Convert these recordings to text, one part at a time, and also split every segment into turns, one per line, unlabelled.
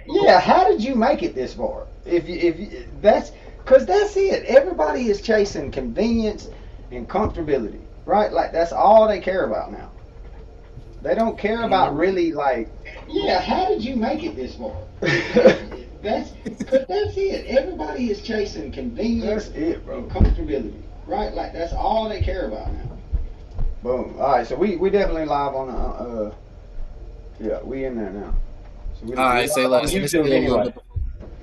Yeah, how did you make it this far? If that's because that's it. Everybody is chasing convenience and comfortability, right? Like that's all they care about now. They don't care
And
about really like, yeah, how did you make it this far? That's because that's it. Everybody is chasing convenience that's it, bro. And comfortability, right? Like that's all they care about now. Boom. All right, so we definitely live on yeah, we in there now. So
all
we
right, say
live on
less. Let me
YouTube
see a little
anyway.
bit.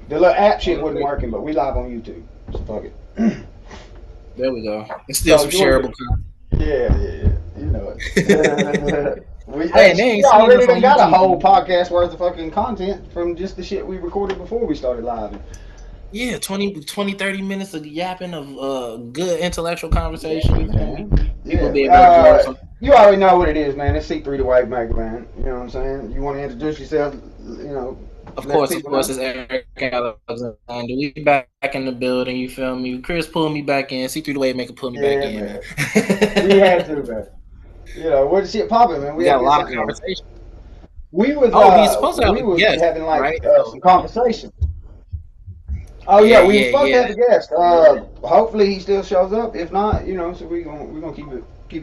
The little app
Oh,
shit wasn't working, but we live on YouTube. So fuck it.
there we go. It's still
So
some
you want
shareable
to?
content.
Yeah. You know it.
Hey, they
We
ain't seen
already
us
done
on
got a whole
YouTube.
podcast worth of fucking content from just the shit we recorded before we started live.
Yeah, 20, 20, 30 minutes of yapping of good intellectual conversation.
Yeah,
You feel me?
man.
People
Yeah.
be able to absorb something.
You already know what it is, man. It's C3 the Wave Maker, man. You know what I'm saying? You want to introduce yourself? You know, let
Of
people
course,
know.
it's Eric Alexander. We back in the building. You feel me? Chris pulled me back in. See through the way, make it pull me back
Yeah,
in, man.
man. We had to, man. You know, what the shit popping, man?
We
We had
got
to
a
get
lot of
something going.
conversation. Oh, we supposed to have
We
a
was
guest,
having like
right? So
some conversation. Oh
yeah,
yeah, we were
yeah,
supposed to
yeah.
have a guest. Hopefully he still shows up. If not, you know, so we gonna keep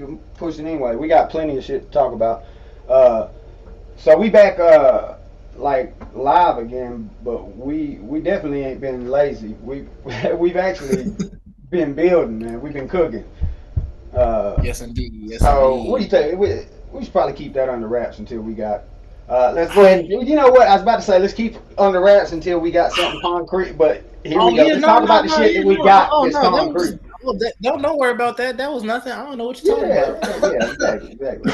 it pushing anyway. We got plenty of shit to talk about. Uh, so we back like live again, but we definitely ain't been lazy. We've actually been building, man. We've been cooking. Uh,
Yes, indeed. Yes,
so what do you
indeed.
think? We should probably keep that under wraps until we got. Let's go ahead. You know what? I was about to say let's keep under wraps until we got something concrete. But here we
Oh
go.
yeah,
Let's talk about the shit
yeah,
that we
no.
got
Oh
that's
no, that was.
concrete.
Oh, don't worry about that. That was nothing. I don't know what you're talking
Yeah,
about.
yeah, exactly.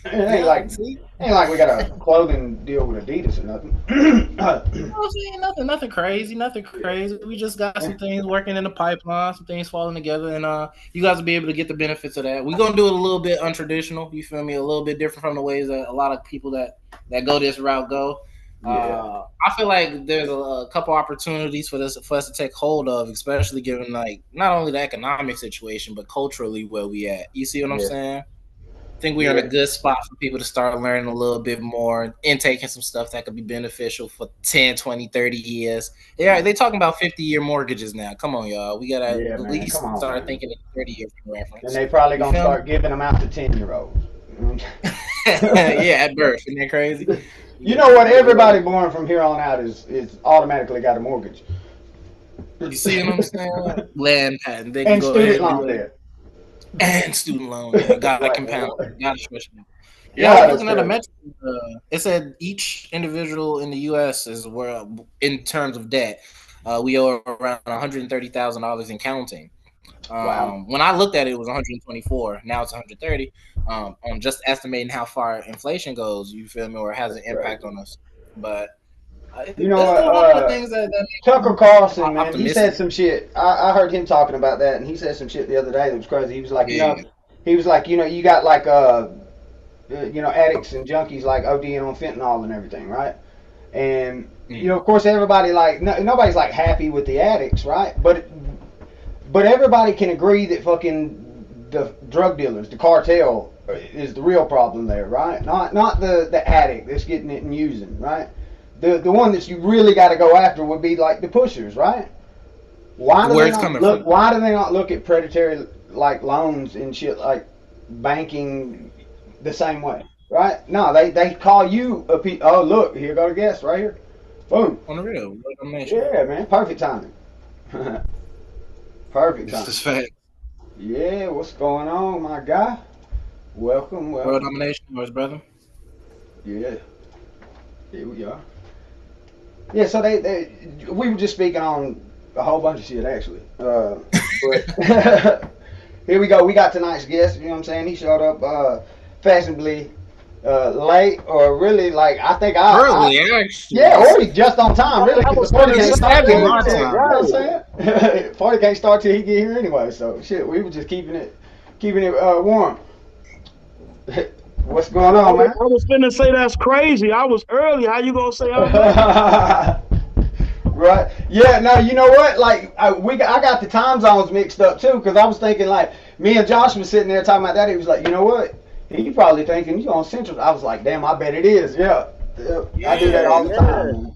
It
Yeah, see.
ain't like we got a clothing deal with Adidas or nothing.
You know what I'm saying? Nothing crazy, nothing crazy. We just got some things working in the pipeline, some things falling together, and you guys will be able to get the benefits of that. We're gonna do it a little bit untraditional. You feel me? A little bit different from the ways that a lot of people that go this route go.
Yeah,
I feel like there's a couple opportunities for us to take hold of, especially given like not only the economic situation but culturally where we at. You see what I'm
yeah,
saying? Think we're in a
yeah.
good spot for people to start learning a little bit more and taking some stuff that could be beneficial for 10, 20, 30 years. Yeah, they talking about 50-year mortgages now. Come on, y'all. We got to
Yeah,
at
man. Come
least
on,
start
man.
thinking in 30-year
And
reference.
they probably
You
gonna
feel me?
start giving them out to 10-year-olds.
Yeah, at birth. Isn't that crazy?
You
Yeah,
know what?
yeah.
Everybody born from here on out is automatically got a mortgage
You see what I'm saying? Land patent. They can
and
go ahead
student
and
loan
do it.
debt.
And student loan. Yeah, got to
Like,
compound. Got to switch it. Yeah, I was
God, that's
looking at a
terrible.
metric. It said each individual in the U.S. is where, in terms of debt, we owe around $130,000 and counting.
Wow.
When I looked at it, it was 124. Now it's 130. On just estimating how far inflation goes, you feel me, or has
That's
an impact
crazy.
on us. But
You know
this is
what?
one of the things that make
Tucker
me
Carlson, man, he said
optimistic.
some shit. I heard him talking about that, and he said some shit the other day that was crazy. He was like,
Yeah.
you got like, addicts and junkies like ODing on fentanyl and everything, right? And
Mm.
of course, everybody like nobody's like happy with the addicts, right? But everybody can agree that fucking the drug dealers, the cartel, is the real problem there, right? Not the addict that's getting it and using, right? The one that you really got to go after would be like the pushers, right?
Where it's coming from.
Why do they not look at predatory like loans and shit like banking the same way, right? No, they call you oh look, here go the guest right here, boom.
On the real, world domination.
Yeah, man, perfect timing. Perfect
This
timing.
is fact.
Yeah, what's going on, my guy? Welcome,
World
welcome.
domination, yours, brother.
Yeah, here we are. Yeah, so we were just speaking on a whole bunch of shit actually. But here we go. We got tonight's guest. You know what I'm saying? He showed up fashionably late, or really like I think I
Early, actually.
yeah, or he just on time really,
I
because
was
the party
finna
can't
say,
start
Exactly
till
my
you know
time.
what I'm saying? Party can't start till he get here anyway. So shit, we were just keeping it warm. What's going on, man?
I was finna say that's crazy. I was early. How you gonna say I'm late?
Right? Yeah. No. You know what? Like, I got the time zones mixed up too, because I was thinking like me and Josh was sitting there talking about that. He was like, you know what? He probably thinking you on Central. I was like, damn, I bet it is. Yeah. I do that
Yeah,
all the
Yeah.
time, man.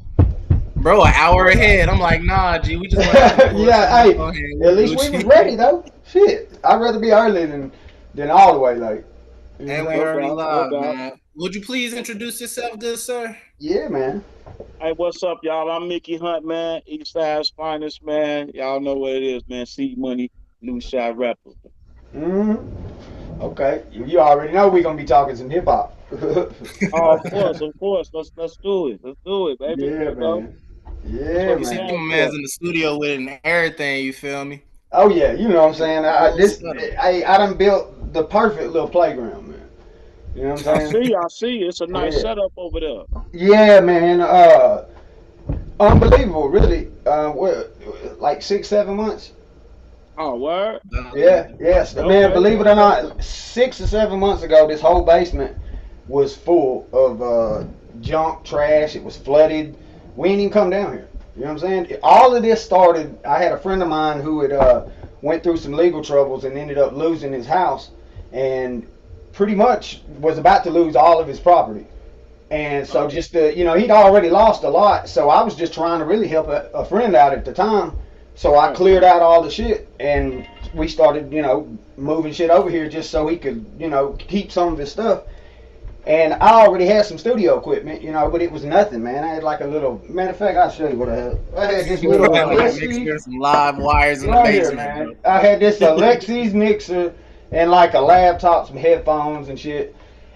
Bro, an hour ahead. I'm like, nah, G, we just went.
Yeah, hey, at least we was ready though. Shit, I'd rather be early than all the way late. You know
And
what
we
I'm
already
No doubt, no
live,
doubt.
man. Would you please introduce yourself, good sir?
Yeah, man.
Hey, what's up, y'all? I'm Mickey Hunt, man. East Side's finest, man. Y'all know what it is, man. Seed Money, New Shot Rapper.
Hmm. Okay, you already know we're gonna be talking some hip hop.
Oh, of course, of course. Let's do it. Let's do it, baby.
Yeah,
You know,
man.
that's
Yeah,
what
You
we
see,
man.
my
came
man's
for.
in the studio with it and everything. You feel me?
Oh yeah, you know what I'm saying.
Full setup.
I done built the perfect little playground, man. You know what I'm saying?
I see. It's a nice
Yeah.
setup over there.
Yeah, man. Unbelievable, really. What, like 6, 7 months?
Oh, word?
Yeah, yes, man.
Okay,
Believe it or
okay.
not, 6 or 7 months ago, this whole basement was full of junk, trash. It was flooded. We ain't even come down here. You know what I'm saying? All of this started. I had a friend of mine who had went through some legal troubles and ended up losing his house, and pretty much was about to lose all of his property. And so just he'd already lost a lot. So I was just trying to really help a friend out at the time. So I
Right.
cleared out all the shit and we started, moving shit over here just so he could, keep some of his stuff. And I already had some studio equipment, but it was nothing, man. I had like a little, matter of fact, I'll show you what I had. I had this
You
little
probably have like a
Alexi,
mixer, some live wires in the
right here,
basement, bro.
man. I had this Alexi's mixer and like a laptop, some headphones and shit.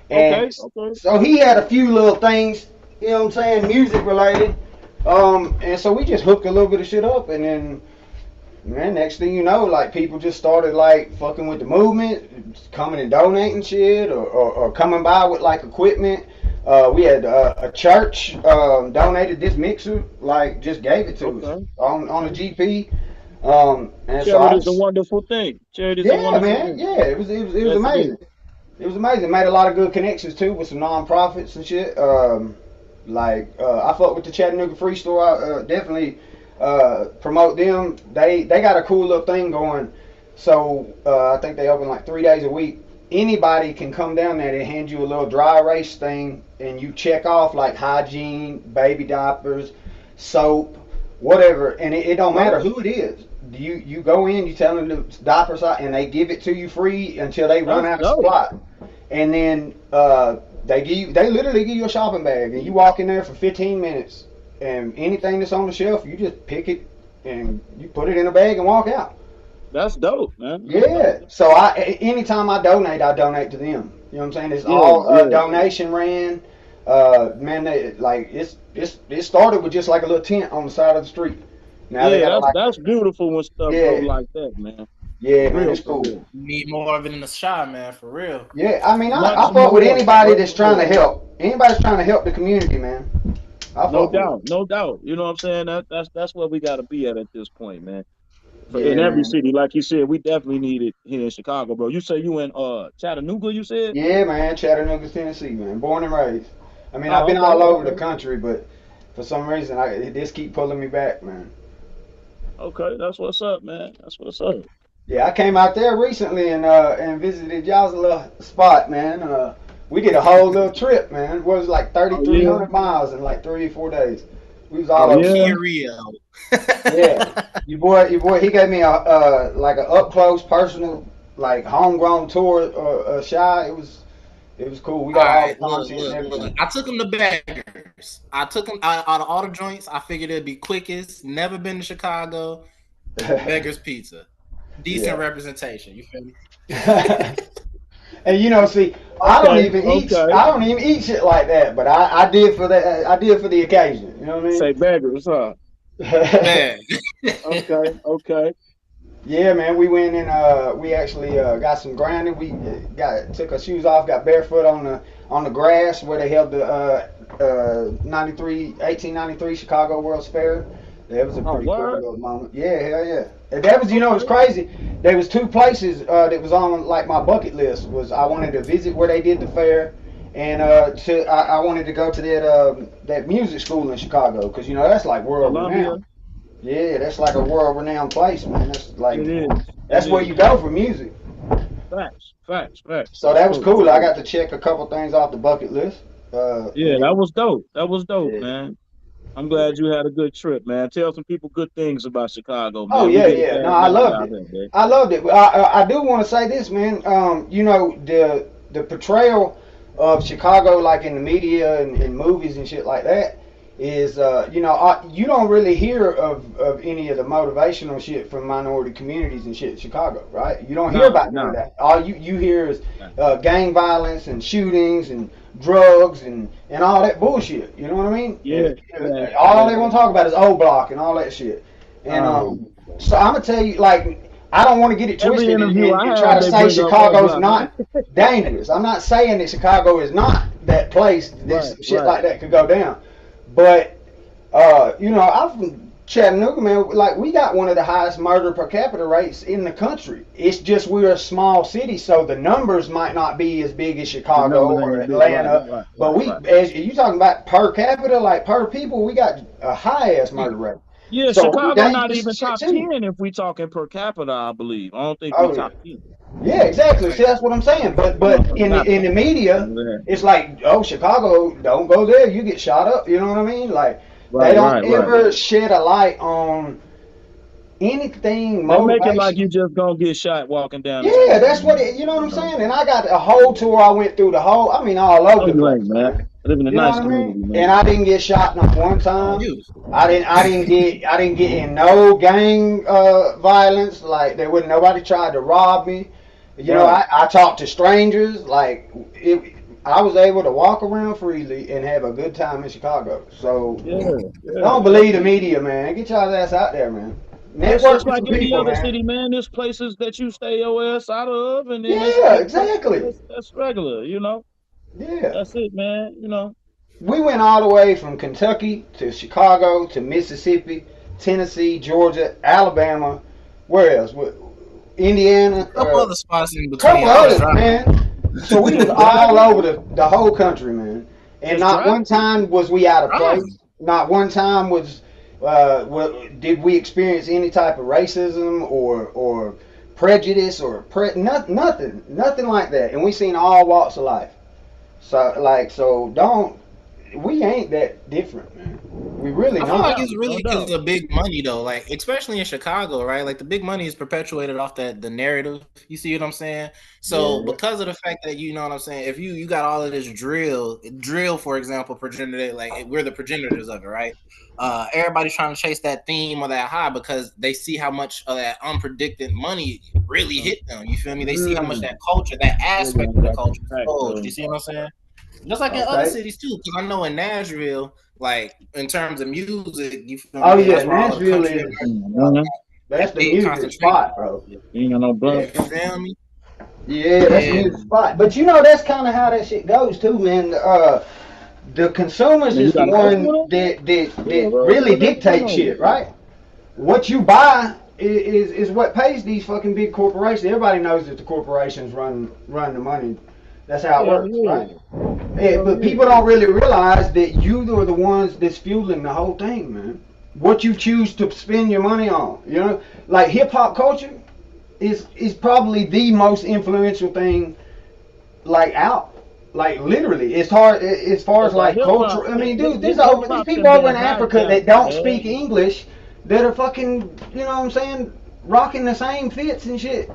Okay,
And
okay.
so he had a few little things, you know what I'm saying, music related. And so we just hooked a little bit of shit up, and then, man, next thing you know, like people just started like fucking with the movement, coming and donating shit, or coming by with like equipment. We had a church donated this mixer, like just gave it to us
Okay.
on a GP. And so I
Charity is a
just,
wonderful thing. Charity is a
yeah,
wonderful
man,
thing.
yeah, it was
Yes, it is.
amazing. It was amazing. Made a lot of good connections too with some non-profits and shit. I fuck with the Chattanooga Free Store. I definitely promote them. They got a cool little thing going. So I think they open like 3 days a week. Anybody can come down there. They hand you a little dry erase thing, and you check off like hygiene, baby diapers, soap, whatever, and it don't matter who it is. You go in, you tell them the diapers out, and they give it to you free until they run
That's
out of
dope.
supply. And then they literally give you a shopping bag, and you walk in there for 15 minutes, and anything that's on the shelf, you just pick it and you put it in a bag and walk out.
That's dope, man. That's
Yeah.
dope.
So anytime I donate to them. You know what I'm saying? It's
Yeah,
all
yeah.
donation ran. Man, it started with just like a little tent on the side of the street. Now they
Yeah,
got like
that's beautiful when stuff go
yeah,
like that, man.
yeah,
For
man,
real,
it's
for
cool.
real.
You need more of it in the shop, man, for real.
Yeah, I mean, I
Much
fuck with
more,
anybody
much
that's trying to
more.
help. Anybody's trying to help the community, man. I
No
fuck with it.
doubt, no doubt. You know what I'm saying? That's where we gotta be at this point, man. For in
Yeah,
every
man.
city, like you said, we definitely need it here in Chicago, bro. You say you in Chattanooga, you said?
Yeah, man. Chattanooga, Tennessee, man. Born and raised. I mean, I've
Oh,
been
okay,
all over the
okay.
country, but for some reason, this keep pulling me back, man.
Okay, that's what's up, man. That's what's up.
Yeah, I came out there recently and visited y'all's little spot, man. We did a whole little trip, man. It was like
Oh yeah.
3,300 miles in like 3 or 4 days. We was
Oh
all over the
yeah.
place.
Period.
Yeah, your boy, he gave me a like a up close, personal, like homegrown tour. Shy. It was cool. We
All
got all the
right,
content and
look.
everything.
I took him to Beggars. I took him out of all the joints. I figured it'd be quickest. Never been to Chicago. Beggars Pizza. Decent
Yeah.
representation. You feel me?
And see,
Okay, okay.
I don't even eat shit like that, but I did for that. I did for the occasion. You know what
Say beggars, huh?
I mean?
Man.
Okay, okay.
Yeah, man. We went and we actually got some grounding. We took our shoes off, got barefoot on the grass where they held the 1893 Chicago World's Fair. That was a
Oh,
pretty cool
word?
little moment. Yeah, hell yeah. And that was, it was
Okay.
crazy. There was two places that was on like my bucket list. Was I wanted to visit where they did the fair, and I wanted to go to that music school in Chicago because that's like world
Columbia.
renowned. Yeah, that's like a world renowned place, man. That's like
It is.
that's
It
where
is.
you go for music.
Facts, facts, facts.
So
That's
that was
true.
cool. I got to check a couple things off the bucket list.
Yeah,
And
that was dope. That was dope,
yeah,
man. I'm glad you had a good trip, man. Tell some people good things about Chicago,
Oh
man. We
yeah,
get a
yeah. No,
bad
I
name
loved
out
it.
there, man.
I loved it. I do want to say this, man. You know, the portrayal of Chicago, like in the media and movies and shit like that, is you know, you don't really hear of any of the motivational shit from minority communities and shit in Chicago, right? You don't hear
No,
about none of
no.
that. All you hear is
No.
gang violence and shootings and drugs and all that bullshit. You know what I mean?
Yeah, yeah,
All
yeah.
they want to talk about is O Block and all that shit. And
Oh,
so I'm gonna tell you, like, I don't want to get it
every
twisted
interview I
and try
have,
to
they
say
bring up O
Chicago's
Block, man.
not dangerous. I'm not saying that Chicago is not that place
Right,
that shit
right.
like that could go down. But you know, I'm from Chattanooga, man. Like, we got one of the highest murder per capita rates in the country. It's just we're a small city, so the numbers might not be as big as
The
Chicago
numbers ain't
or
as big. Right,
Atlanta.
right,
But
right,
we,
right.
as you talking about per capita, like per people, we got a high ass
Hmm.
murder rate.
Yeah,
So we
Chicago not
dangerous
even
as shit
top
too.
10 if we talking per capita, I believe. I don't think we
Oh yeah.
top 10.
Yeah, exactly. See,
Right.
that's what I'm saying. But
Per
in
capita.
the media, it's like, oh, Chicago, don't go there, you get shot up. You know what I mean? Like, they
Right,
don't
right, right.
ever shed a light on anything
They make it like
motivation.
you just gonna get shot walking down the
Yeah,
street.
that's what it. You know what I'm saying? And I got a whole tour. I went through the whole. I mean, all
No,
over the
you
place,
ain't, man.
man.
I live in a
You know
nice
what I
community,
mean? And
man.
I didn't get shot not one
Oh,
time.
you.
I didn't get in no gang violence. Like, there wasn't nobody tried to rob me. You know,
Right.
I talked to strangers. Like, I was able to walk around freely and have a good time in Chicago. So
Yeah, yeah.
don't believe the media, man. Get y'all ass out there, man.
It's
Network
just
with
like
some
any
people,
other
man.
city, man. There's places that you stay your ass out of, and then
Yeah,
there's places
exactly.
that's regular, you know.
Yeah.
That's it, man. You know.
We went all the way from Kentucky to Chicago to Mississippi, Tennessee, Georgia, Alabama. Where else? Indiana.
A couple other spots in between.
Couple
I was
others,
driving.
man. So we was
Just
all
driving?
over the whole country, man. And
Just
not one
driving?
time was we out of
Driving.
place. Not one time did we experience any type of racism or prejudice or nothing like that. And we seen all walks of life. So don't we ain't that different, man. We really
I feel
No
like
not.
doubt,
it's
no
really because
doubt.
of big money though, like especially in Chicago, right? Like the big money is perpetuated off that the narrative. You see what I'm saying? So
Yeah.
because of the fact that you know what I'm saying, if you got all of this drill, for example, progenitor, like we're the progenitors of it, right? Everybody's trying to chase that theme or that high because they see how much of that unpredicted money really hit them. You feel me? They see how much
Mm,
that culture, that
They're
aspect
gonna
of the
drop
culture
the
is
pack,
exposed.
though.
You see what I'm saying? Just like in other
okay.
cities too, because I know in Nashville, like in terms of music, you feel
Oh
me?
yeah,
That's where all of the
Nashville
country
is
artists
Mhm.
that's
that
the
big
music
concentration.
spot, bro.
You ain't got no
Yeah.
blunt.
You feel me?
Yeah, that's the
Yeah.
music spot. But you know that's kind of how that shit goes too, man. The consumers
Man, you
is the
got an ice
one
with them?
that
Well,
really
let me
dictate
know.
shit, right? What you buy is what pays these fucking big corporations. Everybody knows that the corporations run the money. That's how it
Hell
works,
yeah.
right? Yeah,
Hell
but
yeah.
people don't really realize that you are the ones that's fueling the whole thing, man. What you choose to spend your money on, you know, like hip hop culture is probably the most influential thing like out. Like literally, it's hard as far
Yeah,
as
but
like
hip hop,
culture. I mean, dude,
hip
these
hop
people
done
over
been
in Africa
hijacked,
that don't
man.
speak English that are fucking, you know what I'm saying, rocking the same fits and shit.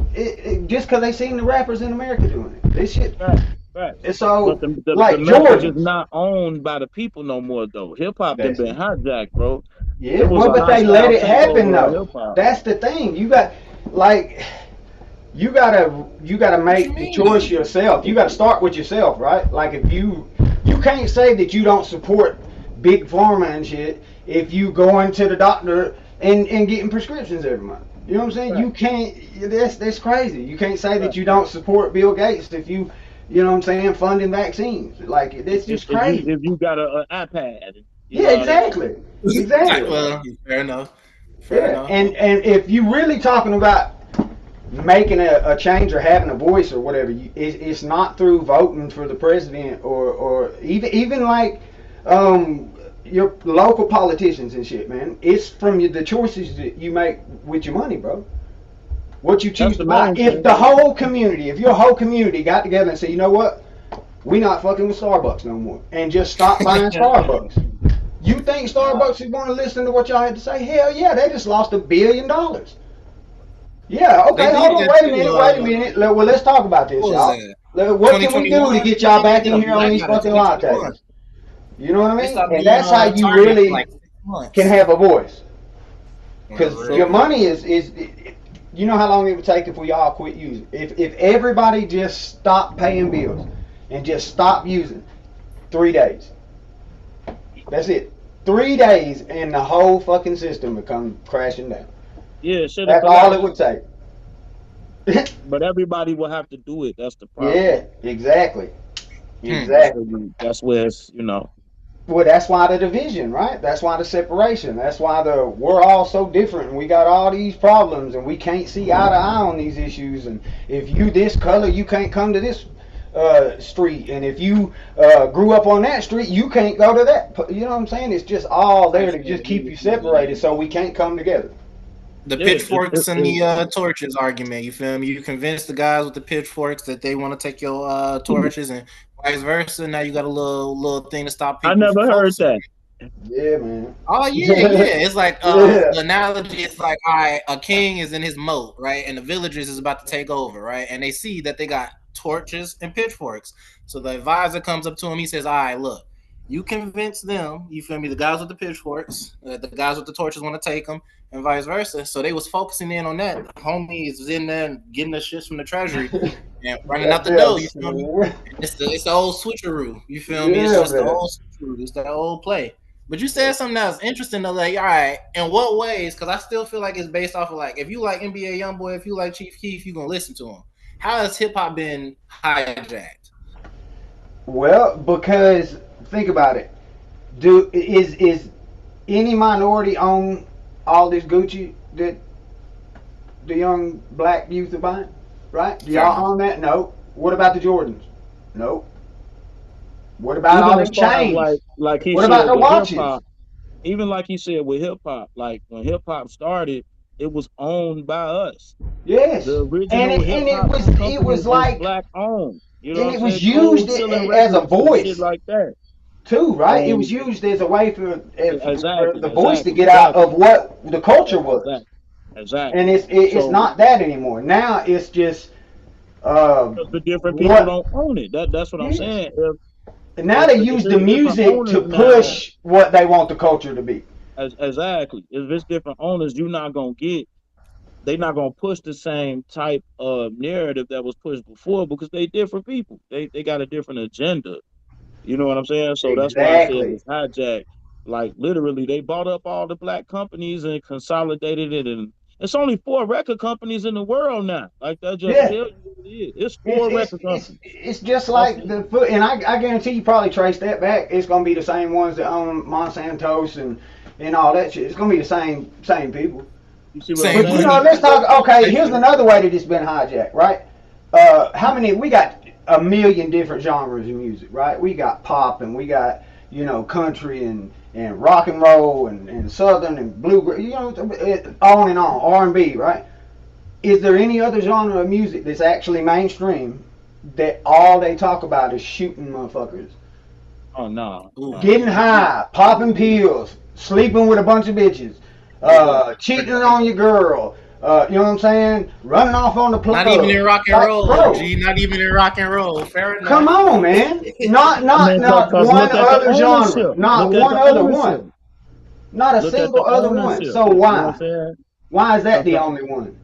Just because they seen the rappers in America doing it. This shit.
Right, right.
And
But
so,
the
like
message is
Jordans.
not owned by the people no more, though. Hip hop done
That's
been hijacked, bro.
Yeah,
It was
well,
a
but they let
hostile
it happen
takeover of
though.
hip hop.
That's the thing. Like you gotta
What you
make the choice
mean?
yourself. You gotta start with yourself, right? Like if you can't say that you don't support big pharma and shit if you going to the doctor and getting prescriptions every month. You know what I'm saying?
Right,
You can't. That's crazy. You can't say
right.
that you don't support Bill Gates if you know what I'm saying, funding vaccines. Like that's
If,
just
if you
crazy.
if you got an iPad, you
Yeah,
know what I mean.
exactly, exactly.
Well, fair enough. Fair
Yeah,
enough.
and if you really talking about making a change or having a voice or whatever, it's not through voting for the president or even like your local politicians and shit, man. It's from the choices that you make with your money, bro. What you
That's
choose
the
to buy.
main
If
thing.
the whole community, if your whole community got together and said, you know what, we not fucking with Starbucks no more, and just stop buying Starbucks. You think Starbucks is going to listen to what y'all had to say? Hell yeah, they just lost $1 billion. Yeah,
They
okay,
did
hold on,
that
wait a
too.
minute, wait a minute. Well, let's talk about this,
What was
y'all.
that?
What can we do to
2021.
get
I
y'all
think they
back
did
in
a
here on these
blackout in
fucking
2021.
lattes? You know what I
They
mean?
stopped
And
doing
that's how you
Target for
really
like 6
can
months.
have a voice.
Well,
Because your
So
money is you know how long it would take if we all quit using. If everybody just stopped paying bills and just stopped using, 3 days. That's it. 3 days and the whole fucking system would come crashing down.
yeah, shit will
That's all
collapse.
it would take.
But everybody will have to do it. That's the problem.
Yeah, exactly.
hmm.
Exactly.
That's where it's, you know.
Well, that's why the division, right? That's why the separation. That's why we're all so different, and we got all these problems, and we can't see eye to eye on these issues. And if you this color, you can't come to this street, and if you grew up on that street, you can't go to that. You know what I'm saying? It's just all
I
there to
feel
just keep
you.
you separated, so we can't come together.
The
Yeah,
pitchforks and the torches argument. You feel me? You convince the guys with the pitchforks that they want to take your torches, and vice versa. Now you got a little thing to stop
I
people from
never heard
focusing.
that.
Yeah, man.
Oh yeah. It's like
Yeah.
the analogy is like, all right, a king is in his moat, right, and the villagers is about to take over, right, and they see that they got torches and pitchforks. So the advisor comes up to him. He says, "All right, look, you convince them. You feel me? The guys with the pitchforks, the guys with the torches want to take them, and vice versa." So they was focusing in on that. Homie is in there getting the shits from the treasury and running out the
Goddamn,
dough. You feel me?
son.
It's the old switcheroo. You feel me? It's
Yeah,
just the
man.
old switcheroo. It's that old play. But you said something that was interesting though, like, all right, in what ways? Because I still feel like it's based off of like, if you like NBA YoungBoy, if you like Chief Keef, you gonna listen to him. How has hip hop been hijacked?
Well, because think about it. Is any minority own all this Gucci that the young black youth are buying? Right? Do
Fair
y'all
enough.
own that? No. What about the Jordans? No. What about all
Even
them
as far as
chains?
like he
What about
said
the
with hip
watches?
hop, even like he said with hip hop, like when hip hop started, it was owned by us.
Yes.
The
And
original
it
hip
and it
hop
was it
companies
was
was
like
black owned. You know what
and
I'm
it
saying?
was used
Cold Chillin'
as a
Records and shit
voice
like that.
too, right? It
And
was used as a way for
exactly,
the voice to
exactly,
get out of
exactly,
what the culture was.
exactly, exactly.
And it's
So
not that anymore. Now it's just
because the different people
what
don't own it. That's what I'm
yes.
saying.
And now they
If
use the
it's different
music to
owners now,
push what they want the culture to be.
exactly. If it's different owners, you're not gonna get. They're not gonna push the same type of narrative that was pushed before because they different people. They got a different agenda. You know what I'm saying? So that's why I said
Exactly.
it's hijacked. Like literally, they bought up all the black companies and consolidated it, and it's only four record companies in the world now. Like that just
Yeah.
tell you what it is. It's
It's
four
it's
record
it's
companies.
it's just
That's
like
it.
the foot, and I guarantee you probably trace that back. It's gonna be the same ones that own Monsanto's and all that shit. It's gonna be the same people.
You see what I'm
Same
But
saying?
let's
money.
talk. Okay,
Same
here's
money.
another way that it's been hijacked. Right? How many? We got a million different genres of music. Right? We got pop and we got country and rock and roll and southern and bluegrass. On and on. R&B. Right? Is there any other genre of music that's actually mainstream that all they talk about is shooting motherfuckers,
Oh no,
Ooh,
no.
getting high, popping pills, sleeping with a bunch of bitches, cheating on your girl, you know what I'm saying? Running off on the
not even in
plug.
rock and
Like,
roll,
bro,
G. Not even in rock and roll. Fair
come
enough.
on, man. Not
I
not
mean,
not
cause
one
look at the
other genre.
ownership.
Not
Look at
one
the
other
ownership.
one. Not a
Look at the
single other one.
ownership.
So
You know what I'm
why?
saying?
Why is that
Cause
the
the
only one?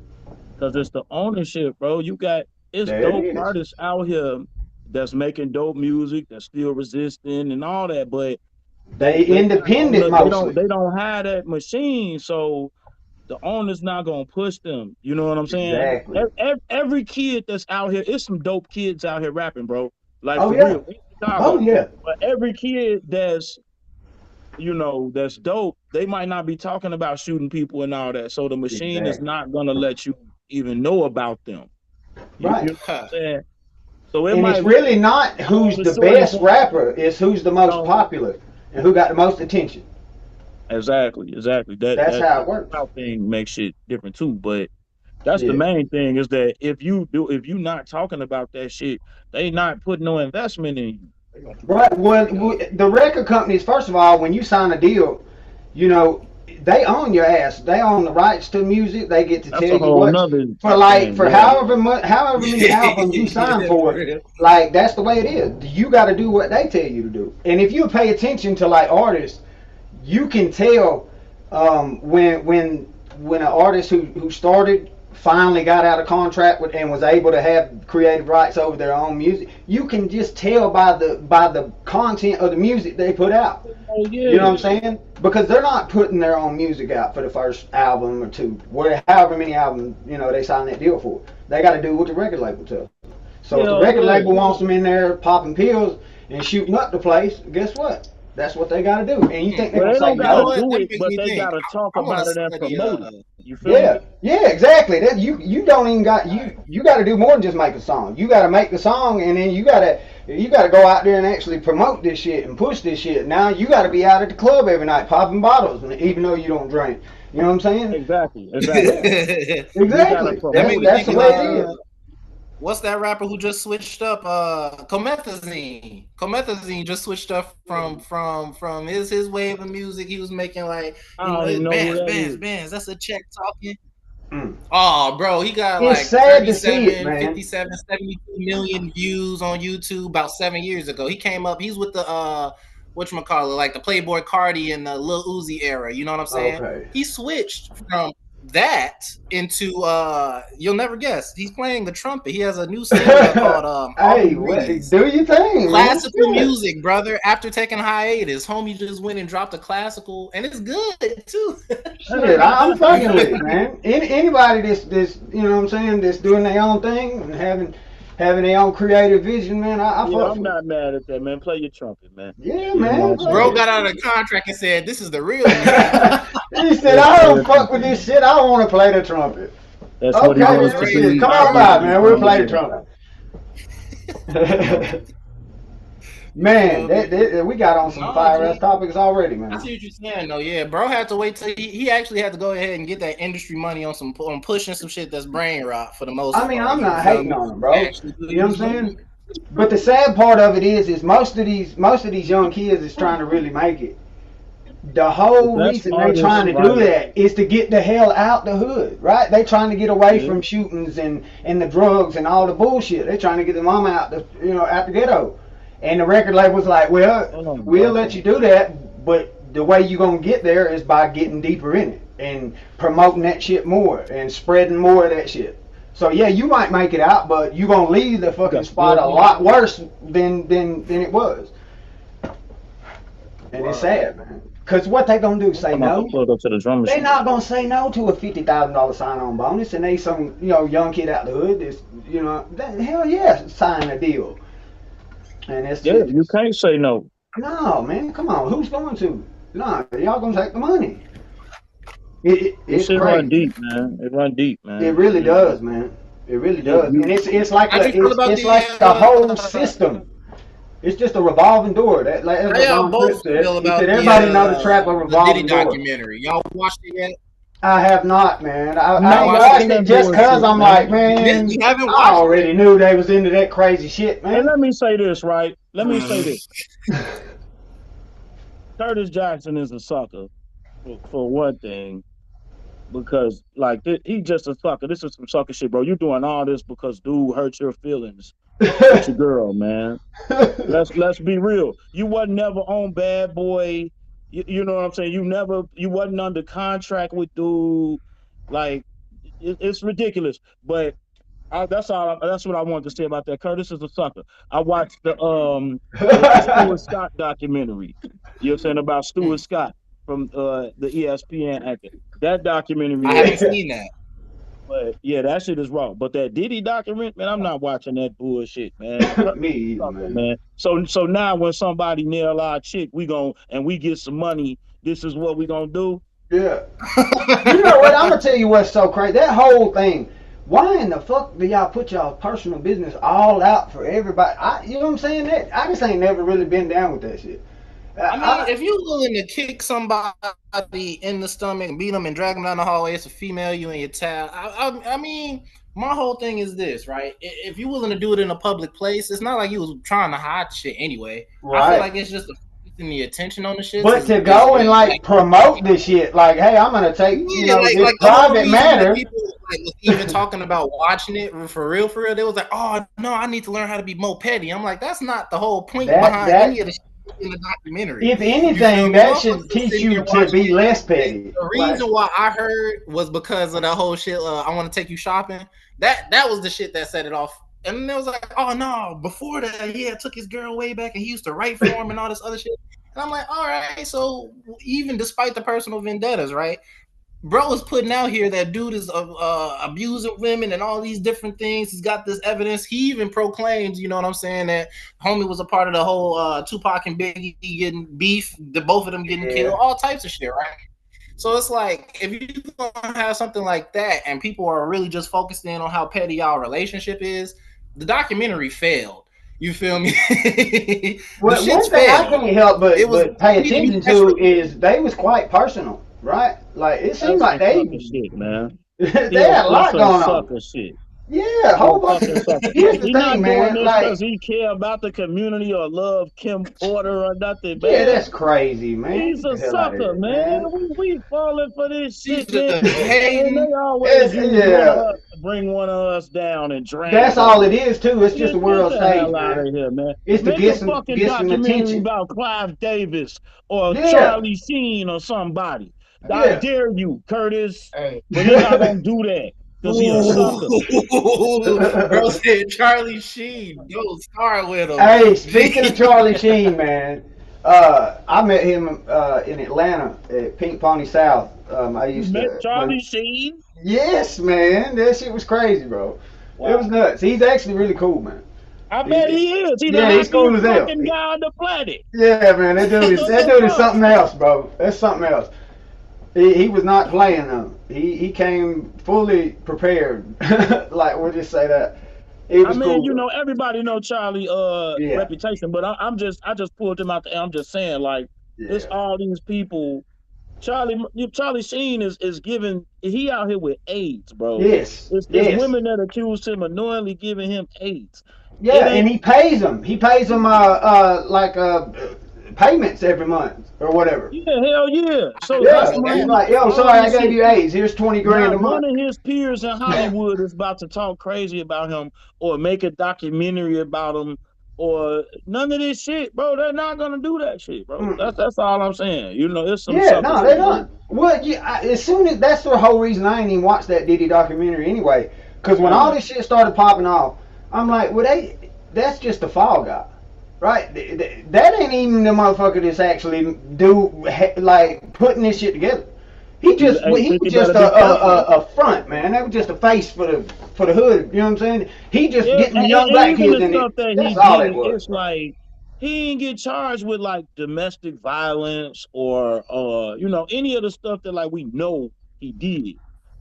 Cause it's the ownership, bro. You got it's
There it
dope
is.
artists out here that's making dope music, that's still resisting and all that, but
They
they not on
independent mostly.
they don't have that machine, so the owner's not gonna push them. You know what I'm saying?
Exactly.
Every kid that's out here, it's some dope kids out here rapping, bro. Like
Oh
for
yeah.
real, in
Oh
Chicago.
yeah.
But every kid that's dope, they might not be talking about shooting people and all that. So the machine is
Exactly.
not gonna let you even know about them. You
Right.
know what I'm saying? So it
And
might
it's
really
really not
go
who's
to
the
shorty
best
point of view,
rapper, it's who's the
you
most
know.
popular and who got the most attention.
Exactly, exactly. That
That's
that
how
that
it works.
clout thing makes shit different too. But that's the
Yeah.
main thing is that if you not talking about that shit, they not putting no investment in you.
Right. Well, the record companies, first of all, when you sign a deal, you know, they own your ass. They own the rights to music. They get to
That's
tell
a
you
whole
what
nother thing.
for
Yeah.
however many albums you sign
Yeah, for
for.
real.
Like that's the way it is. You got to do what they tell you to do. And if you pay attention to like artists, you can tell when an artist who started finally got out of contract with and was able to have creative rights over their own music. You can just tell by the content of the music they put out.
Oh
You know what
yeah.
I'm saying? Because they're not putting their own music out for the first album or two, however many albums they signed that deal for. They got to do what the record label tells them. So if the
Hell
record
yeah.
label wants them in there popping pills and shooting up the place, guess what? That's what they got to do. And you think they're
Well,
gonna
they
say
don't
You know
gotta
no?
what?
do
That
it,
makes
but
me
they
think.
gotta talk
I want to
about it and
study.
promote it. You feel me?
Yeah, exactly. That you don't even got you got to do more than just make a song. You got to make the song, and then you gotta go out there and actually promote this shit and push this shit. Now you got to be out at the club every night popping bottles, even though you don't drink. You know what I'm saying?
Exactly.
Yeah,
You gotta
exactly.
That
That's
made
promote
me
it,
that's
think
the
of
way it is.
what's that rapper who just switched up? Comethazine. Comethazine just switched up from his wave of music. He was making like
I don't even know who that is.
bands. That's a check talking.
Mm.
Oh, bro, he got
It's
like
sad to see it,
37,
man.
57, 72 million views on YouTube about 7 years ago. He came up, he's with the whatchamacallit, like the Playboy Cardi and the Lil Uzi era, you know what I'm saying?
Okay.
He switched from that into you'll never guess. He's playing the trumpet. He has a new single out called All the
Hey,
Breeze.
do your thing, man.
Classical
Shit.
music, brother. After taking hiatus, homie just went and dropped a classical, and it's good too.
Shit, I'm fucking with it, man. Anybody that's you know what I'm saying, that's doing their own thing and having their own creative vision, man, I
Yeah,
fuck
I'm
with it.
not mad at that, man. Play your trumpet, man.
Yeah,
You know
man.
what I'm
Bro
saying?
got out of the contract and said, "This is the real me."
He said,
Yeah,
I
play
don't
your
fuck with
trumpet.
this shit. I don't want to play the trumpet.
That's what he
Okay,
wants
man.
to
Shit,
be.
come
I
on by,
really
man. We'll play the trumpet. Man, we got on some
No,
fire ass
G.
topics already,
I
man.
see what you're saying, though. Yeah, bro had to wait till he actually had to go ahead and get that industry money on pushing some shit that's brain rot for the most
I mean,
part.
I'm
You
not
feel
hating
me?
on him, bro.
Actually, do what
You
he
know
was
what I'm saying?
doing.
But the sad part of it is most of these young kids is trying to really make it. The
The
whole
best
reason they trying
artists,
to do
right?
that is to get the hell out the hood, right? They trying to get away
Yeah.
from shootings and the drugs and all the bullshit. They trying to get the mama out out the ghetto. And the record label's like, well,
Hold on,
we'll
bro.
let you do that, but the way you gonna get there is by getting deeper in it and promoting that shit more and spreading more of that shit. So yeah, you might make it out, but you gonna leave the fucking spot a lot worse than it was. And it's sad, man. Cause what they gonna do? Say
I'm about
no?
to plug up to the drum
They
machine.
not gonna say no to a $50,000 sign-on bonus, and they some young kid out the hood. That's hell yeah, sign a deal. And it's
Yeah,
just
you can't say no.
no, man. Come on, who's going to? No, y'all gonna take the money.
This
It's
shit run
crazy.
deep, man. It run deep,
It
man.
really does, man. It really
You,
does, and
you,
it's like
How you feel about
it's like the whole system. It's just a revolving door. That like that's
how
what
y'all
Don Crip
both
said.
feel
He said
about
everybody know the trap a
the Diddy
revolving door.
documentary? Y'all watched it yet?
I have not, man.
I'm
I
not
ain't
watched
watched
watching
it
that
just cause
bullshit,
I'm
man.
like, man,
You haven't
I
watched
already knew they was into that crazy shit,
And
man.
let me say this, right? Let me say this. Curtis Jackson is a sucker for one thing, because like he just a sucker. This is some sucker shit, bro. You doing all this because dude hurt your feelings with your girl, man. Let's be real. You wasn't never on Bad Boy. You know what I'm saying? You wasn't under contract with dude. Like it's ridiculous. But that's all. That's what I wanted to say about that. Curtis is a sucker. I watched the Stuart Scott documentary. You know what I'm saying, about Stuart Scott from the ESPN actor. That documentary
I
is
haven't
raw.
seen that.
But yeah, that shit is raw. But that Diddy document, man, I'm not watching that bullshit, man.
Me either,
Sucker,
man.
man. So now when somebody nail our chick, we get some money. This is what we gonna do.
Yeah. You know what? I'm gonna tell you what's so crazy. That whole thing. Why in the fuck do y'all put y'all personal business all out for everybody? You know what I'm saying? That I just ain't never really been down with that shit.
I mean, if you're willing to kick somebody in the stomach and beat them and drag them down the hallway, it's a female, you and your towel. I mean, my whole thing is this, right? If you're willing to do it in a public place, it's not like you was trying to hide shit anyway. I feel
Right.
like it's just focusing the attention on the shit.
But to go and like promote this shit, like, hey, I'm gonna take this
the whole
private
reason
matter.
that people like was even talking about watching it for real. They was like, oh no, I need to learn how to be more petty. I'm like, that's not the whole point behind any of the shit in the documentary.
If anything, that should teach you to be less petty.
The reason why I heard was because of the whole shit. I want to take you shopping. That was the shit that set it off. And then it was like, oh no, before that, yeah, took his girl way back and he used to write for him and all this other shit. And I'm like, all right, so even despite the personal vendettas, right? Bro is putting out here that dude is abusing women and all these different things. He's got this evidence. He even proclaims, you know what I'm saying, that homie was a part of the whole Tupac and Biggie getting beef, the both of them getting killed, all types of shit, right? So it's like, if you don't have something like that and people are really just focused in on how petty y'all relationship is, the documentary failed. You feel me?
Well, one thing I can't help but pay attention to is they was quite personal, right? Like, it seemed like they
shit, man.
they had a lot going on.
Shit.
Yeah, whole bunch of stuff. Here's the thing, man. Like,
does he care about the community or love Kim Porter or nothing, man?
Yeah, that's crazy, man.
He's a sucker, man. We falling for this shit, man.
Hating.
They always bring one of us down and drag.
That's all it is, too. It's just a world stage,
out of here, man.
It's to get some attention
about Clive Davis or Charlie Sheen or somebody. I dare you, Curtis. But you're not gonna do that. Because he's a sucker.
Bro said Charlie Sheen. Yo, start with him.
Hey, speaking of Charlie Sheen, man, I met him in Atlanta at Pink Pony South. I used to
Charlie Sheen?
Yes, man. That shit was crazy, bro. Wow. It was nuts. He's actually really cool, man.
I bet he is.
He's cool as hell.
Fucking guy on the planet.
Yeah, man. That dude is something else, bro. That's something else. He was not playing them. He came fully prepared. Like, we'll just say that.
Cool. You know, everybody know Charlie reputation, but I just pulled him out there. I'm just saying, like, it's all these people. Charlie Sheen is giving. He out here with AIDS, bro.
Yes.
It's women that accused him of knowingly giving him AIDS.
Yeah, and he pays them. He pays them payments every month or whatever.
Yeah, hell yeah. So
he's like, yo, sorry, I gave you AIDS. Here's $20 grand a month.
One of his peers in Hollywood is about to talk crazy about him or make a documentary about him or none of this shit, bro. They're not gonna do that shit, bro. That's all I'm saying. You know, it's some.
Yeah, no, they're not. Well, as soon as that's the whole reason I ain't even watched that Diddy documentary anyway. Because when all this shit started popping off, I'm like, well, that's just the fall guy. Right, that ain't even the motherfucker that's actually like putting this shit together. He was just a front, man. That was just a face for the hood. You know what I'm saying? He just getting young black kids in it. That's all it was.
It's like he didn't get charged with like domestic violence or any of the stuff that like we know he did.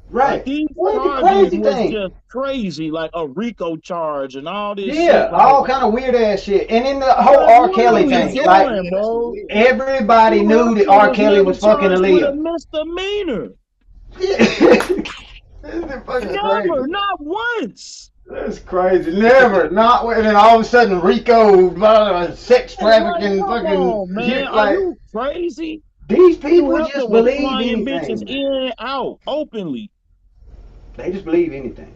Right.
Like, these charges was just crazy, like a RICO charge and all this shit.
Yeah, all kind of weird ass shit. And in the whole R. Kelly thing, like, everybody knew that R. Kelly was fucking Aaliyah.
A misdemeanor.
Never,
not once.
That's crazy. Never, not when, and then all of a sudden RICO, sex trafficking, fucking
man,
shit.
Are you crazy?
These people just believe anything.
Bitches in and out openly.
They just believe anything.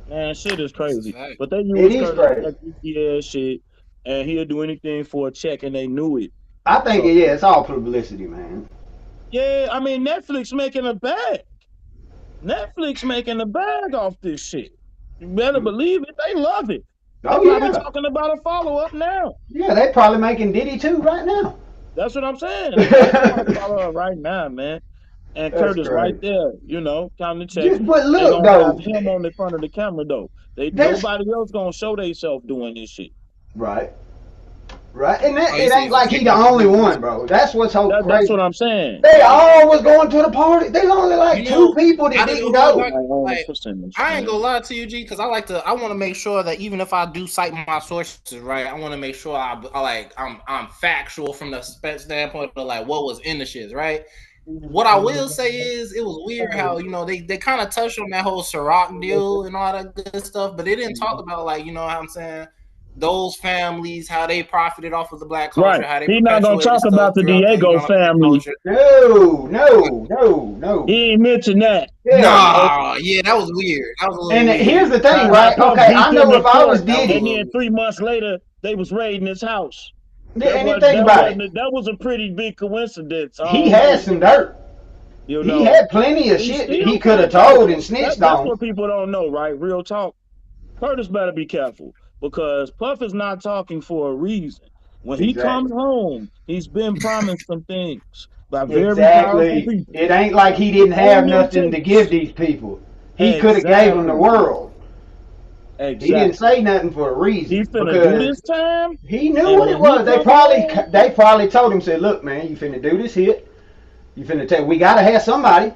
Man, shit is crazy. But they
use
crazy shit, and he'll do anything for a check, and they knew it.
I think, it's all publicity, man.
Yeah, I mean, Netflix making a bag. Netflix making a bag off this shit. You better believe it. They love it. They're probably talking about a follow-up now.
Yeah, they probably making Diddy too right now.
That's what I'm saying. They're follow-up right now, man. And that's Curtis right there, counting the checks.
But look, though,
have him on the front of the camera, though. Nobody else gonna show themselves doing this shit.
Right. And it ain't like he the only one, bro. That's what's so crazy.
That's what I'm saying.
They all was going to the party. There's only like two people that didn't go.
I ain't gonna lie to you, G, because I want to make sure that even if I do cite my sources, right, I want to make sure I'm factual from the standpoint of like what was in the shit, right? What I will say is it was weird how, you know, they kind of touched on that whole Ciroc deal and all that good stuff, but they didn't talk about, like, you know what I'm saying, those families, how they profited off of the black culture,
Right.
how they
He not gonna
perpetuated
talk about
stuff
the
throughout the, you
Diego
know, the
family.
culture.
No.
He ain't mentioned that.
Yeah.
Nah, yeah, that was weird. That was a little
And
weird.
here's the thing,
How
right?
Puff
Okay,
beat
I
them
know
in
if I was
court,
That was a
and
Diddy,
little
then
weird.
3 months later they was raiding his house.
and then think about it.
That was a pretty big coincidence. I
He
don't
had
know.
some dirt.
You
He
know,
had plenty of
he
shit that he
still
could
got
have
dirt.
told and snitched
That's
on.
what people don't know, right? Real talk. Curtis better be careful because Puff is not talking for a reason. When he comes
Exactly.
home, he's been promised some things by very powerful
Exactly.
people.
It ain't like he didn't
On
have
them
nothing to give
tapes.
these people. He could have gave them the
Exactly.
world. He didn't
Exactly.
say nothing for a
He
reason
finna do
because
this time,
he knew
and
what it
when he
was.
come home,
They probably told him, said, "Look, man, you finna do this hit. You finna take. We gotta have somebody,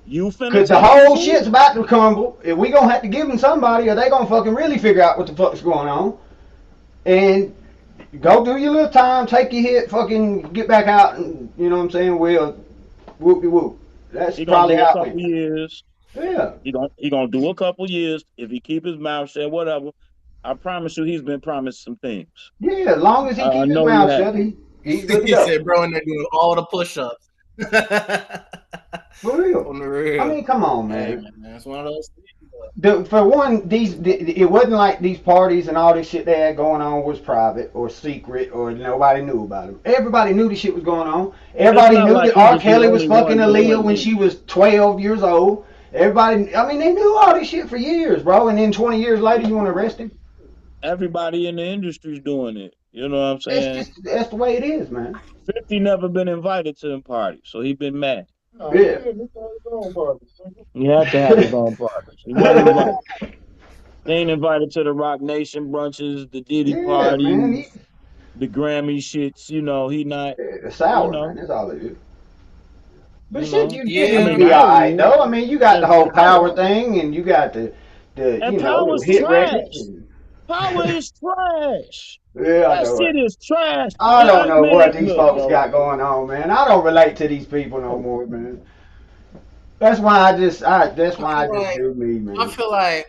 you finna
cause the
take it
whole
too.
shit's about to crumble. If we gonna have to give them somebody, or they gonna fucking really figure out what the fuck's going on. And go do your little time, take your hit, fucking get back out, and you know what I'm saying? Well, whoop de whoop. That's
He gonna
probably
do a
how it
couple
went.
years.
Yeah,
He gonna do a couple years if he keep his mouth shut. Whatever. I promise you, he's been promised some things.
yeah. As long as he
I
keep his
know he
mouth
has.
shut, he's good to
He
go.
said, bro, and they're doing all the push-ups.
For real.
On the
I
real.
mean, come on,
Hey,
man.
man, it's one of those things.
For one, it wasn't like these parties and all this shit they had going on was private or secret or nobody knew about it. Everybody knew the shit was going on.
It's
Everybody
not
knew
like
that
he
R.
was the
Kelly was
only
fucking
one
Aaliyah
doing
when
it.
she was 12 years old. Everybody, I mean, they knew all this shit for years, bro. And then 20 years later, you want to arrest him?
Everybody in the industry's doing it. You know what I'm saying?
That's the way it is, man.
50 never been invited to them parties, so he been mad.
Yeah.
He had to have his own parties. He wasn't invited. They ain't invited to the Rock Nation brunches, the Diddy
Yeah, man.
parties, the Grammy shits. You know, he not.
It's
You
sour, man.
know,
That's all it is. But
you
shit,
know.
you
I
get him to
Yeah,
mean,
be
I
all right,
ain't.
though. I mean, you got the
And
whole power
power,
thing, and you got
and
the
power's
hit records.
trash.
And,
Power is trash.
yeah, I
That
know
shit
it.
is trash.
I
And
don't
I
know
mean,
what these
look,
folks
bro.
got going on, man. I don't relate to these people no more, man. That's why that's
I
why I
feel
just
like
do me, man.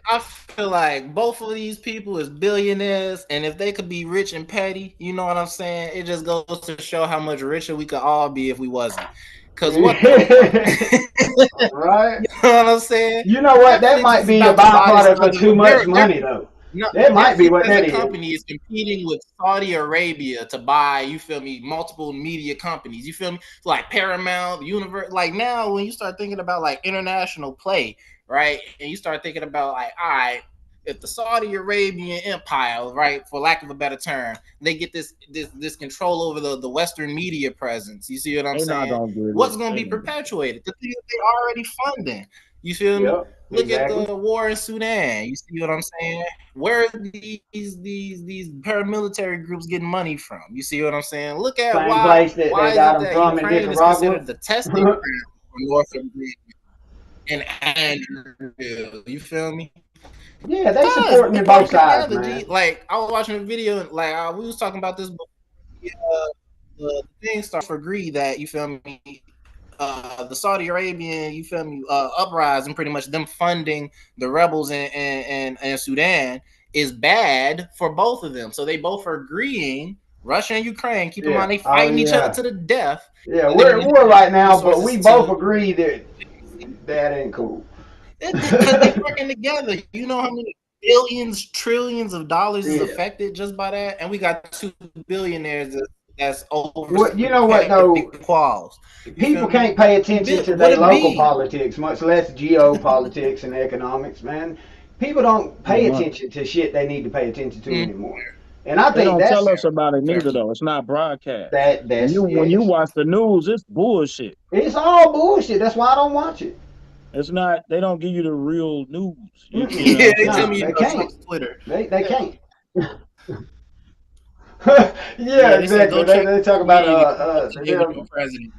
I feel like both of these people is billionaires, and if they could be rich and petty, you know what I'm saying? It just goes to show how much richer we could all be if we wasn't. Cause what the fuck?
Right?
You know what I'm saying?
You know what? That
Netflix
might
is
be a
about to buy this
byproduct of
company.
too much
They're
money, though.
no,
That might be
Netflix
what
as a
that is.
company is competing with Saudi Arabia to buy, you feel me, multiple media companies. You feel me? Like Paramount, Universe. Like now, when you start thinking about like international play, right? And you start thinking about like, all right, if the Saudi Arabian Empire, right, for lack of a better term, they get this control over the Western media presence. You see what I'm
They not
saying?
gonna get it.
What's going to
They
be
not gonna get it.
perpetuated? The things that they already funding. You feel me?
Yep,
Look at
exactly.
the war in Sudan. You see what I'm saying? Where are these paramilitary groups getting money from? You see what I'm saying? Look at
Same place that they
why is
got
it
them
that
from in
Ukraine is
Nicaragua.
considered the testing ground for North and Andrew? You feel me?
Yeah, they
Because
supporting
they
the both
working
sides,
together.
man.
G. Like I was watching a video, and like we was talking about this before the thing starts for greed. That you feel me? The Saudi Arabian, you feel me, uprising, pretty much them funding the rebels in Sudan is bad for both of them. So they both are agreeing. Russia and Ukraine, keep in
Yeah.
mind, they
Oh
fighting each other
yeah.
to the death.
Yeah,
And they
we're
can
at
use
war right now, but
resources
we both
to
agree that that ain't cool.
because they working together. You know how many billions, trillions of dollars is
Yeah.
affected just by that, and we got two billionaires that's over
What you know what though?
quals. You
People
feel me?
can't pay attention to
Would
their
it
local
be?
politics, much less geopolitics and economics, man. People don't
No
pay
money.
attention to shit they need to pay attention to
Mm,
anymore. And I
They
think
don't tell
that's
us about it
fair.
neither though. It's not broadcast.
that's
When you
yes.
watch the news, it's bullshit.
It's all bullshit. That's why I don't watch it.
It's not. They don't give you the real news. You
Yeah,
know what I'm
they tell
saying?
No,
me
they
trust
can't.
Twitter.
They
Yeah,
can't. Yeah,
yeah, they say
exactly.
go
They
check
they talk
social
about
media to get with
them.
your president.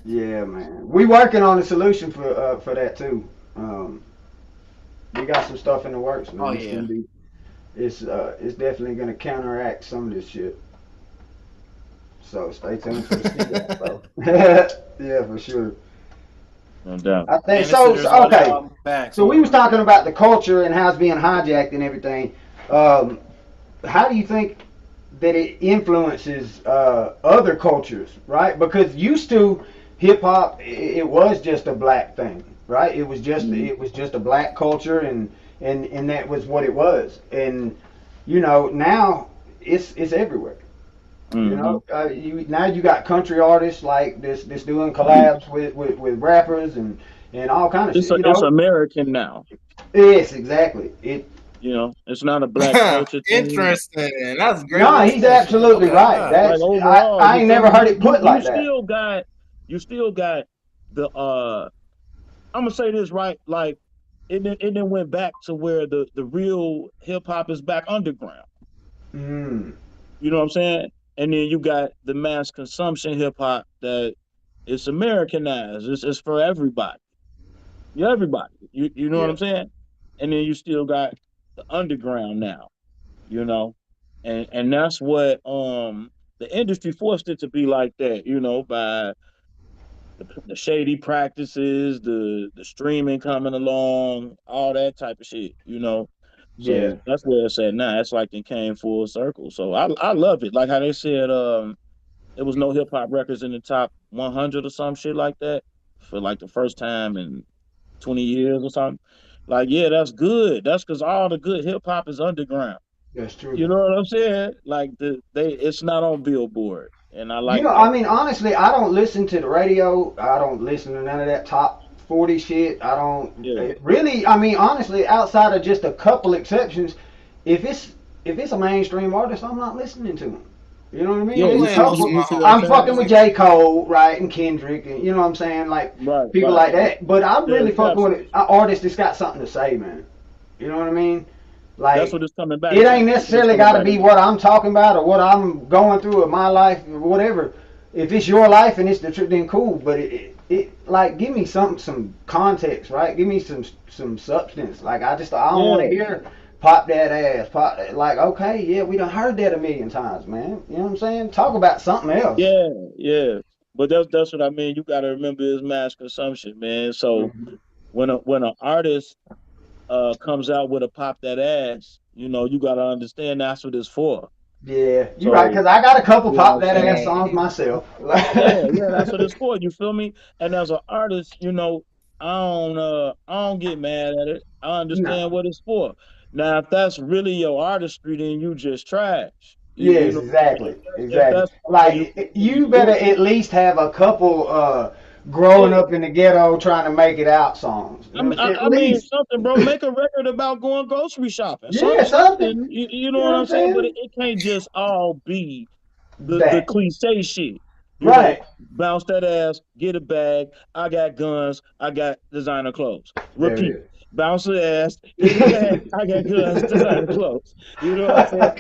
Yeah, man. We working on a solution for that too. Um, we got some stuff in the works,
Oh
man. It's
yeah,
gonna be it's definitely gonna counteract some of this shit. So stay tuned for the ski that, bro. Yeah, for sure.
No doubt.
I think
And this
so.
there's no
Okay,
drawing back.
so we
So
was talking about the culture and how it's being hijacked and everything. Um, how do you think that it influences other cultures, right? Because used to hip hop, it was just a black thing, right? It was just a black culture, and that was what it was. And now it's everywhere.
Mm-hmm.
Now you got country artists like this doing collabs with rappers and all kind of shit.
It's American now.
Yes, exactly.
It's not a black culture thing.
interesting. That's a great
No,
way to
he's
say it.
absolutely
Okay,
right.
yeah.
Like
That's
overall,
I
you
ain't
feel
never
me?
heard it put
You
like that.
still got the I'm gonna say this right, like it then went back to where the real hip hop is back underground.
Mm,
You know what I'm saying? And then you got the mass consumption hip hop that it's Americanized. It's for everybody. Yeah, everybody. You know what
yeah,
I'm saying? And then you still got the underground now, you know? And that's what the industry forced it to be like that, by the shady practices, the streaming coming along, all that type of shit.
yeah.
So that's where it's at now. It's like it came full circle. So I love it. Like how they said, there was no hip hop records in the top 100 or some shit like that for like the first time in 20 years or something. Like, yeah, that's good. That's because all the good hip hop is underground.
That's true.
You know what I'm saying? Like it's not on Billboard, and I like
I
that.
mean, honestly, I don't listen to the radio. I don't listen to none of that top 40 shit. I don't
Yeah,
really. I mean, honestly, outside of just a couple exceptions, if it's a mainstream artist, I'm not listening to him. You know what I mean?
yeah.
I'm
There's a
You
laying
feel
on
you,
some
couple.
you see what I'm
I'm
saying?
fucking with
music.
J. Cole, right, and Kendrick, and you know what I'm saying, like
Right,
people
right.
like that. But I'm
Yeah,
really
the
fucking with
capsules.
an artist that's got something to say, man. You know what I mean?
That's
Like
what it's coming back
it
to.
ain't
That's what it's
necessarily
coming
got to
back
be
to.
what I'm talking about or what I'm going through in my life or whatever. If it's your life and it's the truth, then cool. But it like give me some context, right? Give me some substance. Like I don't want to
Yeah,
hear pop that ass, pop that. Like okay, yeah, we done heard that a million times, man. You know what I'm saying? Talk about something else.
yeah, yeah. But that's what I mean. You got to remember it's mass consumption, man. So
Mhm.
when an artist comes out with a pop that ass, you got to understand that's what it's for.
Yeah, you right.
So
Cause I got a couple
you know what
pop
I'm
that ass
saying?
songs myself.
Yeah, yeah, that's what it's for. You feel me? And as an artist, I don't get mad at it. I understand
No.
what it's for. Now, if that's really your artistry, then you just trash. You
Yes,
know what I'm saying?
exactly,
If
exactly.
that's how you
Like
really
you
do
better
it,
at least have a couple growing
yeah.
up in the ghetto trying to make it out songs. You
I
know
mean,
what I'm saying? At
I mean
least.
something, bro. Make a record about going grocery shopping.
Yeah, something.
Something. You know
You know
what
what I'm
I'm saying? But it,
saying?
it can't just all be the
That.
cliche shit.
Right.
Bounce that ass, get a bag. I got guns. I got designer clothes.
There
Repeat.
it
Bounce the ass, get the bag.
is.
I got guns, designer clothes. You know what I'm saying?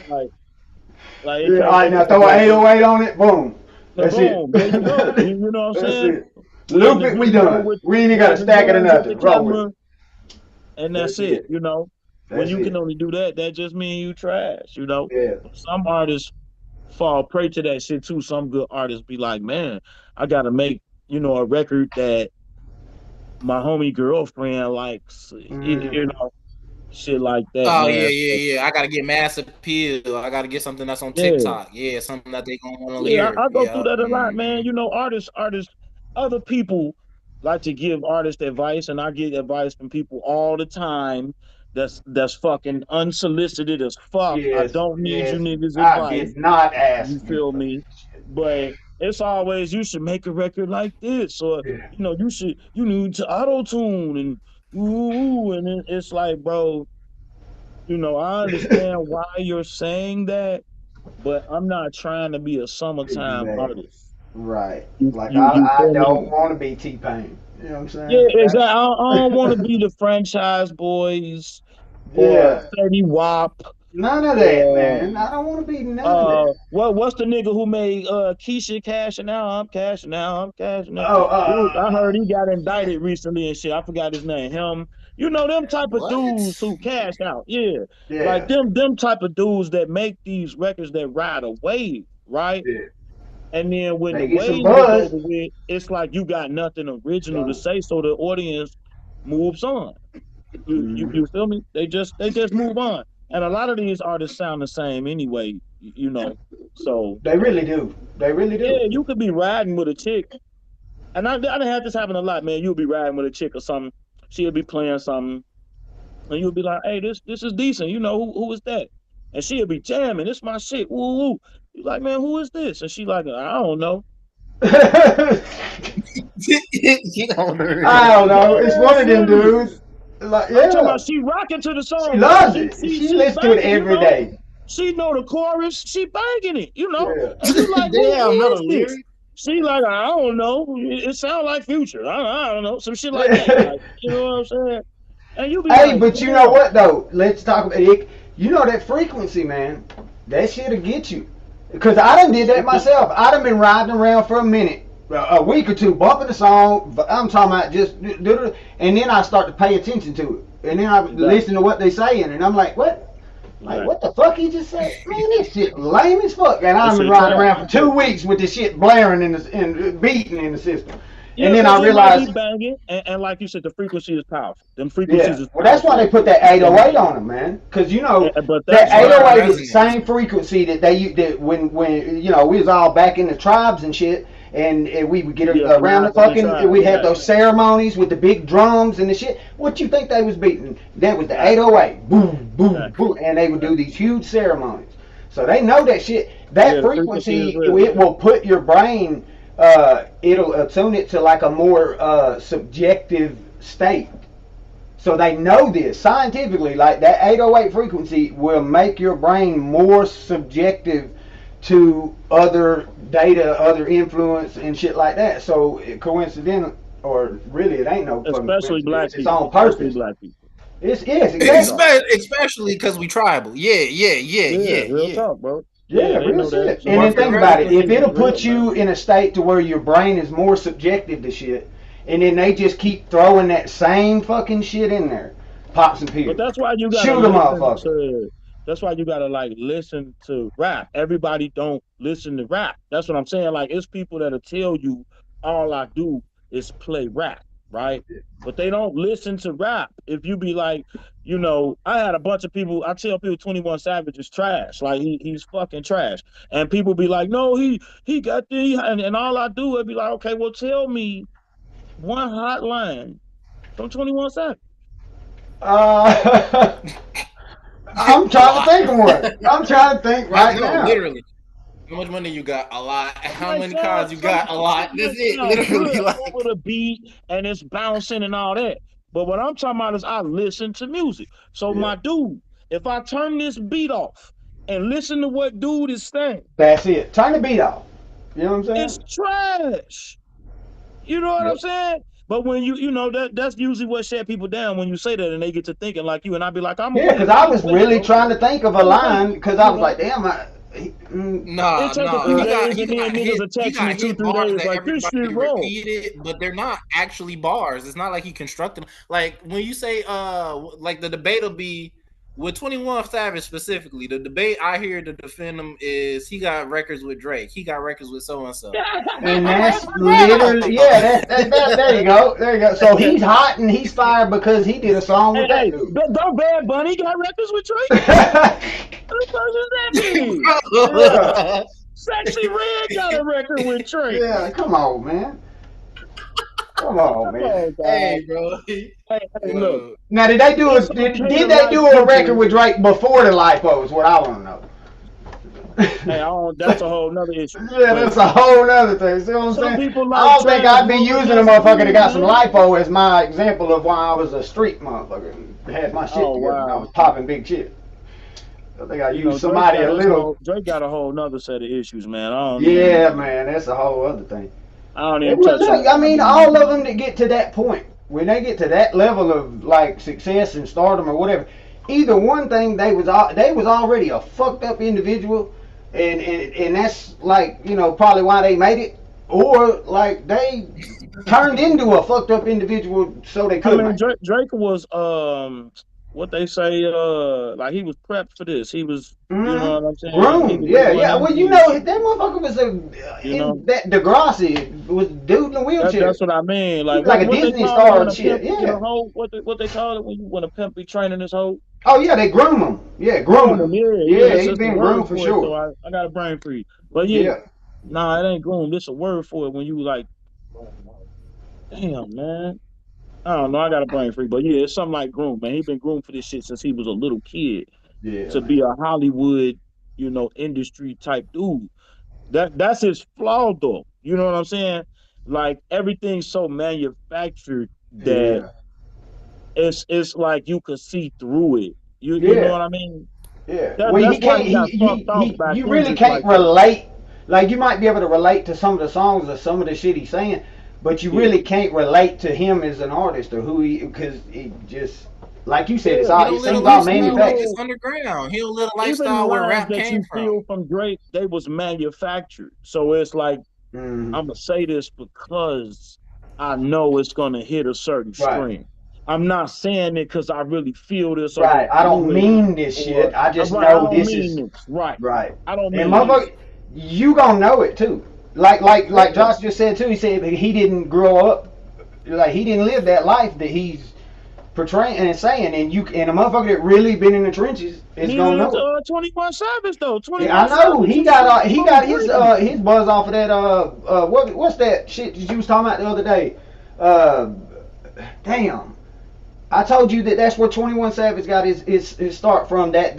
Like it
Yeah, all
can't
right,
it
now
can't
throw an
just be
808 on it. Boom. That's it.
boom. There you go. You know what I'm
That's
saying?
it.
We in
Loop
the
it. We
video
done.
with
We ain't even got
with
to
the
stack it or
guns with the
nothing. Roll with
camera,
it.
and
That's
that's it.
it.
When
That's
you can
it.
only do that, that just means you trash.
Yeah.
Some artists fall prey to that shit too. Some good artists be like, man, I gotta make, a record that my homie girlfriend likes,
Mm,
shit like that,
Oh yeah,
man.
yeah,
So,
yeah. I gotta get mass appeal. I gotta get something that's on
yeah.
TikTok. Yeah, something that they gonna want to
Yeah,
hear.
I go through
Yeah.
that a lot, man.
Mm-hmm.
Artists, other people like to give artists advice, and I get advice from people all the time. That's fucking unsolicited as fuck. I
yes.
don't need you
Yes.
niggas'
I
advice.
did not
You
ask you
feel
for
me?
this shit.
But it's always you should make a record like this, or
Yeah.
you need to auto tune and ooh, and it's like, bro, I understand why you're saying that, but I'm not trying to be a summertime
Exactly.
artist.
Right.
You
Like
you you
I
feel
don't
me?
want to be T Pain. You know what I'm
Yeah,
saying?
exactly. I don't want to be the franchise boys or
Yeah.
Fetty Wap
None of that,
or
man. I don't want to be none of that.
what's the nigga who made Keisha cashing out? I'm cashing out. I'm cashing out.
Oh,
Dude, I heard he got indicted recently and shit. I forgot his name. Him, them type of dudes
What?
who cash out. Yeah, like
yeah.
them type of dudes that make these records that ride a wave, right?
Yeah.
And then when
They
the
get some
wave is
buzz.
over with, it's like you got nothing original to say, so the audience moves on. You feel me? They just move on. And a lot of these artists sound the same anyway, you know. So
They really do. They really
yeah,
do.
you could be riding with a chick, and I done had this happen a lot, man. You'll be riding with a chick or something, she'll be playing something, and you'll be like, "Hey, this is decent. You know who is that?" And she'll be jamming. It's my shit. Woo woo. You like, man, who is this? And she like, I don't know.
I don't know. It's one of them dudes. Like,
I'm talking
yeah,
about she rocking to the
she
song, bro.
loves it. She
She
listens to it
banging, you
every
know.
day.
She know the chorus. She banging it, you know.
Yeah.
And you like,
Damn,
who
know
is
the
this?
lyrics.
She like, I don't know. It sounds like Future. I don't know. Some shit like that. Like, you know what I'm saying? And you be
Hey,
like,
but you know
damn.
what though? Let's talk about it. You know that frequency, man. That shit'll get you. Because I done did that myself. I done been riding around for a minute, a week or two, bumping the song. I'm talking about just, and then I start to pay attention to it, and then I listen to what they saying, and I'm like, what? Like, what the fuck he just said? Man, this shit lame as fuck. And I've been riding around for 2 weeks with this shit blaring and beating in the system.
Yeah,
and then I realized,
banging, and like you said, the frequency is powerful. Them frequencies is
well, that's why they put that 808 on them, man. Because you know
but
that
that's
808 is the same frequency that they that when you know we was all back in the tribes and shit, and we would get around the fucking, we'd have those ceremonies with the big drums and the shit. What you think they was beating? That was the 808, boom, boom, boom, and they would do these huge ceremonies. So they know that shit. That frequency, it will put your brain. It'll attune it to like a more subjective state. So they know this scientifically, like that 808 frequency will make your brain more subjective to other data, other influence, and shit like that. So coincidental, or really, it ain't no
especially black
it's
people.
on purpose.
Black people.
Yes, exactly.
Especially because we tribal. Yeah.
Real talk, bro.
Yeah,
they
real
know that.
shit.
So
And then think about it. If it'll put
real,
you in a state to where your brain is more subjective to shit, and then they just keep throwing that same fucking shit in there, pops and pills.
But that's why you gotta
shoot a motherfucker.
That's why you gotta like listen to rap. Everybody don't listen to rap. That's what I'm saying. Like it's people that'll tell you all I do is play rap, right? But they don't listen to rap. If you be like, you know, I had a bunch of people. I tell people 21 Savage is trash. Like he's fucking trash. And people be like, no, he got the and all I do is be like, okay, well tell me one hot line from 21 Savage.
I'm trying to think of one. I'm trying to think right now.
Literally. How much money you got? A lot. How many cars you got? A lot. That's it. Literally, like
over the beat and it's bouncing and all that. But what I'm talking about is I listen to music. So my dude, if I turn this beat off and listen to what dude is saying,
that's it. Turn the beat off. You know what I'm saying?
It's trash. You know what I'm saying? But when you know that's usually what shut people down when you say that and they get to thinking like you, and I'd be like,
because I was really trying to think of a line because I was like, damn,
Nah.
He got
bars that everybody repeated, but they're not actually bars. It's not like he constructed them. Like when you say like the debate will be with 21 Savage specifically. The debate I hear to defend him is he got records with Drake. He got records with so and so.
And that's literally there you go. There you go. So he's hot and he's fired because he did a song with that dude.
Don't Bad Bunny got records with Drake? Sexy Red got a record with Drake.
Yeah, come on, man. Come on, man.
Hey, bro.
Hey, look.
Now, did they do a record with Drake before the lipo? Is what I want to know.
Hey, that's a whole nother issue.
Yeah, that's a whole nother thing. See what I'm saying? I don't think I'd be using a motherfucker that got some lipo as my example of why I was a street motherfucker and had my shit together and I was popping big shit. I think I used somebody a little.
Drake got a whole nother set of issues, man.
Man, that's a whole other thing.
I don't even touch it.
I mean, all of them that get to that point, when they get to that level of like success and stardom or whatever, either one thing they was already a fucked up individual, and that's like, you know, probably why they made it, or like they turned into a fucked up individual so they could.
I mean, Drake was what they say, like he was prepped for this. He was, you know what I'm saying? He
Groomed,
was
yeah,
going
yeah. Well,
into
you
this
know,
shit,
that motherfucker was
you know.
in that Degrassi was dude in the wheelchair.
That's what I mean.
He
Like
was like a
what they
Disney
call it
star
when
and
a pimp
shit.
get a
Yeah.
hoe? What they call it when a pimp be training his hoe?
Oh yeah, they groom him. Yeah, groom
Groom him,
him.
yeah.
Yeah,
It's
he's
just a
been
word
groomed for
for it. So
sure.
I got a brain for you. But yeah,
Yeah.
nah, it ain't groom. It's a word for it when you like, damn man. I don't know. I got a brain free, but yeah, it's something like groom, man. He been groomed for this shit since he was a little kid
Yeah,
to be
man.
a Hollywood, industry type dude. That's his flaw though. You know what I'm saying? Like everything's so manufactured that
Yeah.
it's like you could see through it. You know
Yeah.
what I mean?
Yeah.
That
Well, he
that's why
can't.
he got fucked off by
You really
Kendrick
can't
like that.
relate. Like you might be able to relate to some of the songs or some of the shit he's saying, but you
Yeah.
really can't relate to him as an artist or who he because it just like you said,
Yeah.
He
it
don't live a
seems all
Even
lifestyle like
manufactured.
it's underground. He don't live a
even
lifestyle where
lines
rap
that
came
you
from.
feel from Drake, they was manufactured. So it's like
Mm,
I'm gonna say this because I know it's gonna hit a certain
right.
string. I'm not saying it because I really feel this or
Right.
go
I don't
through it,
mean this
or
shit. I
I'm
just
right. I
know
don't
this
mean
is
this. Right.
right.
I don't
And
mean this.
motherfucker, you gonna know it too. Like
Yeah.
Josh just said too. He said that he didn't grow up like he didn't live that life that he's portraying and saying. And a motherfucker that really been in the trenches is gonna
Neither is
know it.
21 Savage though.
Yeah, I
21
know
Savage is fucking
he
on
got
Drizzy.
his buzz off of that what's that shit that you was talking about the other day? Uh, damn. I told you that's where 21 Savage got his start from. That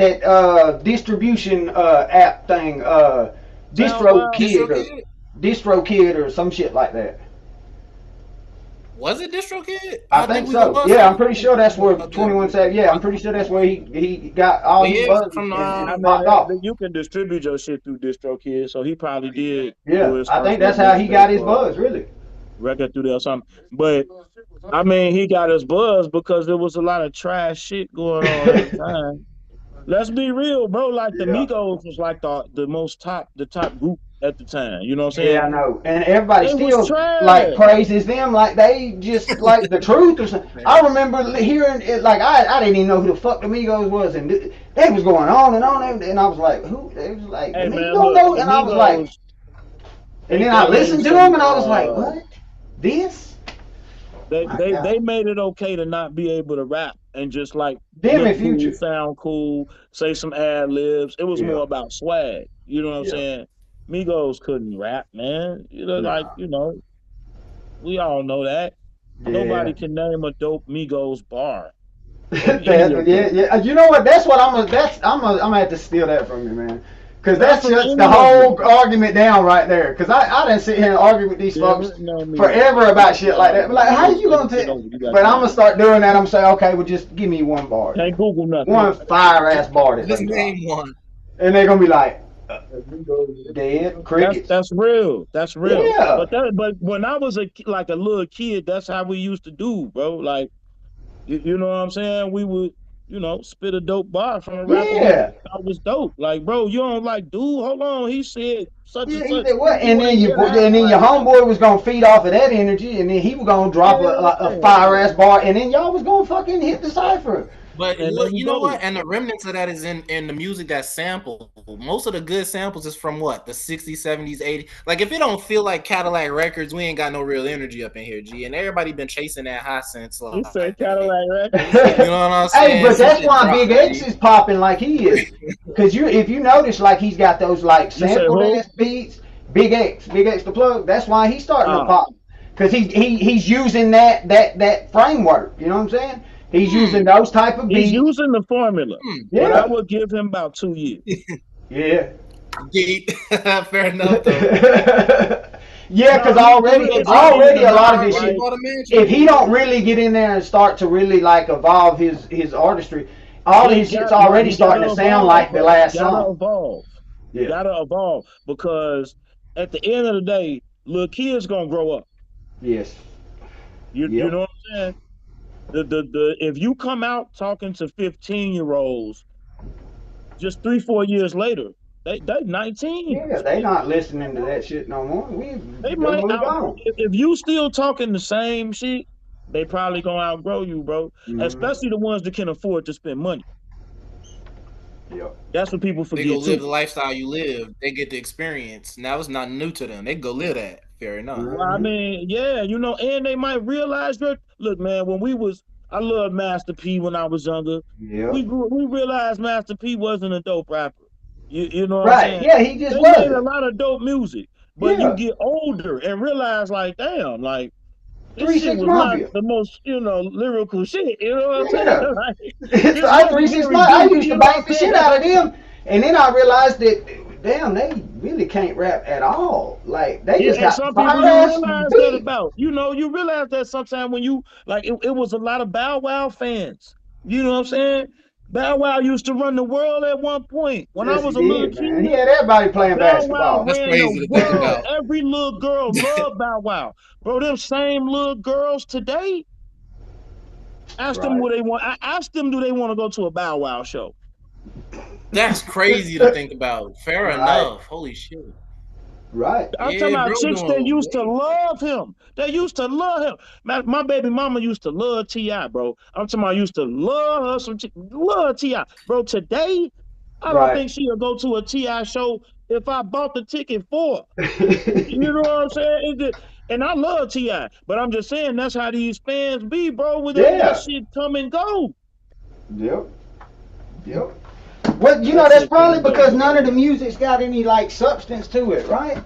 distribution app thing,
SoundCloud.
Distro Kid or some shit like that.
Was it DistroKid?
I
I
think
think we
so.
was
Yeah, I'm
talking
pretty sure that's where
about that.
21 Savage. Yeah, I'm pretty sure that's where he got all
But
his
yeah,
buzz
from
I
and
mean,
popped off.
you can distribute your shit through DistroKid, so he probably did do
Yeah,
his
I
first
think that's
little
how he got
mixtape
his buzz. Really.
record through there or something. But I mean, he got his buzz because there was a lot of trash shit going on at the time. Let's be real, bro. Like the
Yeah.
Migos was like the top group at the time. You know what I'm saying?
Yeah, I know. And everybody
They was
still like
trash.
praises them like they just like the truth or something. I remember hearing it like I didn't even know who the fuck the Migos was and they was going on and I was like, who? They was like,
Hey
you
man,
don't
look,
know?
the
And I was like,
Migos,
and then I
they made
listened to
some
them and I was like, what? This? My
they
God.
made it okay to not be able to rap and just like
Them
look
in
cool,
future.
sound cool, say some ad libs. It was
Yeah.
more about swag. You know what I'm
Yeah.
saying? Migos couldn't rap, man.
Nah.
We all know that.
Yeah.
Nobody can name a dope Migos bar of any
that,
of
yeah,
them.
yeah. You know what? That's what I'm gonna have to steal that from you, man. Cause that
Not from
shuts the
any of
whole
them.
argument down right there. Cause I didn't sit here and argue with these
Yeah,
folks
no, me.
forever about shit like that. But like, how you gonna
You
take?
know, you got
But I'm
time.
gonna start doing that. I'm saying, okay, well, just give me one bar
Can't
then,
Google nothing.
one fire ass bar that
Just
they drop,
name one.
and they're gonna be like, dead crickets.
That's real. That's real.
Yeah,
But when I was like a little kid, that's how we used to do, bro. Like you know what I'm saying? We would, spit a dope bar from a rapper we
yeah.
thought was dope. Like, bro, you don't like, dude, hold on. He said such and
Yeah, he
such.
said what?
You ain't hear that?
And then your
Like,
homeboy was gonna feed off of that energy, and then he was gonna drop a
yeah.
fire ass bar, and then y'all was gonna fucking hit the cipher.
But
And there
look,
we
you know
go.
what? And the remnants of that is in the music that's sampled. Most of the good samples is from what? The 60s, 70s, 80s. Like if it don't feel like Cadillac Records, we ain't got no real energy up in here, G. And everybody been chasing that high since
He
like
said Cadillac Records.
you know what I'm
Hey,
saying?
but
Since
that's
it
why Big
dropped,
X
G.
is popping like he is, because if you notice, like he's got those like
You say
sampled
who?
ass beats. Big X the plug. That's why he's starting to
Ah,
pop, because he's using that framework. You know what I'm saying? He's using those type of
he's
beats.
using the formula, but I
Yeah,
would give him about 2 years.
yeah.
Gate. Fair enough though.
Yeah,
No,
because
for real.
Because
Just
he
give
already
it
a
a
lot of
minute,
this
already
shit.
like
bought a mansion.
If he don't really get in there and start to really like evolve his artistry, all
he
his shit's
got
already
he gotta
starting to sound
evolve,
like the
bro. You
last
gotta
song.
evolve. You
Yeah.
gotta evolve because at the end of the day, little kids gonna grow up.
Yes.
You
Yep.
know what I'm saying? The if you come out talking to 15-year-olds just 3-4 years later, they 19.
Yeah, they not listening to that shit no more. We
They
done
might
moved
out
on.
if you still talking the same shit. They probably gonna outgrow you, bro.
Mm-hmm.
Especially the ones that can afford to spend money.
Yep.
That's what people
They go
forget
live
too.
the lifestyle you live. They get the experience. Now it's not new to them. They go live that. Fair enough.
Well, I
Mm-hmm.
mean, yeah, and they might realize that. Look, man, I loved Master P when I was younger.
Yep.
We realized Master P wasn't a dope rapper. You know what I'm
Right.
saying?
Yeah, he just
They made a
wasn't.
lot of dope music, but you
Yeah.
get older and realize, like, damn, like this
Three
shit
Six
was not
Mafia.
the most, lyrical shit. You know what I'm saying?
Yeah.
Like,
So
this
I
wasn't
Three Six
very
Mafia. I
deep.
used to
You know
bang
what
the
I'm
shit
saying?
out of them, and then I realized that damn, they really can't rap at all. Like they
Yeah,
just
and
got
some people
fire
you
ass
realize that
beat.
about. You realize that sometimes when you like it was a lot of Bow Wow fans. You know what I'm saying? Bow Wow used to run the world at one point. When I
Yes, he
was a little
did, man. He
kid,
had everybody playing
Bow Wow
basketball.
That's
ran the
crazy to think
world.
about.
Every little girl loved Bow Wow. Bro, them same little girls today, ask them
Right.
what they want. I asked them, do they want to go to a Bow Wow show?
That's crazy to think about. Fair
Right.
enough. Holy shit.
Right.
I'm talking
Yeah,
about
bro,
chicks that
doing
used to
way.
love him. They used to love him. My baby mama used to love T.I., bro. I'm talking about used to love her love T.I. Bro, today, I don't
Right.
think she'll go to a T.I. show if I bought the ticket for her. You know what I'm saying? And I love T.I., but I'm just saying that's how these fans be, bro. With that
Yeah.
shit come and go.
Yep. Yep. Well,
That
that's
shit come
probably
and go,
because none
bro.
of the music's got any like substance to it, right?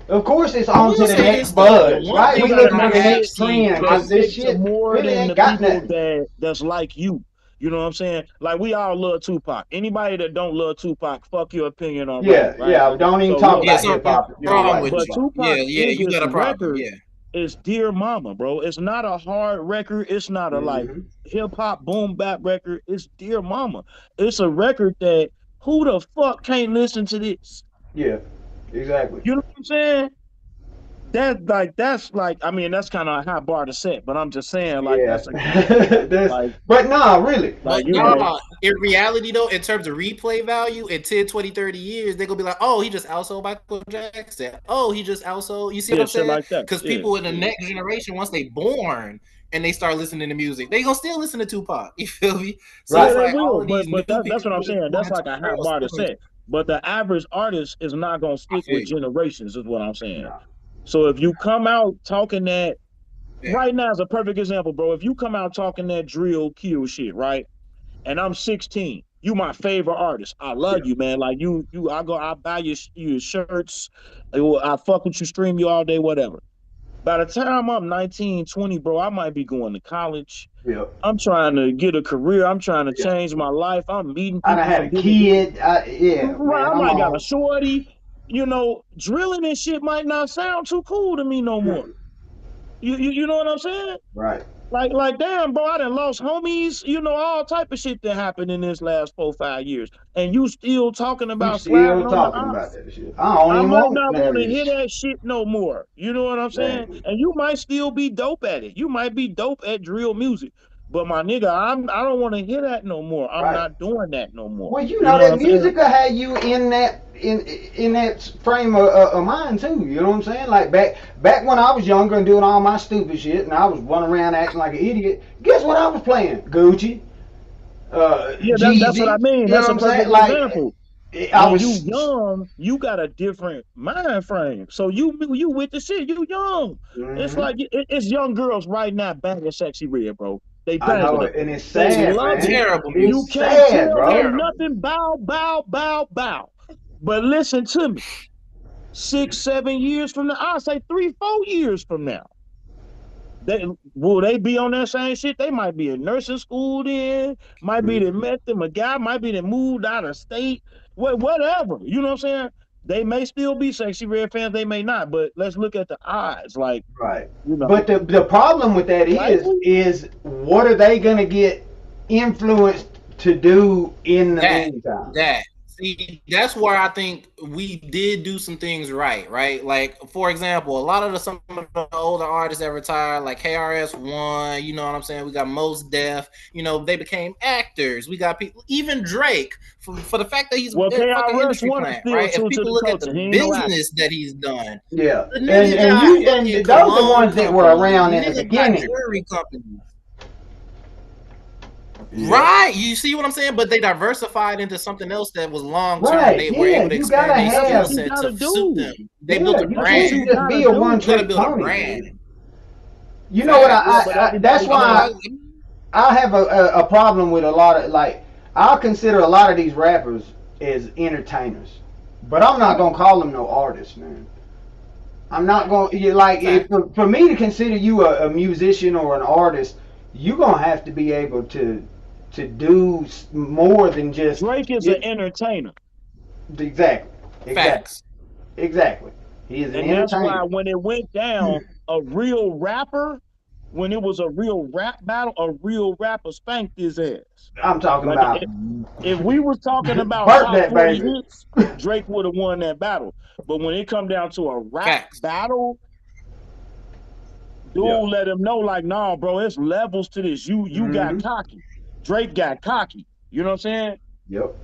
Of course, it's
I
on to
will
the
say
next
this though. The
buzz,
one
right?
You
thing
We
that
gotta
looking
I
for the
make
have
it
next
seen
trend
it
because this
sticks to
shit
more
really
than
ain't
the
got
people
nothing.
that's like you. You know what I'm saying? Like we all love Tupac. Anybody that don't love Tupac, fuck your opinion on rap,
Yeah,
right?
yeah. Don't even
So
talk
look,
yeah,
about hip
something
hop if you don't
wrong
like
with
but
you.
Tupac.
Yeah,
Tupac's
yeah, you
biggest
got a problem.
record
Yeah.
is Dear Mama, bro. It's not a hard record. It's not a like
Hmm.
hip hop boom bap record. It's Dear Mama. It's a record that who the fuck can't listen to this?
Yeah, exactly.
You know what I'm saying? That's like I mean that's kind of a high bar to set, but I'm just saying like
Yeah,
that's a classic.
that's.
Like
But nah, really.
But
you know,
nah, in reality though, in terms of replay value, in 10, 20, 30 years, they're gonna be like, oh, he just outsold Michael Jackson. Oh, he just outsold. You see what
yeah,
I'm
shit
saying?
like that.
Because
Yeah,
people in the
yeah.
next generation, once they born and they start listening to music, they gonna still listen to Tupac. You feel me? So
Yeah,
it's
Right.
they
like
will,
all of these
but
new
that's what I'm
people that's
saying.
born
That's
into
like a
the
high
world
bar to
still
set. But the average artist is not gonna
I
stick
feel
with
you.
generations, is what I'm saying.
Nah.
So if you come out talking that
Yeah.
right now is a perfect example, bro. If you come out talking that drill kill shit, right? And I'm 16, you my favorite artist. I love
Yeah.
you, man. Like I buy your shirts. I fuck with you, stream you all day, whatever. By the time I'm 19, 20, bro, I might be going to college.
Yeah.
I'm trying to get a career. I'm trying to
Yeah.
change my life. I'm meeting
I done
people
had
from
a
different.
kid. Yeah,
Right,
man.
I
I'm
might got a
on.
shorty. Drilling and shit might not sound too cool to me no more.
Mm.
You know what I'm saying?
Right.
Like, damn, bro, I done lost homies. All type of shit that happened in this last 4, 5 years, and you still talking
You
about
still
sliding on the
talking about
ops.
that shit? I don't
I
even
might
want
not
none
want
of
to
this
hear
shit.
that shit no more. You know what I'm saying?
Exactly.
And you might still be dope at it. You might be dope at drill music. But my nigga, I don't want to hear that no more. I'm
Right.
not doing that no more.
Well,
You know what
that
I'm saying?
music will have you in that frame of mind too. You know what I'm saying? Like back when I was younger and doing all my stupid shit, and I was running around acting like an idiot. Guess what I was playing? Gucci,
Yeah, that's what I
Jeezy.
mean.
You know
That's
what
a
I'm saying?
perfect
Like
example.
I
When you
was.
young, you got a different mind frame. So you with the shit. You young. It's
Hmm.
like it's young girls right now banging sexy red, bro. They
I know
banging it.
it, and it's
They
sad,
love it.
man.
Terrible
You
It's
music.
can't
sad,
tell
bro.
them
Terrible.
nothing. Bow, bow, bow, bow. But listen to me. 6, 7 years from now, I'll say 3, 4 years from now. Will they be on that same shit? They might be in nursing school then, might be that
Hmm.
met them a guy, might be that moved out of state, whatever. You know what I'm saying? They may still be sexy red fans, they may not, but let's look at the odds. Like,
Right.
you know,
But the problem with that
likely.
is what are they gonna get influenced to do in the
That
meantime?
that See, that's where I think we did do some things right? Like, for example, a lot of some of the older artists that retired, like KRS-One, you know what I'm saying? We got Mos Def, they became actors. We got people, even Drake, for the fact that he's a fucking industry
KRS-One is
plant,
still
right? If
true to
people
the
look at the
culture. He ain't no actor.
business that he's done,
Yeah,
the nigga
and
fucking
those are the
cologne
ones that were
companies.
around
The
in the
nigga got
beginning.
jewelry companies.
Yeah.
Right, you see what I'm saying? But they diversified into something else that was long term.
Right,
They were
yeah,
able to
you gotta
expand their skill
have,
set to suit
do.
them. They
yeah,
built a
you
That's what
can't
you
brand.
just
gotta
be a
do.
one
You gotta
trick
build a
pony,
brand.
man. You know what?
Facts.
But
That's
everybody
why I have a problem with a lot of, like, I consider a lot of these rappers as entertainers, but I'm not gonna call them no artists, man. I'm not gonna, like, if
Facts.
for me to consider you a musician or an artist, you're gonna have to be able to do more than just
Drake is an entertainer.
exactly.
Facts.
Exactly. He is an
And that's why
entertainer.
when it went down, a real rapper, when it was a real rap battle, a real rapper spanked his ass.
I'm talking
Like
about
if we was talking about
burnt
top
that
40
baby.
hits, Drake would have won that battle. But when it come down to a rap
Facts.
battle, dude,
Yeah.
let him know, like, nah, bro, it's levels to this. You got cocky. Drake got cocky. You know what I'm saying?
Yep.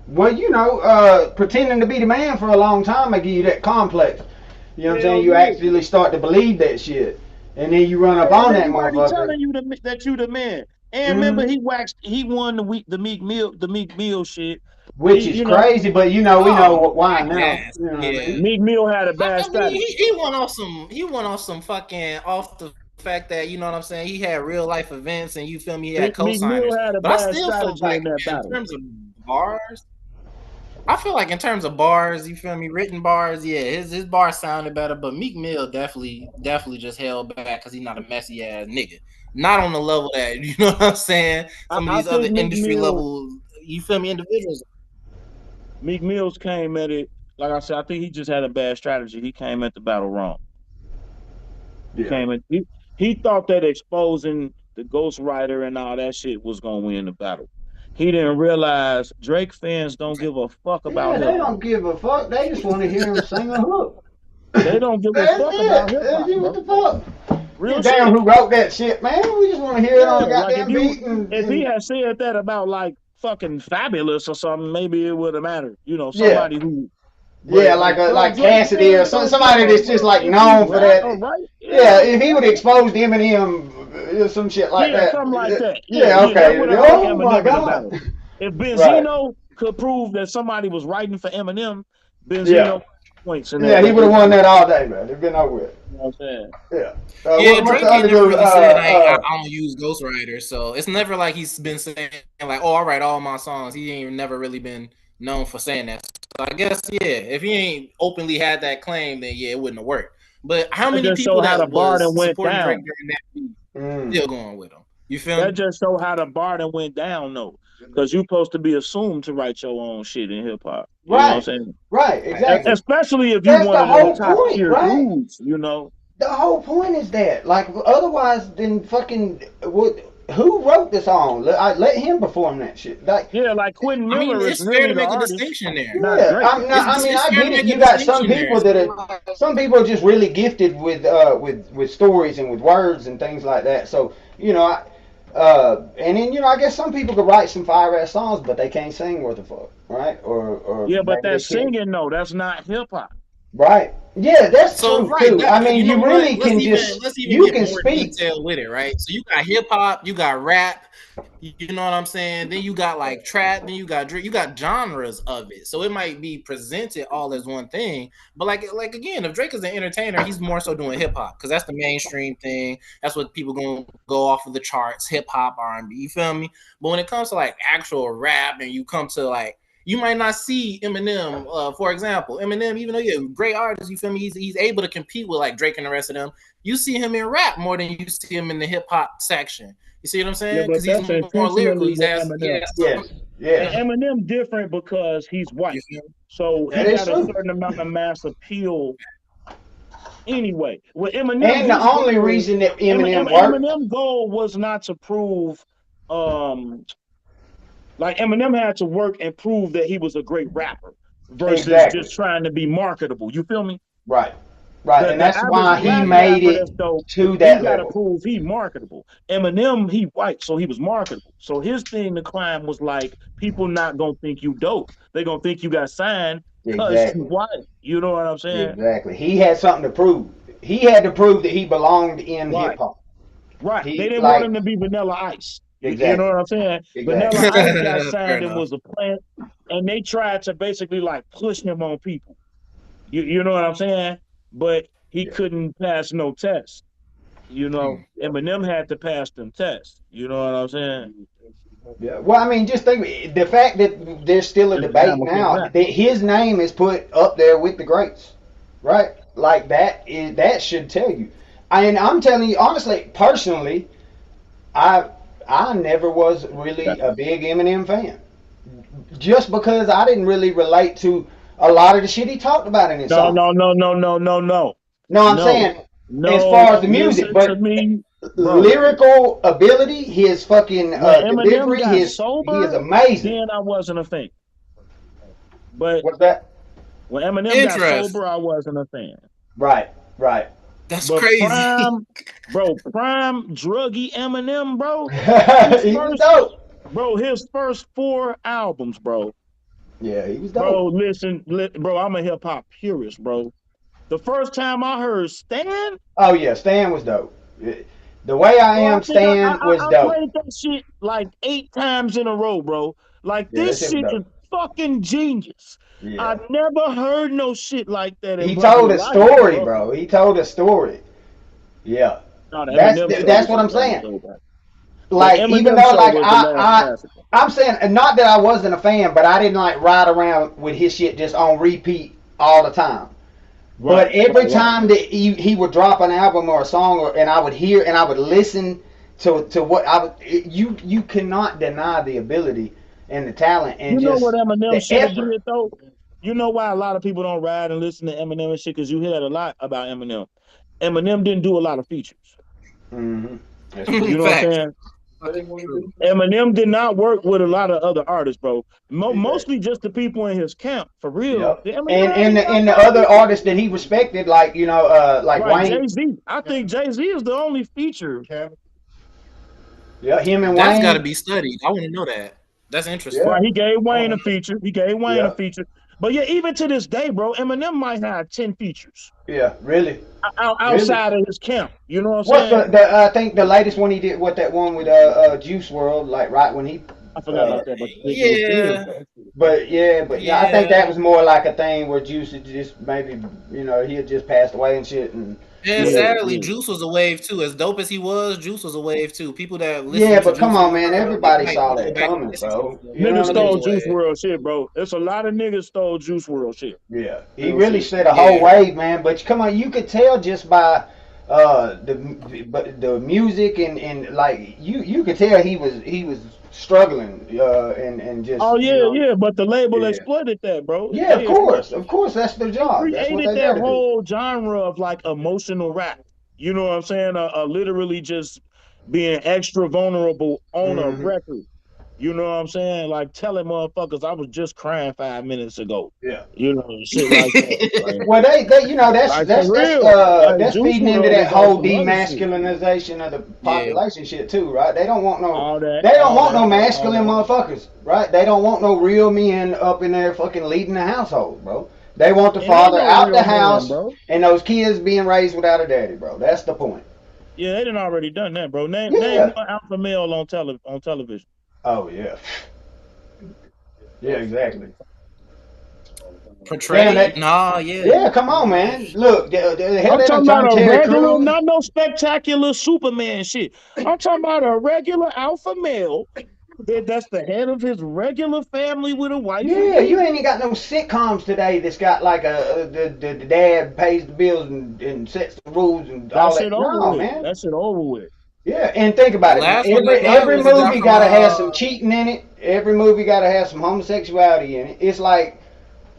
Well, pretending to be the man for a long time, I give you that complex. You know what I'm saying? You actually start to believe that shit, and then you run up on that
Everybody
motherfucker.
telling you that you the man. And remember, he won the Meek Mill shit.
Which is crazy, but we know why now.
Yes.
You know what I
Yeah.
mean?
Meek Mill had a bad
I mean,
strategy.
he went off some. He went off some fucking off the fact that you know what I'm saying. He had real life events, and you feel me. He had
Meek
co-signers,
Mill had a
but I
bad
still feel
strategy
like
in that
in
battle.
terms of bars, I feel like in terms of bars, you feel me, written bars, yeah, his bars sounded better, but Meek Mill definitely just held back because he's not a messy ass nigga. Not on the level that you know what I'm saying. Some of
I
these other
think Meek
industry
Mill,
level, you feel me, individuals.
Meek Mills came at it, like I said, I think he just had a bad strategy. He came at the battle wrong. He
Yeah.
came at he thought that exposing the ghostwriter and all that shit was gonna win the battle. He didn't realize Drake fans don't give a fuck about
Yeah,
hip
they
hop.
don't give a fuck. They just want to hear him sing a hook.
They don't give a
That's
fuck about
it.
hip hop,
What
bro.
the fuck?
Real
Damn,
shit.
who wrote that shit, man? We just want to hear it on the
Yeah, like
goddamn beat.
if he had said that about like fucking Fabulous or something, maybe it would have mattered. You know,
Yeah.
somebody who.
Yeah,
But
like
Drake
Cassidy or
fans don't give
somebody
a
that's just
fuck
like
if he
known for
rap
that.
or right.
Yeah, if he would have exposed Eminem or some shit like
Yeah,
that.
something like that.
Yeah,
Yeah, that
okay.
would have hurt
Oh my
Eminem in the
god.
battle. If
Right.
Benzino could prove that somebody was writing for Eminem,
Yeah.
Benzino points in
Yeah,
that
he would have won
battle.
that all day, man. It'd been over with.
You know what I'm saying?
Yeah.
Yeah,
What's
Drake
the
ain't
other
never
dude?
really said I don't use ghostwriters, so it's never like he's been saying like, oh, I write all my songs. He ain't never really been known for saying that. So I guess if he ain't openly had that claim, then yeah, it wouldn't have worked. But how
That
many
just show
people
how the
that
Barden
was
went
supporting Drake
down.
during that beat still going with him? You feel
That
me?
just show how the Barden went down, though. Because you're supposed to be assumed to write your own shit in hip hop. You know what I'm
Right.
saying?
Right. Exactly.
Especially if you
That's
one
the
of them
whole
top
point,
tier
right?
dudes, you know.
The whole point is that, like, otherwise, then fucking, who wrote the song? Let him perform that shit. Like,
Yeah, like Quentin
I mean,
Miller is
it's fair
really
to
the
make a
artist,
distinction there.
not
yeah,
Drake.
It's
I
fair to
get it.
make a
You got some
distinction there.
people some people are just really gifted with stories and with words and things like that. So and then I guess some people could write some fire ass songs, but they can't sing worth a fuck, right? Or
Yeah, but
maybe they
that's
can't.
singing though. That's not hip hop.
Right. Yeah, that's
So
true too. I mean,
you know
you
what?
really can
Let's even
you
get
can
more
speak.
detailed with it, right? So you got hip hop, you got rap, you know what I'm saying? Then you got like trap, then you got Drake, you got genres of it. So it might be presented all as one thing, but like again, if Drake is an entertainer, he's more so doing hip hop because that's the mainstream thing. That's what people gonna go off of the charts, hip hop, R&B. You feel me? But when it comes to like actual rap, and you come to like you might not see Eminem, for example. Eminem, even though he's a great artist, you feel me? He's able to compete with like Drake and the rest of them. You see him in rap more than you see him in the hip hop section. You see what I'm
Yeah,
saying?
but
Because he's
that's
more lyrical.
intentionally
He
with
has
Eminem.
Yes.
And
Yes.
Eminem different because he's white,
you feel me?
so
That
he
is
got a
true.
certain amount of mass appeal. Anyway, with Eminem,
And the
his
only
goal,
reason that Eminem worked.
Eminem goal was not to prove, um, Like Eminem had to work and prove that he was a great rapper versus
Exactly.
just trying to be marketable. You feel me?
Right. Right. And
The
that's
average
why he
black
made
rapper
it
that's dope,
to
he
that
got to
level.
prove he marketable. Eminem, he white, so he was marketable. So his thing to climb was like, people not gonna think you dope. They gonna think you got signed because you
Exactly.
white. You know what I'm saying?
Exactly. He had something to prove. He had to prove that he belonged in hip
Right,
hop.
right. They
He
didn't want
like
him to be Vanilla Ice. You know
exactly.
what I'm saying?
Exactly.
Vanilla Ice got
Fair
signed and
enough.
was a plant, and they tried to basically like push him on people. You know what I'm saying? But he
Yeah.
couldn't pass no test. You know, Eminem had to pass them tests. You know what I'm saying?
Yeah. Well, I mean, just think the fact that there's still a
This time
debate
I can't
now
rap.
that his name is put up there with the greats, right? Like that should tell you. And I'm telling you honestly, personally, I I never was really a big Eminem fan, just because I didn't really relate to a lot of the shit he talked about in his
No,
songs.
no, no, no, no, no, no,
No, I'm
no,
saying as
no.
far as the music,
Listen to
but
me, bro.
lyrical ability, his fucking
When Eminem
delivery,
got
he is
sober,
amazing.
then I wasn't a fan. But
What's that?
when Eminem got
Interesting.
sober, I wasn't a fan.
Right, right.
That's
But
crazy.
prime druggy Eminem, bro. His
He was
first,
dope.
his first 4 albums, bro.
Yeah, he was
Bro,
dope.
listen, bro. I'm a hip hop purist, bro. The first time I heard Stan,
Oh yeah, Stan was dope. The way I
bro, I
am,
think
Stan was
I
dope.
played that shit like 8 times in a row, bro. Like
Yeah, that
this
shit was
shit is
dope.
fucking genius. I
Yeah,
never heard no shit like that in
he
my
told a
life,
story,
bro.
bro. He told a story. Yeah,
No, the
that's
Eminem show
that's
was
what I'm
another
saying.
show, bro. The
Like even
Eminem
though
show
like
was the last classic.
I'm saying not that I wasn't a fan, but I didn't like ride around with his shit just on repeat all the time.
Right,
But every
right, right.
time that he would drop an album or a song, and I would hear and I would listen to what I would, you cannot deny the ability and the talent and
You know what
just
Eminem
the
should have
effort.
did though? You know why a lot of people don't ride and listen to Eminem and shit? Because you hear that a lot about Eminem. Eminem didn't do a lot of features.
Hmm. That's true.
You know what I'm
Facts.
saying?
That's true.
Eminem did not work with a lot of other artists, bro.
Exactly.
Mostly just the people in his camp, for real.
Yep.
The Eminem
And
had a lot
and the
more
other
features.
artists that he respected, like like
Right,
Wayne.
Jay-Z. I think Jay-Z is the only feature.
Yeah, him and
That's got to
Wayne.
be studied. I want to know that. That's interesting.
Yeah.
Right, he gave
I want
Wayne
to
a
know.
feature. He gave Wayne a
Yeah.
feature. But yeah, even to this day, bro, Eminem might have 10 features
Yeah. Really. Really.
outside of his camp. You know what I'm
What
saying?
the I think the latest one he did, what that one with Juice World, like right when he
I forgot
uh
about that, but it was good.
Yeah,
but I think that
yeah.
was more like a thing where Juice had just maybe he had just passed away and shit and
And
Yeah,
yeah.
sadly,
yeah.
Juice was a wave too. As dope as he was, Juice was a wave too. People that
Yeah,
listen to
but come
Juice
on, man,
WRLD, they
everybody
might
saw
go
that
back and
coming,
listen to
bro.
it.
You know
Niggas
what I
But it was
stole
a
mean?
Juice
wave.
World shit, bro. It's a lot of niggas stole Juice World shit.
Yeah, he
Real
really
shit.
set a whole
Yeah.
wave, man. But come on, you could tell just by the music and like you could tell he was struggling and just
Oh yeah, yeah, but the label
yeah.
exploited that, bro.
Yeah,
They exploited,
of course, that's their
they
job. That's what
created
they
that
there to do.
whole genre of like emotional rap. You know what I'm saying? Literally just being extra vulnerable on a
Hmm.
record. You know what I'm saying? Like telling motherfuckers I was just crying 5 minutes ago.
Yeah.
You know, shit like that.
Well, they that's
Like for
that's that's
real.
uh
Like
that's
Juice
feeding into
World
that
is on
whole
some other shit.
demasculinization of the
Yeah.
population shit too, right? They don't want no
All that,
they don't
all
want
that,
no
all
masculine
that.
motherfuckers, right? They don't want no real men up in there fucking leading the household, bro. They want the
It ain't
father
no
out the
real man,
house
bro.
and those kids being raised without a daddy, bro. That's the point.
Yeah, they done already done that, bro. Name
Yeah.
one alpha male on television.
Oh yeah. Yeah, exactly. Damn
Portrayed?
that.
Nah, yeah.
Yeah, come on, man. Look, the hell
I'm
they done
talking about
turned
a
Terry
regular,
Crews.
not no spectacular Superman shit. I'm talking about a regular alpha male that's the head of his regular family with a wife and
Yeah, you
kids.
ain't even got no sitcoms today that's got like the dad pays the bills and sets the rules and
That
all
shit
that.
over
No,
with.
man.
That shit over with.
Yeah, and think
The
about it now.
last one
Every
that got
every
was the guy
movie
from
gotta have some cheating in it. Every movie gotta have some homosexuality in it. It's like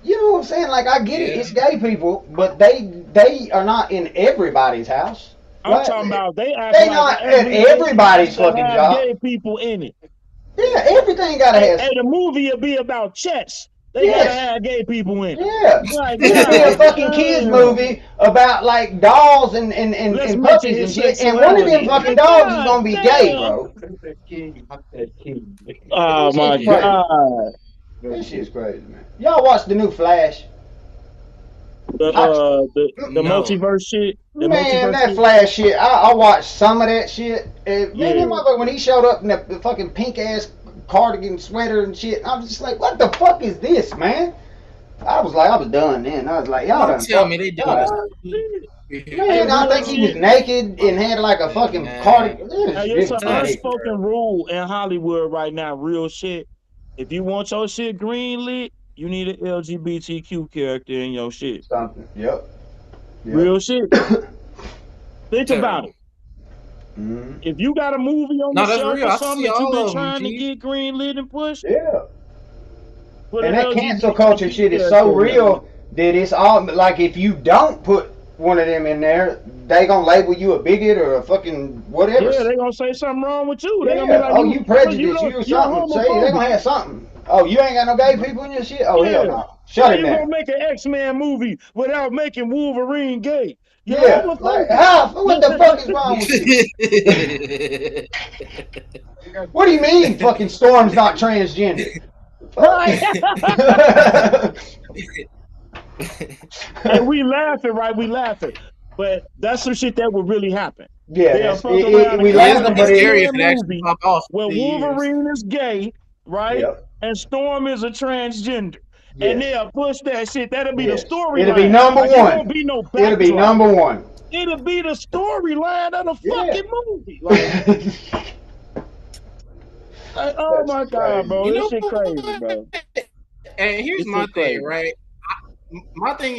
you know what I'm saying? Like I get it,
yeah.
it's gay people, but they are not in everybody's house,
I'm
right?
talking about they act
They
like
not at
every movie has
everybody's
to
fucking
have
job.
gay people in it.
Yeah, everything gotta have.
Hey, the movie will be about chess. They
Yes.
gotta have gay people in it.
Yeah,
Like,
it'll be a
God
fucking kids
damn.
movie about like dolls and
Let's
and
mention
puppies and
his
shit, and one of them
sexuality.
fucking
Like,
dogs is
God
gonna be gay,
damn.
bro.
Oh
That
my
shit's crazy.
God.
That shit's crazy, man. Y'all watch the new Flash?
The
No.
multiverse shit. The
Man,
multiverse
that
shit.
Flash shit. I watched some of that shit. Man,
Yeah.
that motherfucker, when he showed up in the fucking pink ass cardigan sweater and shit, I was just like, what the fuck is this, man? I was done then. I was like, y'all
Don't
done
tell
fuck.
me they
Y'all
doing
done.
this.
Man, I
real
think he was
shit.
naked and had like a fucking
Man.
cardigan.
Hey, it's an
It's ridiculous.
unspoken rule in Hollywood right now. Real shit. If you want your shit green lit, you need an LGBTQ character in your shit.
Something. Yep.
Real shit. Think about it.
Mhm.
If you got a movie on
No,
the
that's
shelf
real.
or
I
something
see
that you've
all
been
of them,
trying to
G.
get green lit and pushed,
Yeah.
put
And
an
that cancel
LGBTQ
culture shit is so
character in
real that it's all like if you don't put one of them in there, they gonna label you a bigot or a fucking whatever.
Yeah, they gonna say something wrong with you. They
Yeah.
gonna be like,
Oh, you prejudiced, you or
you're
something. Say they
homophobic.
gonna have something. Oh, you ain't got no gay people in your shit. Oh
Yeah.
hell no. Shut
How
it
you gonna
down.
make an X-Men movie without making Wolverine gay? You're
Yeah. Like
homophobic.
how? What the fuck is wrong with you? What do you mean? Fucking Storm's not transgender.
Right.
Yeah,
And we laughing, right? We laughing. But that's some shit that would really happen. They'll
that's,
fuck around
we
and create
laughing,
an
but
Hysteria
X-Men
could actually
movie
pop off
where
for years.
Wolverine is gay, right?
Yep.
And Storm is a transgender.
Yes.
And they'll push that shit. That'll be the
Yes.
storyline.
It'll be number
Like, it
one.
won't be no
It'll be
backdrop.
number one.
It'll be the storyline of the
Yeah.
fucking movie. Like, oh
That's
my
crazy.
God, bro.
You
This
know
shit crazy, bro.
And here's
This
my
shit
thing,
crazy.
right? My thing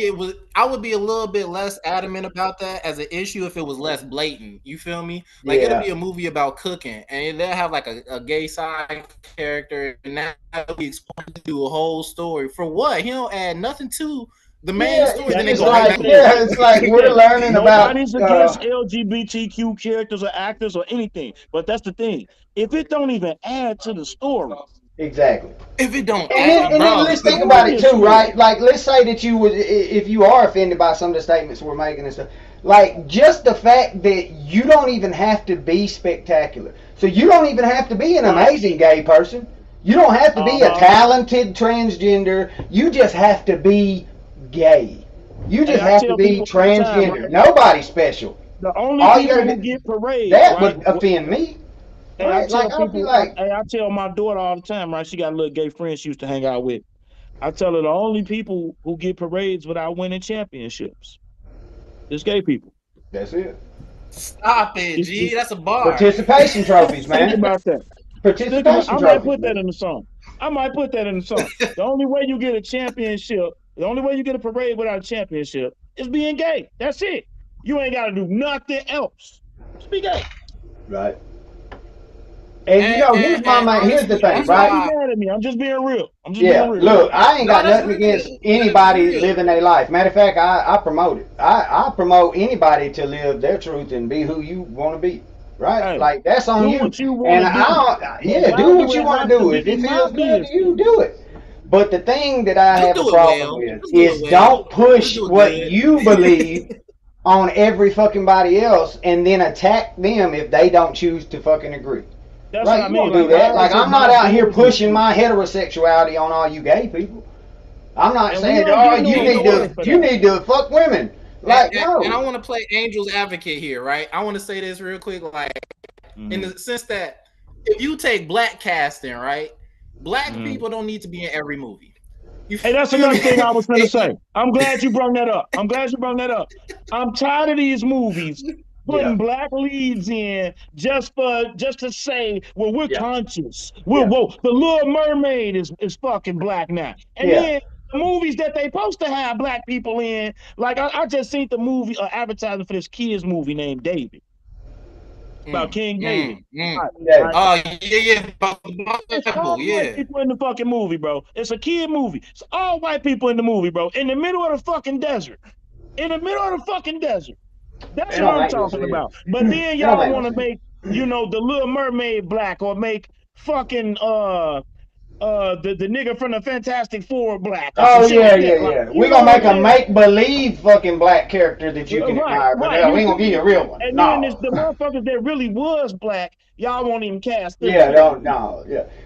I would be a little bit less adamant about that as an issue if it was less blatant. You feel me? Like it'll be a movie about cooking, and they'll have like a gay side character, and that'll be explained to a whole story. For what? He don't add nothing to the main story. Then they
It's
go right
like
back.
it's like we're learning
Nobody's
about.
against LGBTQ characters or actors or anything, but that's the thing. If it don't even add to the story,
Exactly.
If it don't
And
add,
then
bro,
let's think about it too, right? Like, let's say that you would, if you are offended by some of the statements we're making and stuff, like just the fact that you don't even have to be spectacular. So you don't even have to be an amazing gay person. You don't have to be a talented transgender. You just have to be gay. You just have to be transgender. Right? Nobody's special.
The only people who get parades,
that would offend me.
And
right?
I tell my daughter all the time, right? She got a little gay friend she used to hang out with. I tell her the only people who get parades without winning championships is gay people.
That's it.
Stop it, G. That's a bar.
Participation trophies, man.
Think about that.
Participation trophies.
I might put that in the song. The only way you get a championship, the only way you get a parade without a championship is being gay. That's it. You ain't got to do nothing else. Just be gay.
Right. And you know, here's the thing, right?
Don't be mad at me. I'm just being real.
Look, I ain't got nothing against anybody living their life. Matter of fact, I promote it. I promote anybody to live their truth and be who you want to be. Right?
Hey,
like that's on you. And do what you want to do. If it feels good to you, do it. But the thing that I have a problem with is don't push what you believe on every fucking body else and then attack them if they don't choose to fucking agree.
That's what I mean.
Do that. Like I'm not out here pushing my heterosexuality on all you gay people. I'm not saying, you need to fuck women. Like no.
And I want to play angel's advocate here, right? I want to say this real quick, like in the sense that if you take black casting, right, black people don't need to be in every movie.
Hey, that's another thing I was going to say. I'm glad you brought that up. I'm tired of these movies putting black leads in just to say, well, we're conscious. Whoa, The Little Mermaid is fucking black now. And then the movies that they supposed to have black people in, like I just seen the movie advertising for this kids movie named David. About King David.
Oh yeah.
It's all white people in the fucking movie, bro. It's a kid movie. It's all white people in the movie, bro. In the middle of the fucking desert. That's what I'm talking about. But then y'all want to make, the Little Mermaid black or make fucking the nigga from the Fantastic Four black.
Oh yeah.
know
We gonna
what
make
I'm
a
saying?
make believe fucking black character that you can admire, but
right.
we ain't gonna give you a real one.
And
No.
then the motherfuckers that really was black, y'all won't even cast them.
Yeah, no.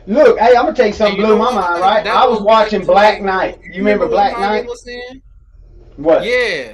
Look, hey, I'm gonna tell you something
Hey, you
blew
know
my
what?
mind, right?
That
I was
goes back
watching
to
Black
like,
Knight.
you
You remember
what
Black
Kanye
Knight?
was saying?
What?
Yeah.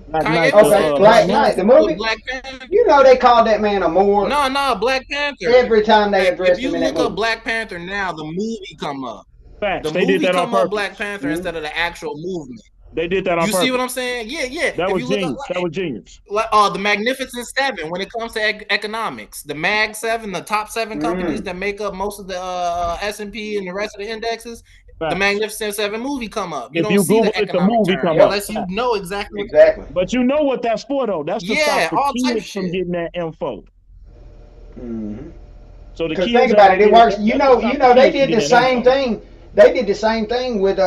Black
Kanye
Knight,
was
Okay,
saying
Black
the
Knight,
shit
the
with
movie.
Black Panther.
You know they called that man a Moor
No, Black Panther.
every time they
If
addressed
you
him in that
look up
movie.
Black Panther now, the movie come up.
facts.
The
They did
movie
that on
come up
purpose.
Black Panther instead of the actual movement.
They did that on
You
purpose.
see what I'm saying? Yeah.
That
If
was
you look
genius. That was genius.
like the Magnificent Seven when it comes to economics, the Mag Seven, the top 7 companies that make up most of the S&P and the rest of the indexes.
Facts.
The Magnificent Seven movie come up. You
If
don't
you
see
Google
the
it, the
economic
movie
term
come up.
unless you know exactly.
Exactly.
But you know what that's for though? That's to stop the
all type
kids from
shit.
getting that info.
Mm-hmm.
So the
Because
kids
think about it, it
have-
works.
that's
You
to
know,
stop the
they
kids from
did the
getting that
same
info.
thing. They did the same thing with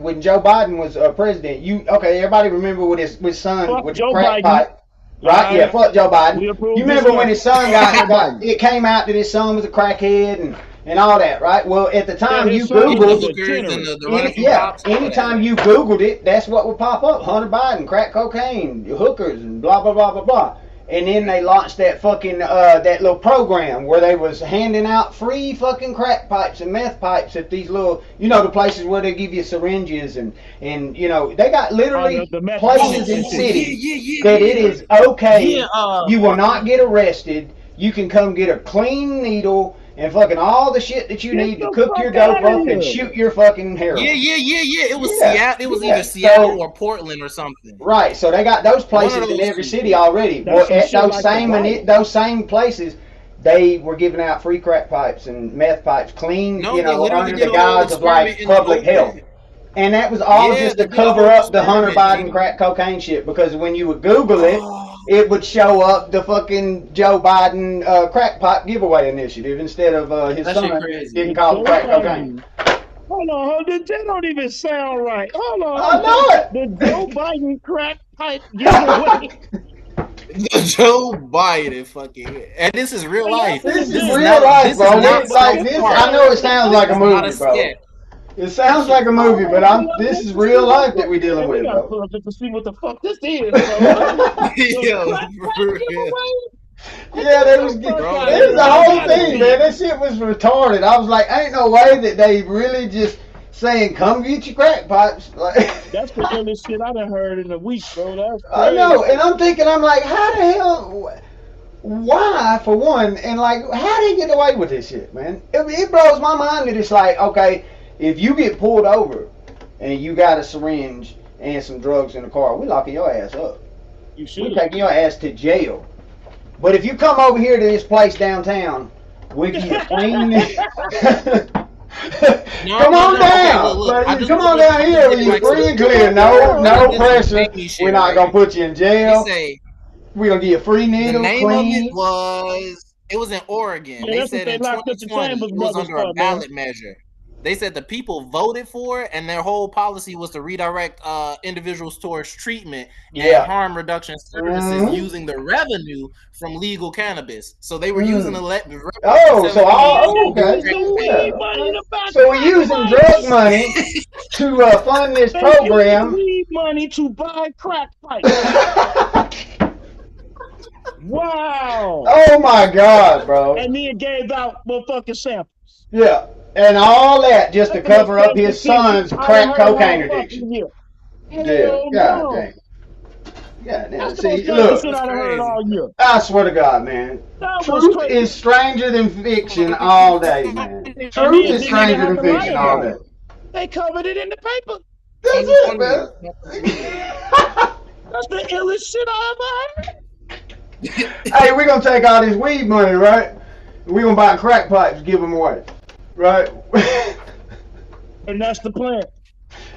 when Joe Biden was president. Everybody remember with his son
Fuck
with
Joe
the crack
Biden.
pipe, right? Yeah, fuck Joe Biden.
We approve
You remember
this
when his son
election.
got it came out that his son was a crackhead and all that, right? Well, at the time
his
you
son was
The
Googled,
hookers and the running from cops.
anytime you Googled it, that's what would pop up: Hunter Biden, crack cocaine, hookers, and blah blah blah blah blah. And then they launched that fucking that little program where they was handing out free fucking crack pipes and meth pipes at these little, the places where they give you syringes and they got literally
the meth
places in
clinics.
cities that it is okay.
Yeah,
You will not get arrested. You can come get a clean needle and fucking all the shit that you
Get
need to
the
cook your
fuck
dope
outta
up and
here.
shoot your fucking heroin.
Yeah. It was
Yeah,
Seattle. It was
yeah.
either Seattle
So-
or Portland or something.
Right, so they got those places
those
in every
two.
city already.
That's
Well,
some
at
shit
those
like
same
the Bible.
those same places, they were giving out free crack pipes and meth pipes, clean,
No, they literally
under
did
the
a whole
guise of like
experiment in the
public
open.
health. And that was all
Yeah,
just
they
to
did a
cover
whole
up the Hunter
experiment,
Biden
G.
crack cocaine shit. Because when you would Google it,
Oh.
it would show up the fucking Joe Biden crack pipe giveaway initiative instead of his
That shit
son
crazy.
getting called
Joe
crack
Biden.
cocaine.
Hold on, that don't even sound right. Hold on.
I know it.
The Joe Biden crack pipe giveaway.
Joe Biden fucking, and this is real life.
This is
This
real life,
this
bro.
is not
Like this, I know it sounds like a
It's not
movie,
a
bro.
sketch.
It sounds like a movie, but this is real life that we dealing with,
We gotta
bro.
pull up just to see what the fuck this is, bro.
Yo,
Crack
for
pipe
real.
giveaway?
Yeah, there was the whole thing, man. That shit was retarded. I was like, ain't no way that they really just saying, come get your crack pipes. Like,
That's the illest shit I done heard in a week, bro. That's crazy.
I know, and I'm thinking, I'm like, how the hell, why, for one, and like, how they get away with this shit, man? It blows my mind that it's like, okay, if you get pulled over and you got a syringe and some drugs in the car, we locking your ass up.
You
We
should.
taking your ass to jail. But if you come over here to this place downtown, we can get clean. Come on down.
Okay, look, I just
Come
want
on
to
down here when you're free and clear. No pressure. We're not going to put you in jail.
They say
We're going to get a free
the
needle,
name of
clean.
it was in Oregon.
Yeah,
They
that's
said
what
in
they locked up the
2020
Chambers
it was
brothers
under a
for, man.
ballot measure. They said the people voted for it, and their whole policy was to redirect individuals towards treatment and harm reduction services using the revenue from legal cannabis. So they were using the revenue.
So we're using drug money to fund this program.
Weed money to buy crack pipes. Wow.
Oh my God, bro.
And then gave out motherfucking samples.
Yeah. And all that just to cover up his son's crack cocaine addiction. Yeah, God damn. Yeah, damn. See, look,
shit I heard all year.
I swear to God, man. Truth is stranger than fiction all day, man. Truth is stranger than fiction all day.
They covered it in the paper.
That's it, man.
That's the illest shit I ever heard.
Hey, we're going to take all this weed money, right? We're going to buy crack pipes and give them away. Right?
And that's the plan.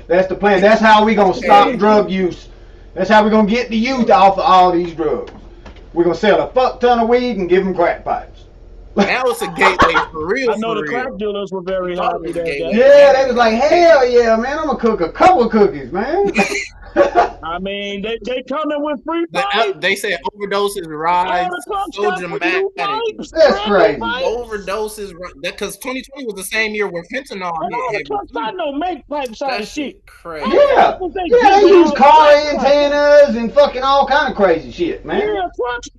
That's the plan. That's how we going to stop drug use. That's how we're going to get the youth off of all these drugs. We're going to sell a fuck ton of weed and give them crack pipes.
That was a gateway for real.
I know
for
the crack
real.
dealers were very
thought it
happy
was a
that
gateway.
day.
Yeah, they was like, hell yeah, man, I'm gonna cook a couple cookies, man.
I mean, they coming with free pipes.
They said overdoses
All
rise
the cops
so
got free new
dramatically.
pipes.
That's
brand new
crazy.
pipes.
Overdoses, because 2020 was the same year where fentanyl
And all the
hit
trucks
heavy.
got no make pipes out
That
of shit.
shit crazy.
Yeah,
What they
yeah, they
giving
use
out
car
crack pipes?
antennas and fucking all kind of crazy shit, man.
Yeah,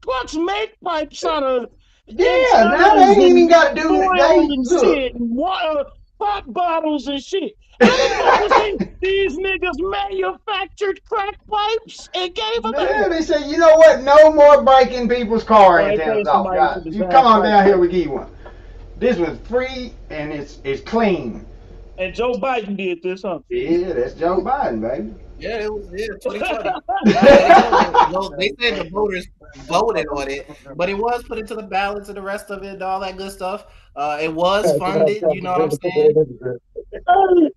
trucks make pipes out of
Yeah, now they ain't even got to do
oil
they
and
look.
shit and water, pop bottles and shit. How the fuck was these niggas manufactured crack pipes and gave them
Yeah,
out?
they say, you know what? No more breaking people's car
Well, they
antennas
pay
off,
somebody
guys.
to
You
design
come on
pipe
down here,
pipes.
we give you one. This was free and it's clean.
And Joe Biden did this, huh?
Yeah, that's Joe Biden, baby.
Yeah, it was 2020. They said the voters voted on it, but it was put into the ballots and the rest of it and all that good stuff. It was funded, you know what I'm saying?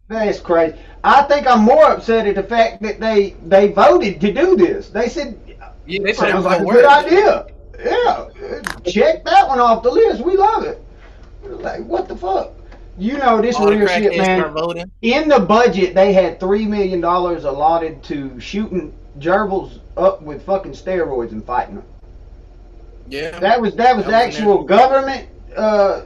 That's crazy. I think I'm more upset at the fact that they voted to do this. They said,
Yeah, they put
sounds
it
like a
for
good
work.
idea. Yeah, check that one off the list. We love it. Like, what the fuck? You know, this
All the
real shit,
crackheads
man.
start voting.
In the budget, they had $3 million allotted to shooting gerbils up with fucking steroids and fighting them.
Yeah,
That was actual government. Yeah,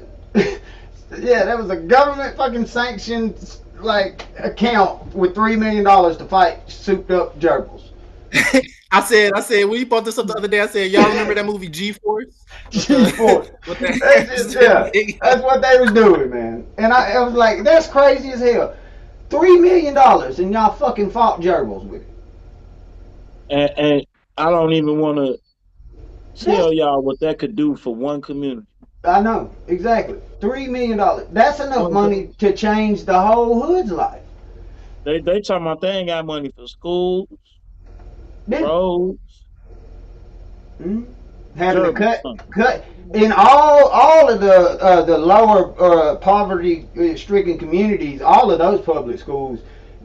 that was a government fucking sanctioned like account with $3 million to fight souped up gerbils.
I said, when you brought this up the other day, I said, y'all remember that movie G-Force?
G-Force.
With the
That's what they was doing, man. And I was like, that's crazy as hell. $3 million and y'all fucking fought gerbils with it.
And I don't even want to tell y'all what that could do for one community.
I know, exactly. $3 million. That's enough money to change the whole hood's life.
They talking about they ain't got money for schools, roads.
Having to cut in all of the lower poverty-stricken communities. All of those public schools,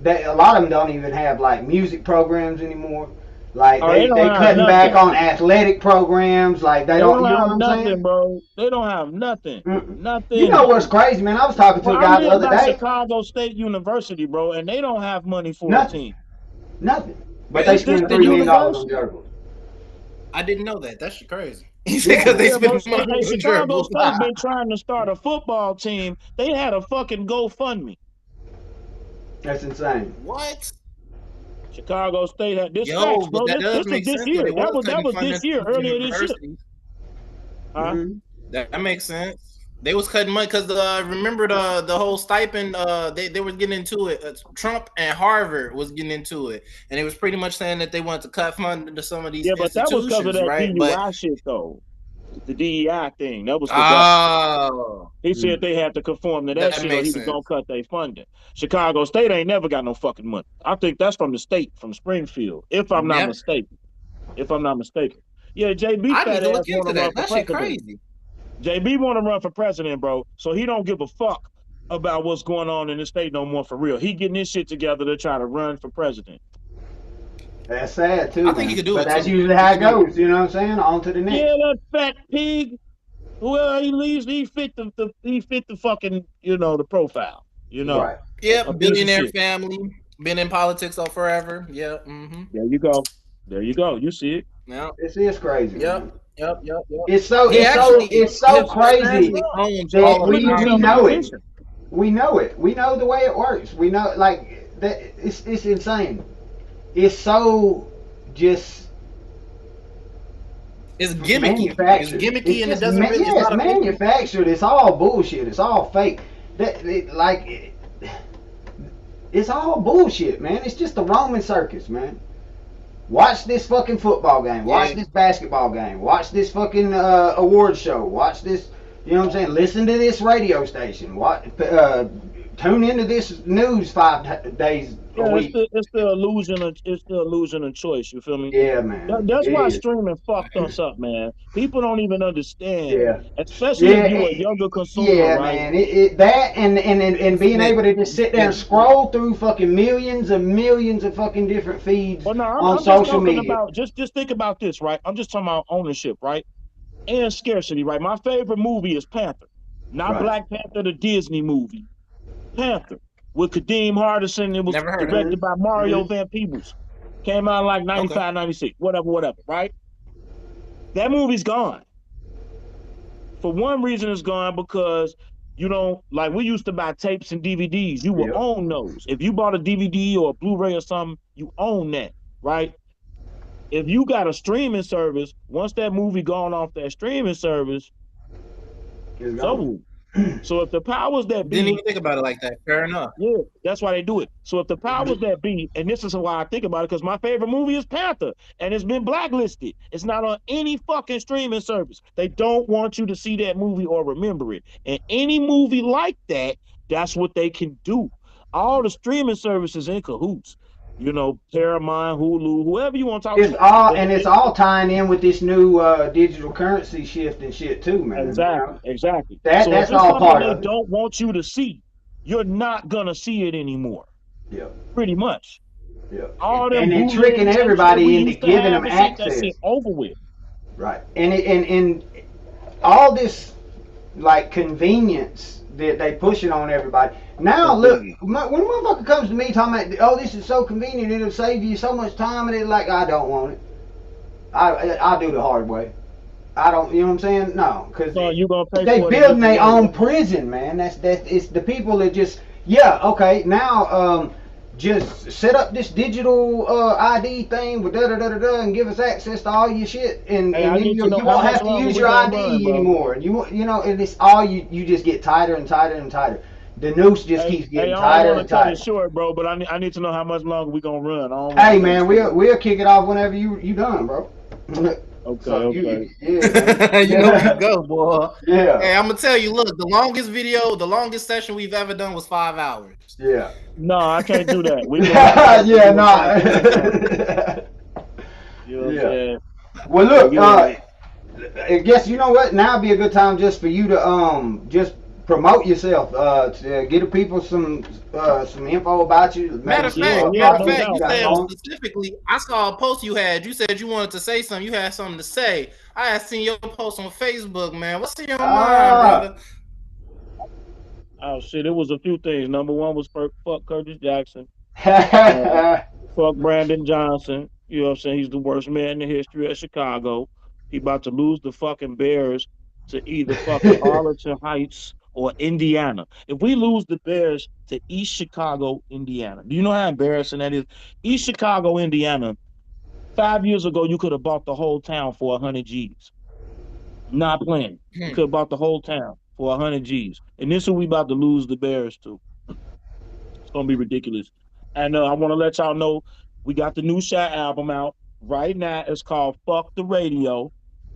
a lot of them don't even have like music programs anymore. Like they cutting back on athletic programs. Like they don't. You know what I'm
nothing,
saying?
bro. They don't have nothing. Nothing.
You know what's crazy, man? I was talking to a guy the other day.
Chicago State University, bro, and they don't have money for
nothing.
a team.
Nothing. But they spend $3 million on gerbils.
I didn't know that. That's crazy. Because they spend money on
Chicago State been trying to start a football team. They had a fucking GoFundMe.
That's insane.
What?
Chicago State had this.
Yo,
facts, bro. This was this year. That was this year. Earlier this year.
That makes sense. They was cutting money because remember the whole stipend. They were getting into it. Trump and Harvard was getting into it, and it was pretty much saying that they wanted to cut funding to some of these
but that was because of that
right?
DUI shit though. The DEI thing. That was he said they had to conform to that shit or he was gonna cut their funding. Chicago State ain't never got no fucking money. I think that's from the state, from Springfield, if I'm not mistaken. Yeah, JB
I need to look
want
into
to run
that. That
for
shit
president.
crazy.
JB want to run for president, bro. So he don't give a fuck about what's going on in the state no more for real. He getting his shit together to try to run for president.
That's sad too.
I think he could do it.
But that's usually how it goes. You know what I'm saying? On to the next.
Yeah, that fat pig. Well, he leaves. He fit the fucking the profile.
Right.
Yeah, billionaire family. Been in politics all forever. Yeah. Mm-hmm.
There you go. You see it.
Yeah.
This is crazy.
Yep.
It's so crazy that we know it. We know it. We know the way it works. We know like that. It's insane. It's so just.
It's gimmicky.
Manufactured.
It's gimmicky and it doesn't really.
It's manufactured. It's all bullshit. It's all fake. It's all bullshit, man. It's just the Roman circus, man. Watch this fucking football game. Watch this basketball game. Watch this fucking award show. Watch this. You know what I'm saying? Listen to this radio station. Tune into this news 5 days a week.
It's the illusion of choice. You feel me?
Yeah, man.
That's why streaming fucked us up, man. People don't even understand, especially if you're a younger consumer, right?
Man. That and being able to just sit there and scroll through fucking millions of fucking different feeds on social media.
Just think about this, right? I'm just talking about ownership, right? and scarcity, right? My favorite movie is Panther, not
Right.
Black Panther, the Disney movie. Panther with Kadeem Hardison. It was
Never heard of it.
directed by Mario Van Peebles. Came out like 95, 96, whatever, right? That movie's gone. For one reason, it's gone because you don't, like, we used to buy tapes and DVDs. You will
Yep.
own those. If you bought a DVD or a Blu-ray or something, you own that, right? If you got a streaming service, once that movie gone off that streaming service, it's over. So if the powers that be,
didn't even think about it like that. Fair enough.
Yeah, that's why they do it. So if the powers that be, and this is why I think about it, because my favorite movie is Panther, and it's been blacklisted. It's not on any fucking streaming service. They don't want you to see that movie or remember it. And any movie like that, that's what they can do. All the streaming services in cahoots. You know, Paramount, Hulu, whoever you want to talk
It's
to.
all, and it's all tying in with this new digital currency shift and shit too, man.
Exactly, exactly.
That's all part of it.
They don't want you to see, you're not gonna see it anymore.
Yeah.
Pretty much.
Yeah.
All them
and they're tricking everybody into giving them access.
That shit over with.
Right. And all this like convenience that they push it on everybody. Now look, when a motherfucker comes to me talking about, oh, this is so convenient, it'll save you so much time, and it's like, I don't want it. I'll do the hard way. I don't, you know what I'm saying? No, because they building their own prison, man. That's it's the people that just, yeah, okay, now just set up this digital ID thing with da-da-da-da-da and give us access to all your shit, and then you won't have to use your ID anymore. You know, and it's all you just get tighter and tighter and tighter. The noose just keeps getting tighter and tighter.
I cut it short, bro, but I need to know how much longer we gonna run.
Hey, man, we'll kick it off whenever you done, bro.
Okay,
so
okay.
You know where you go, boy.
Yeah.
Hey, I'm gonna tell you. Look, the longest session we've ever done was 5 hours.
Yeah.
No, I can't do that.
Yeah, nah.
You know what I'm saying?
Well, look, I guess you know what. Now would be a good time just for you to just promote yourself, to give the people some info about you.
Matter of fact, you said specifically, I saw a post you had. You said you wanted to say something. You had something to say. I had seen your post on Facebook, man. What's in your mind, brother?
Oh shit, it was a few things. Number one was fuck Curtis Jackson. Fuck Brandon Johnson. You know what I'm saying? He's the worst man in the history of Chicago. He about to lose the fucking Bears to either fucking Arlington Heights or Indiana. If we lose the Bears to East Chicago, Indiana, do you know how embarrassing that is? East Chicago, Indiana, 5 years ago, you could have bought the whole town for 100 G's. Not playing. You could have bought the whole town for 100 G's. And this is what we about to lose the Bears to. It's going to be ridiculous. And I want to let y'all know, we got the new Shy album out right now. It's called Fuck the Radio.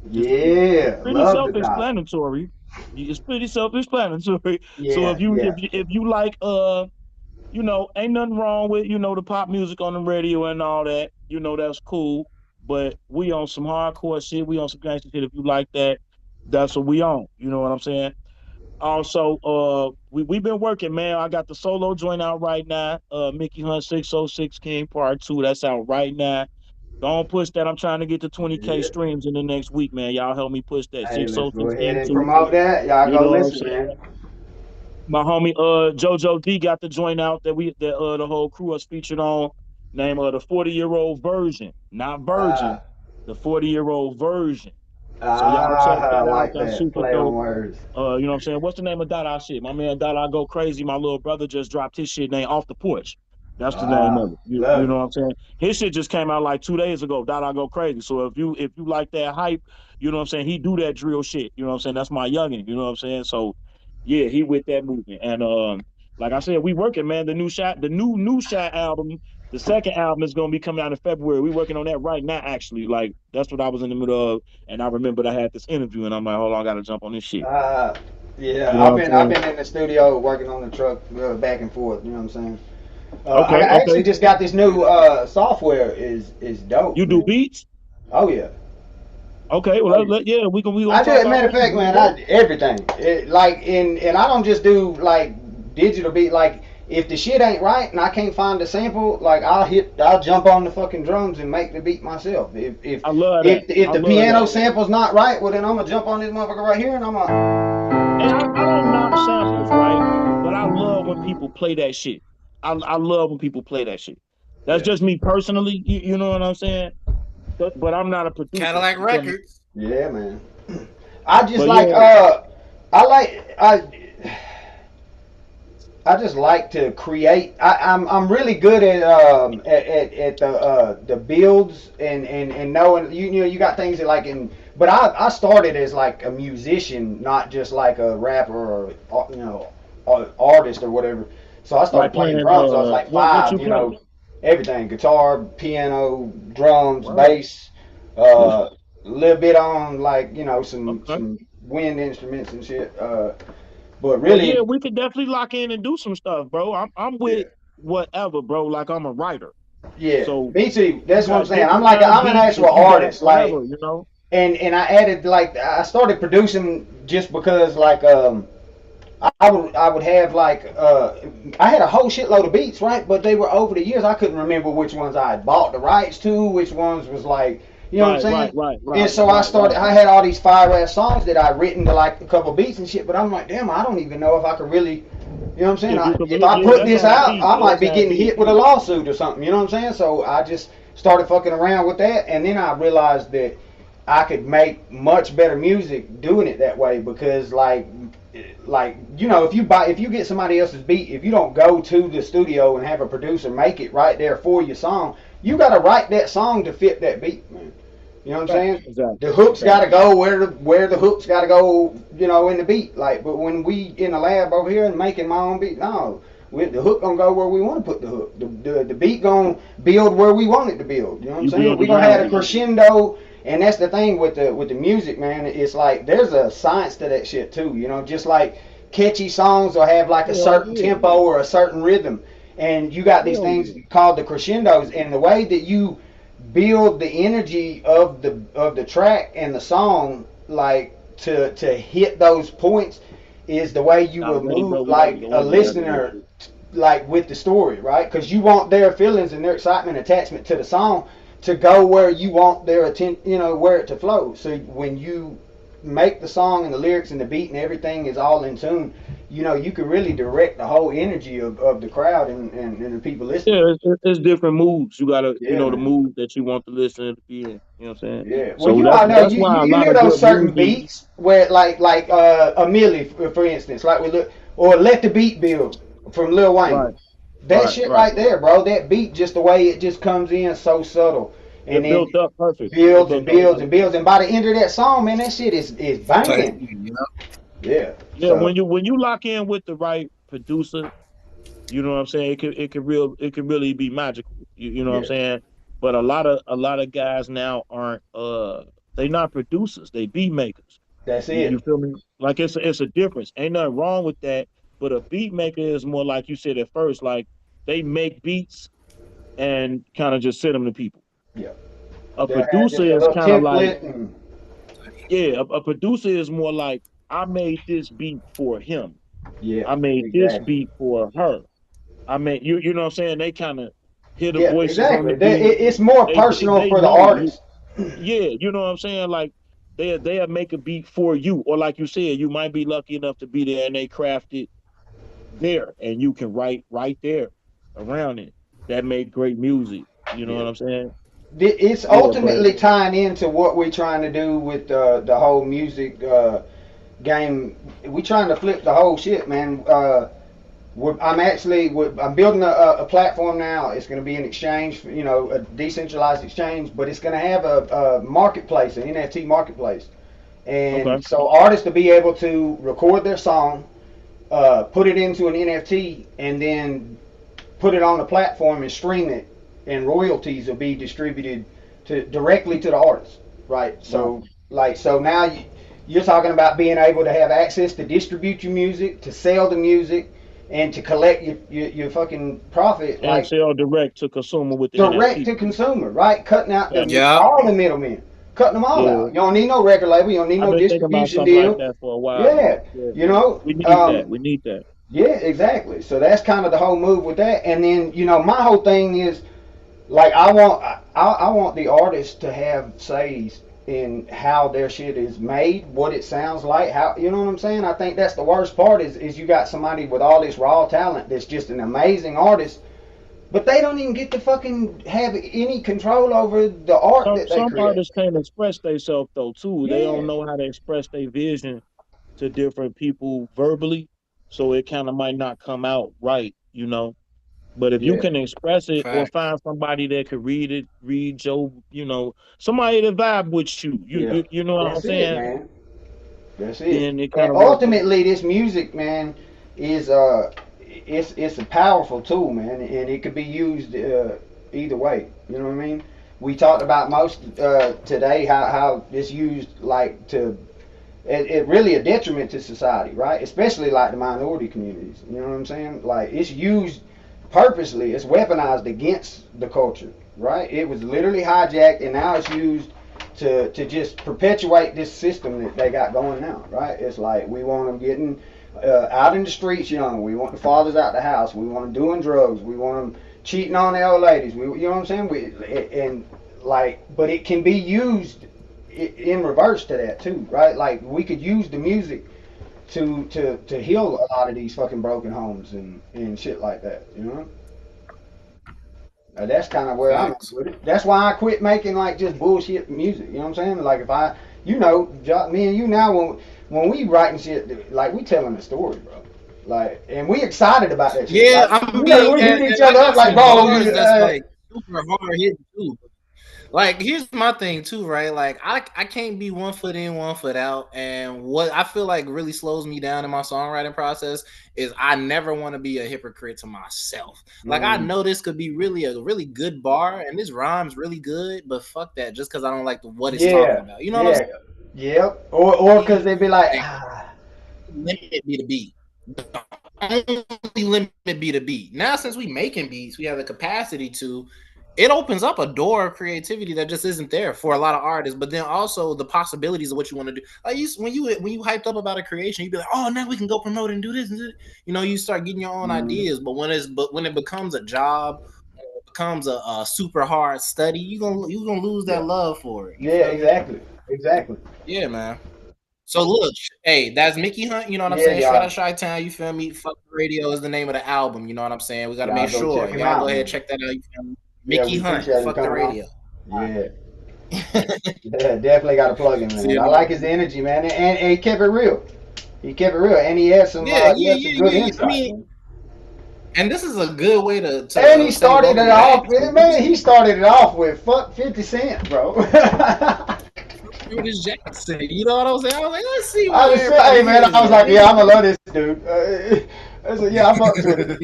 Yeah.
Pretty self-explanatory. It's pretty self-explanatory. Yeah, so if you like, you know, ain't nothing wrong with, you know, the pop music on the radio and all that. You know, that's cool. But we on some hardcore shit. We on some gangster shit. If you like that, that's what we on. You know what I'm saying? Also, we've been working, man. I got the solo joint out right now. Mickey Hunt 606 King Part 2. That's out right now. Don't push that. I'm trying to get to 20K streams in the next week, man. Y'all help me push that.
Hey, let's go ahead and promote that. Y'all go listen, man.
My homie JoJo D got the joint out that the whole crew was featured on. Name of the 40-year-old version, not virgin. The 40-year-old version. So y'all check that out.
Like
That's super
play
dope.
On words.
You know what I'm saying? What's the name of Dada shit? My man Dada Go Crazy. My little brother just dropped his shit name Off the Porch. That's the name of it. You know what I'm saying? His shit just came out like 2 days ago. Dada Go Crazy. So if you like that hype, you know what I'm saying? He do that drill shit. You know what I'm saying? That's my youngin'. You know what I'm saying? So yeah, he with that movement. And like I said, we working, man. The new Shot album. The second album is gonna be coming out in February. We're working on that right now, actually. Like that's what I was in the middle of, and I remembered I had this interview, and I'm like, hold on, I gotta jump on this shit.
Yeah, you know I've been in the studio working on the truck back and forth. You know what I'm saying? I actually just got this new software. Is dope.
You do beats?
Oh yeah.
Okay, well we can.
I do. Matter of fact, man, everything. And I don't just do like digital beat. Like if the shit ain't right and I can't find the sample, like I'll jump on the fucking drums and make the beat myself.
I love that.
If
I
the
love
piano
that.
sample's not right, well then I'm gonna jump on this motherfucker right here and I'm gonna.
And I don't knock samples, right? But I love when people play that shit. I love when people play that shit. That's
Yeah.
just me personally. You know what I'm saying? But I'm not a producer.
Cadillac
You feel me?
Records.
Yeah, man. I just
But
like
yeah,
I like I just like to create. I'm really good at the builds and knowing you know you got things that like in. But I started as like a musician, not just like a rapper or you know artist or whatever. So I started
like
playing
playing
drums. I was like
what you
five, you
play?
know, everything: guitar, piano, drums,
Wow.
bass, a little bit on like you know
Okay.
some wind instruments and shit. But
Well, yeah,
really,
we could definitely lock in and do some stuff, bro. I'm with
yeah.
whatever, bro. Like I'm a writer,
Yeah,
so
me too.
you
That's what I'm
got
saying.
different kind of
I'm an
beats.
actual
If you got
artist. Like,
whatever, you know.
and I added like I started producing just because like I would have like I had a whole shitload of beats, right? But they were over the years. I couldn't remember which ones I had bought the rights to, which ones was like, you know what I'm
Right,
saying?
right, right,
And
right,
so I
right,
started.
right.
I had all these fire ass songs that I written to like a couple beats and shit. But I'm like, damn, I don't even know if I could really. You know what I'm saying?
If you could,
If I
yeah,
put
that's
this
all
out,
key.
I might
That's
be
all
getting
key.
hit with a lawsuit or something. You know what I'm saying? So I just started fucking around with that, and then I realized that I could make much better music doing it that way because like you know if you get somebody else's beat, if you don't go to the studio and have a producer make it right there for your song, you got to write that song to fit that beat, man. You know what I'm
Facts.
saying?
Exactly.
The hooks got to
Exactly.
go where the hooks got to go, you know, in the beat. Like, but when we in the lab over here and making my own beat, no, the hook gonna go where we want to put the hook. The beat gonna build where we want it to build. You know what I'm
You
saying?
build
We gonna have
around
a
it.
crescendo, and that's the thing with the music, man. It's like there's a science to that shit too. You know, just like catchy songs will have like a
Hell
certain
yeah.
tempo or a certain rhythm, and you got these
Hell
things
yeah.
called the crescendos, and the way that you build the energy of the track and the song like to hit those points is the way you
Not
will
ready, bro.
move
We gotta
like
go
a
in together real
listener
quick.
like with the story, right? Because you want their feelings and their excitement attachment to the song to go where you want their attention, you know, where it to flow. So when you make the song and the lyrics and the beat and everything is all in tune, you know, you can really direct the whole energy of the crowd and the people listening.
Yeah, it's different moods. You gotta,
Yeah,
the
man.
mood that you want the listener to be in. You know what I'm saying?
Yeah. Well,
So
you
that's
all know
that's why a
you
lot
hear
of
those
good
certain
music.
beats where like a Millie for instance, like we look or Let the Beat Build from Lil Wayne.
Right,
That
right,
shit
right.
right there, bro. That beat, just the way it just comes in so subtle, and
It
then
built up perfect. It
builds and
built up
builds and
perfect.
builds, and by the end of that song, man, that shit is
Type,
banging.
you know?
Yeah.
Yeah,
So
when you lock in with the right producer, you know what I'm saying. It can really be magical. You know what I'm
yeah,
saying. But a lot of guys now aren't they not producers. They beat makers.
that's
You
it.
feel me? Like it's a difference. Ain't nothing wrong with that. But a beat maker is more like you said at first. Like they make beats and kind of just send them to people.
Yeah.
A
They had
producer
just a
is
little
kind of like
template, and
yeah. A producer is more like I made this beat for him.
yeah,
I made this
exactly.
beat for her. I mean, you know what I'm saying? They kind of hear the
Yeah,
voices on
exactly.
the beat.
It's more personal
They
for the
know you.
artist.
Yeah, you know what I'm saying? Like they'll make a beat for you, or like you said, you might be lucky enough to be there and they craft it there, and you can write right there around it. That make great music. You know
Yeah.
what I'm saying?
It's
Yeah, but
ultimately tying into what we're trying to do with the whole music game. We trying to flip the whole shit, man. I'm building a platform now. It's going to be an exchange, you know, a decentralized exchange, but it's going to have a marketplace, an NFT marketplace,
okay,
and so artists to be able to record their song, put it into an NFT, and then put it on the platform and stream it, and royalties will be distributed to directly to the artist, right?
right.
So now you're talking about being able to have access to distribute your music, to sell the music, and to collect your fucking profit,
And
like
sell direct to consumer with the
direct
NFT.
to consumer, right? Cutting out
Yeah.
all the middlemen, cutting them all
Yeah,
out. You don't need no record label, you don't need
I've
no
been thinking about
distribution
stuff like
deal.
that for a while, man.
Yeah,
Yeah,
you know,
we need that. We need that.
Yeah, exactly. So that's kind of the whole move with that. And then my whole thing is like I want the artist to have says in how their shit is made, what it sounds like, how you know what I'm saying. I think that's the worst part is you got somebody with all this raw talent that's just an amazing artist, but they don't even get to fucking have any control over the art
Some
that they
some
create.
artists can't express themselves though too. They
Yeah,
don't know how to express their vision to different people verbally, so it kind of might not come out right. But if you
yeah,
can express it or
Facts.
find somebody that could read your, somebody to vibe with you,
yeah.
you know what I'm
That's it,
saying?
man. That's it.
Then it
And
kind of works out.
ultimately, this music, man, is it's a powerful tool, man, and it could be used either way. You know what I mean? We talked about most today how it's used like to it really a detriment to society, right? Especially like the minority communities. You know what I'm saying? Like it's used purposely, it's weaponized against the culture, right? It was literally hijacked, and now it's used to just perpetuate this system that they got going now, right? It's like we want them getting out in the streets young. We want the fathers out the house. We want them doing drugs. We want them cheating on the old ladies. You know what I'm saying? And like, but it can be used in reverse to that too, right? Like we could use the music to heal a lot of these fucking broken homes and shit like that, you know. That's kind of where I'm at
Facts.
with it. That's why I quit making like just bullshit music. You know what I'm saying? Like if I, me and you now when we writing shit, like we telling a story, bro. Like and we excited about that shit.
Yeah,
Like
I
we
mean,
hit
and
each
I
other up
got
like,
some
bro.
bars that's like super hard hitting too. Like, here's my thing too, right? Like, I can't be 1 foot in, 1 foot out. And what I feel like really slows me down in my songwriting process is I never want to be a hypocrite to myself. Like, I
Mm,
know this could be really a really good bar, and this rhymes really good, but fuck that, just because I don't like what it's talking
yeah,
about. You know what I'm
yeah, yep. Or because
saying?
they be like,
Like, limit me to be. Only limit B to B. Now, since we making beats, we have the capacity to. It opens up a door of creativity that just isn't there for a lot of artists. But then also the possibilities of what you want to do. Like when you hyped up about a creation, you'd be like, "Oh, now we can go promote and do this." And this. You know, you start getting your own
mm,
ideas. But when it becomes a job, it becomes a super hard study, you gonna lose that
yeah,
love for it. You
yeah,
feel me?
exactly, exactly.
Yeah, man. So look, hey, that's Mickey Hunt. You know what I'm
Yeah,
saying? Straight
y'all,
out Chi Town. You feel me? Fuck the Radio is the name of the album. You know what I'm saying? We got to
y'all
make
go
sure
check him
y'all go
out,
ahead and
man.
check that out. You feel me?
Yeah,
Mickey
we
Hunt.
appreciate him
Fuck the
coming on.
radio.
Yeah, yeah, definitely got to plug him,
See
man.
you,
I
man.
like his energy, man, and he kept it real. He kept it real, and
Yeah,
he
yeah,
had some
yeah,
good
yeah, yeah. I
insight,
mean,
man.
and this is a good way
And he
to segue
started
over
it
back
off,
to
man. He
music.
started it off with fuck 50 Cent, bro.
Curtis Jackson. You know what I'm saying? I was like, let's see
I
what
was hey
everybody
man,
hears
I was
here.
like, yeah, I'm gonna love this dude. I said, yeah, I fucks with it.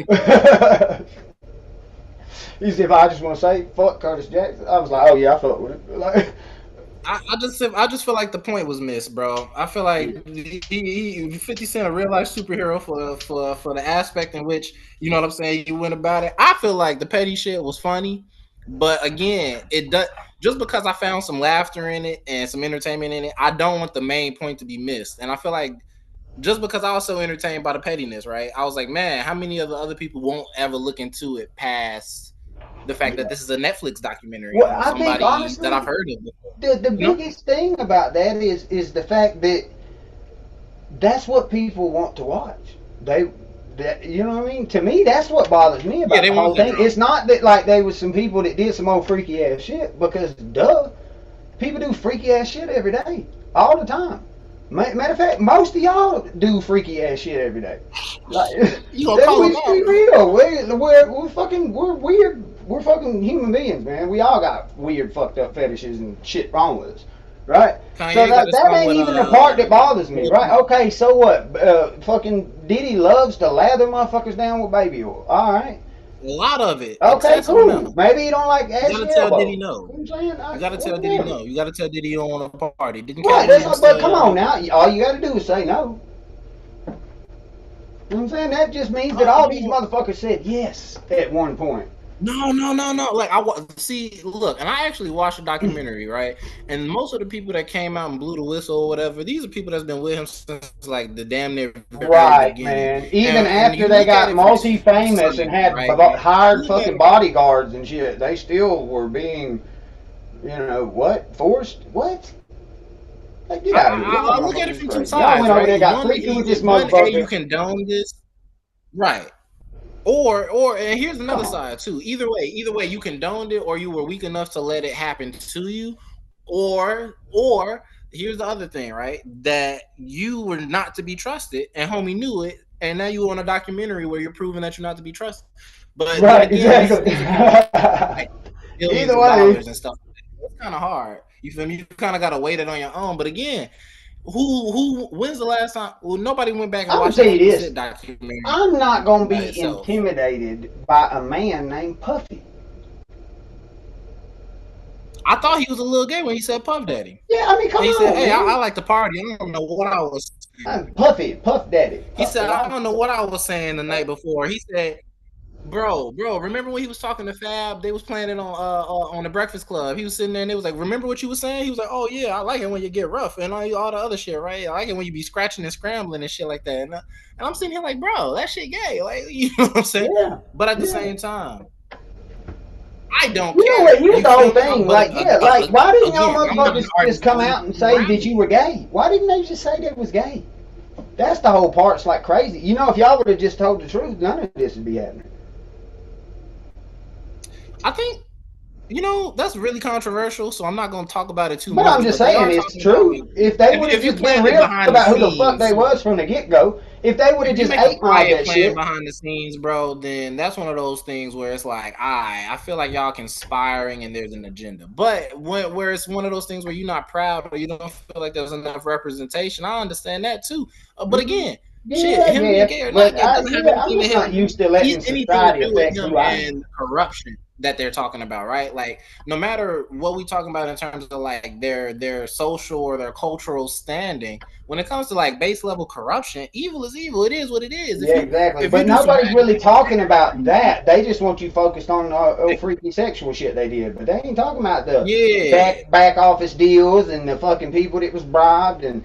He said, if I just want to say fuck Curtis Jackson, I was like, oh yeah, I fuck with him. Like,
I just feel like the point was missed, bro. I feel
yeah,
like 50 Cent a real life superhero for the aspect in which you know what I'm saying you went about it. I feel like the petty shit was funny, but again, it does just because I found some laughter in it and some entertainment in it. I don't want the main point to be missed, and I feel like just because I was so entertained by the pettiness, right? I was like, man, how many of the other people won't ever look into it past the fact that
yeah.
this is a Netflix documentary
Well,
on
I think
somebody that I've
honestly,
heard of before,
the
you know?
biggest thing about that is the fact that that's what people want to watch. They that you know what I mean? To me, that's what bothers me
Yeah,
about
they
the
want
whole
that
thing.
drama.
It's not that like they was some people that did some old freaky ass shit because duh, people do freaky ass shit every day, all the time. Matter of fact, most of y'all do freaky ass shit every day. Like
You gonna
that
call them
we
out?
be real. We're weird. We're fucking human beings, man. We all got weird, fucked up fetishes and shit wrong with us, right? So
Kanye got
that
a
that
song
ain't
with
even the part that bothers me,
Lil
right?
Pump.
Okay, so what? Fucking Diddy loves to lather motherfuckers down with baby oil. All right.
A lot of it,
Okay,
excessive
cool.
amount.
Maybe you don't like
You
ashy
gotta tell Diddy
elbows.
no.
You know what I'm saying?
You gotta tell Diddy
Whatever.
no. You gotta tell Diddy you don't want to party. Didn't
Right,
Kanye
that's
used
but
to?
come on now. All you got to do is say no. You know what I'm saying? That just means that all these
Um,
motherfuckers said yes at one point.
No. Like see, look, and I actually watched the documentary, right? And most of the people that came out and blew the whistle or whatever, these are people that's been with him since like the damn near very
Right,
beginning.
man. Even
And
after
you
they
look at
got
it from
multi-famous and
society,
had
right?
hired
You look at
fucking
it from
bodyguards and shit, they still were being, what? Forced? What? Like, get out of here. Y'all
I look at it
motherfuckers
from two
crazy. Y'all
sides,
went over
right?
there, got freaky with this
One, A, you
motherfucker.
condone this, right? Or and here's another
Come on.
side too. Either way, you condoned it or you were weak enough to let it happen to you, or here's the other thing, right? That you were not to be trusted, and homie knew it, and now you on a documentary where you're proving that you're not to be trusted. But then
Right,
again, these
exactly.
are people that like billions
Either
of
way.
dollars and stuff. It's kind of hard. You feel me? You kind of got to wait it on your own. But again, when's the last time? Well, nobody went back and
I'm going
watched
to
the
tell you
50
this.
Cent documentary
I'm not going to
by
be
itself.
intimidated by a man named Puffy.
I thought he was a little gay when he said Puff Daddy.
Yeah, I mean, come
And he
on,
said, "Hey,
man.
I like to party. I don't know what I was saying."
I'm Puffy, Puff Daddy.
He said, "I don't know what I was saying the night before." He said, "Bro, remember when he was talking to Fab? They was playing it on the Breakfast Club. He was sitting there and they was like, remember what you was saying?" He was like, "Oh yeah, I like it when you get rough and all the other shit, right? I like it when you be scratching and scrambling and shit like that." And I'm sitting here like, bro, that shit gay. Like, you know what I'm saying?
Yeah.
But at the same time, I don't
You know
care.
what? Here's
You
the whole
feel me?
thing.
But
Like, yeah, like, why didn't y'all
again, I'm not
motherfuckers
arguing
just come
for
out and say that you were gay? Why didn't they just say that was gay? That's the whole part. It's like crazy. You know, if y'all would have just told the truth, none of this would be happening.
I think, that's really controversial, so I'm not going to talk about it too
But
much.
I'm just
But they
saying
are
it's
talking about,
true. If they would have
if you
just been
playing it
real
behind the
about who the fuck
scenes,
they was from the get-go, if they would have
if you
just
make a
8 Mile
quiet
that
plan
shit.
behind the scenes, bro, then that's one of those things where it's like, I feel like y'all conspiring and there's an agenda. But where it's one of those things where you're not proud or you don't feel like there's enough representation, I understand that too. But again, shit, him being gay or not
But
gay doesn't have
I'm
anything to
just not
him.
used to letting
Anything to
society
do with
affect
him
who I am.
and corruption that they're talking about, right? Like, no matter what we talking about in terms of like their social or their cultural standing, when it comes to like base level corruption, evil is evil. It is what it is.
Yeah, exactly.
If you
But
do some
nobody's
bad
really talking about
things,
that. They just want you focused on freaky sexual shit they did. But they ain't talking about the
yeah,
back office deals and the fucking people that was bribed and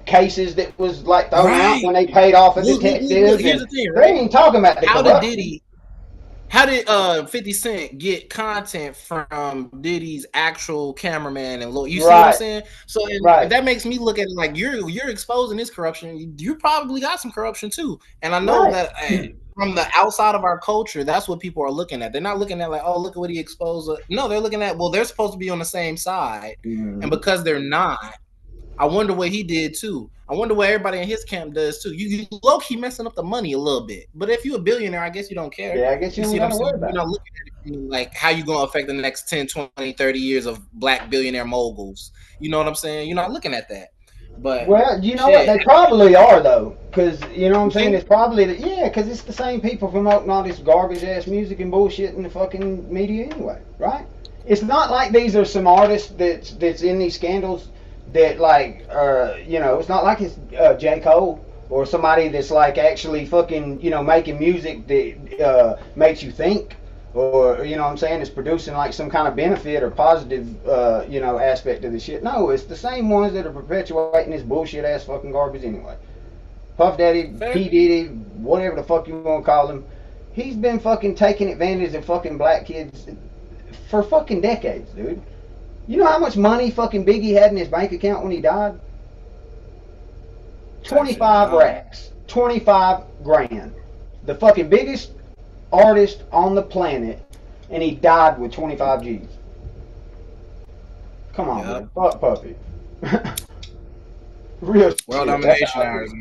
cases that was like thrown out
right.
when they paid off a
Look,
detective.
here's
And
the thing,
they
right?
ain't talking about the
How did
corruption.
Diddy? How did 50 Cent get content from Diddy's actual cameraman and you see what I'm
Right,
saying? So
right,
that makes me look at it like you're exposing this corruption. You probably got some corruption too. And I know
right.
that from the outside of our culture, that's what people are looking at. They're not looking at like, oh, look at what he exposed. No, they're looking at, well, they're supposed to be on the same side. And because they're not, I wonder what he did too. I wonder what everybody in his camp does too. You low key messing up the money a little bit. But if you're a billionaire, I guess you don't care.
Yeah, I guess you
You
don't
see what
got
I'm
to
saying?
worry
You're
about
not
it.
looking at it like how you going to affect the next 10, 20, 30 years of black billionaire moguls. You know what I'm saying? You're not looking at that. But
Well, you know what?
shit,
They probably are though, because you know what I'm
you
saying.
think?
It's probably because it's the same people promoting all this garbage ass music and bullshit in the fucking media anyway, right? It's not like these are some artists that's in these scandals that like, it's not like it's J. Cole or somebody that's like actually fucking making music that makes you think. Or you know what I'm saying, is producing like some kind of benefit or positive aspect of the shit. No, it's the same ones that are perpetuating this bullshit ass fucking garbage anyway. Puff Daddy,
Fair.
P Diddy, whatever the fuck you want to call him, he's been fucking taking advantage of fucking black kids for fucking decades, dude. You know how much money fucking Biggie had in his bank account when he died? 25 racks, 25 grand. The fucking biggest artist on the planet, and he died with 25 G's. Come on, man. Fuck Puffy. Real
World
shit.
domination hours.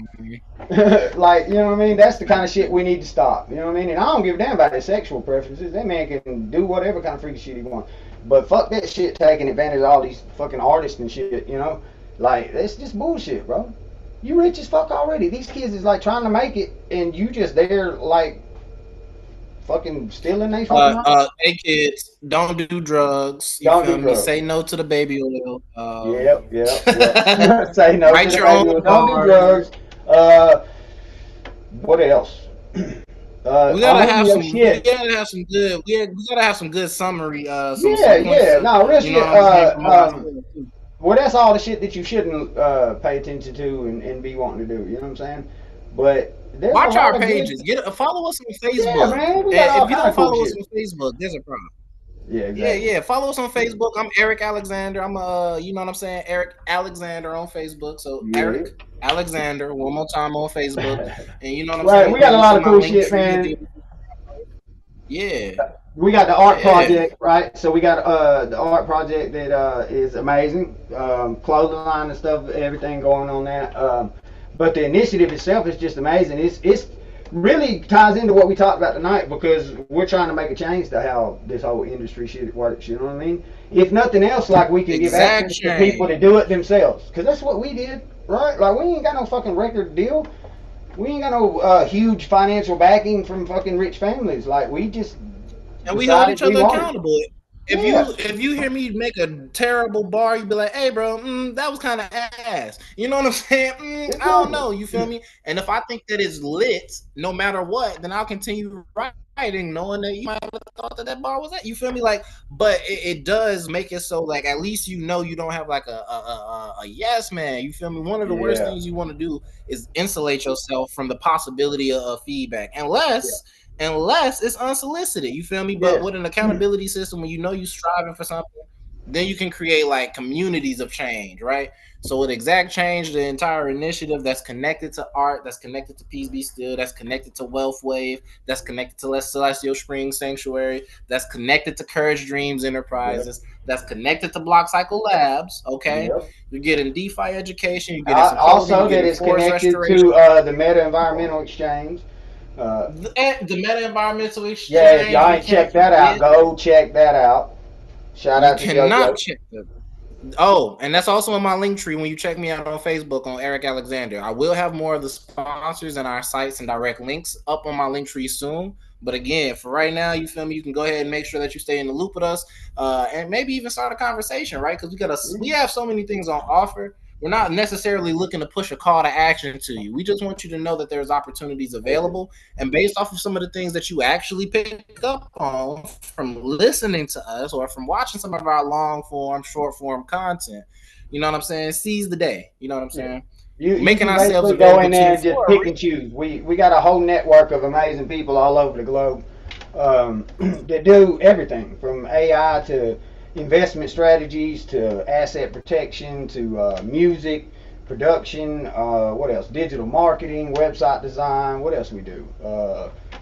Like, you know what I mean? That's the kind of shit we need to stop. You know what I mean? And I don't give a damn about his sexual preferences. That man can do whatever kind of freaky shit he wants. But fuck that shit taking advantage of all these fucking artists and shit, you know? Like, that's just bullshit, bro. You rich as fuck already. These kids is like trying to make it, and you just there like fucking stealing they fucking money.
Hey kids, don't do drugs. You
Don't
feel
do
me?
drugs.
Say no to the baby oil.
Yep. Say no
Write
to the
your own
baby. Don't do
bars.
drugs. What else?
We gotta have
your
some.
shit.
We gotta have some good. We gotta have some good summary. Some
Yeah,
points.
yeah. No, real
You know
shit.
what I'm saying? Promote ourselves, too.
Well, that's all the shit that you shouldn't pay attention to and be wanting to do. You know what I'm saying? But there's a
Watch
lot
our
of good.
pages. Follow us on
Yeah,
Facebook.
man, we got
And
all
if you
kind
don't
of cool
follow us
shit.
on Facebook, there's a problem.
Yeah,
Yeah,
exactly.
yeah. Follow us on Facebook. I'm Eric Alexander. I'm you know what I'm saying? Eric Alexander on Facebook. So
Yeah.
Eric Alexander, one more time on Facebook. And you know what I'm
Right,
saying?
we
You
got a
go
lot
see
of
my
cool
link
shit,
tree.
man.
Yeah,
We got the art
yeah.
project, right? So we got the art project that is amazing. Clothing line and stuff, everything going on that. But the initiative itself is just amazing. It's really ties into what we talked about tonight because we're trying to make a change to how this whole industry shit works. You know what I mean? If nothing else, like we can give
Exact
access to people to
change.
do it themselves, because that's what we did, right? Like we ain't got no fucking record deal. We ain't got no huge financial backing from fucking rich families. Like we just
And we hold
decided
each
we
other
wanted.
accountable.
Yeah,
If you hear me make a terrible bar, you be like, "Hey, bro, that was kind of ass." You know what I'm saying? I don't
exactly.
know. You feel me? And if I think that it's lit, no matter what, then I'll continue writing, knowing that you might have thought that bar was that. You feel me? Like, but it does make it so like at least you know you don't have like a yes man. You feel me? One of the worst
Yeah.
things you want to do is insulate yourself from the possibility of feedback,
Yeah.
unless it's unsolicited. You feel me? But
Yeah.
with an accountability system, when you know you're striving for something, then you can create like communities of change, right? So with Exact Change, the entire initiative that's connected to art, that's connected to Peace Be Still, that's connected to Wealth3, that's connected to Celestial Spring Sanctuary, that's connected to Courage Dreams
Yeah.
Enterprises, that's connected to Block Cycle Labs. Okay,
Yeah.
you're getting DeFi education, you're getting some clothing, you're
Also, that
getting
is
forest
connected
restoration.
to the Meta Environmental Exchange. Uh,
The Meta Environmental
yeah, if
Exchange,
y'all
we
ain't
can't
checked that out,
forget.
go check that out. Shout
You
out to
cannot
JoJo.
check them. Oh, and that's also in my link tree when you check me out on Facebook on Eric Alexander. I will have more of the sponsors and our sites and direct links up on my link tree soon. But again, for right now, you feel me? You can go ahead and make sure that you stay in the loop with us, and maybe even start a conversation, right? Because we have so many things on offer. We're not necessarily looking to push a call to action to you. We just want you to know that there's opportunities available, and based off of some of the things that you actually pick up on from listening to us or from watching some of our long form, short form content, you know what I'm saying? Seize the day. You know what I'm
Yeah.
saying?
You
Making
can
ourselves
basically go
available
in
to
there
you
and just
for a
pick and
reason.
choose. We got a whole network of amazing people all over the globe that do everything from AI to investment strategies to asset protection to music production. What else? Digital marketing, website design. What else we do?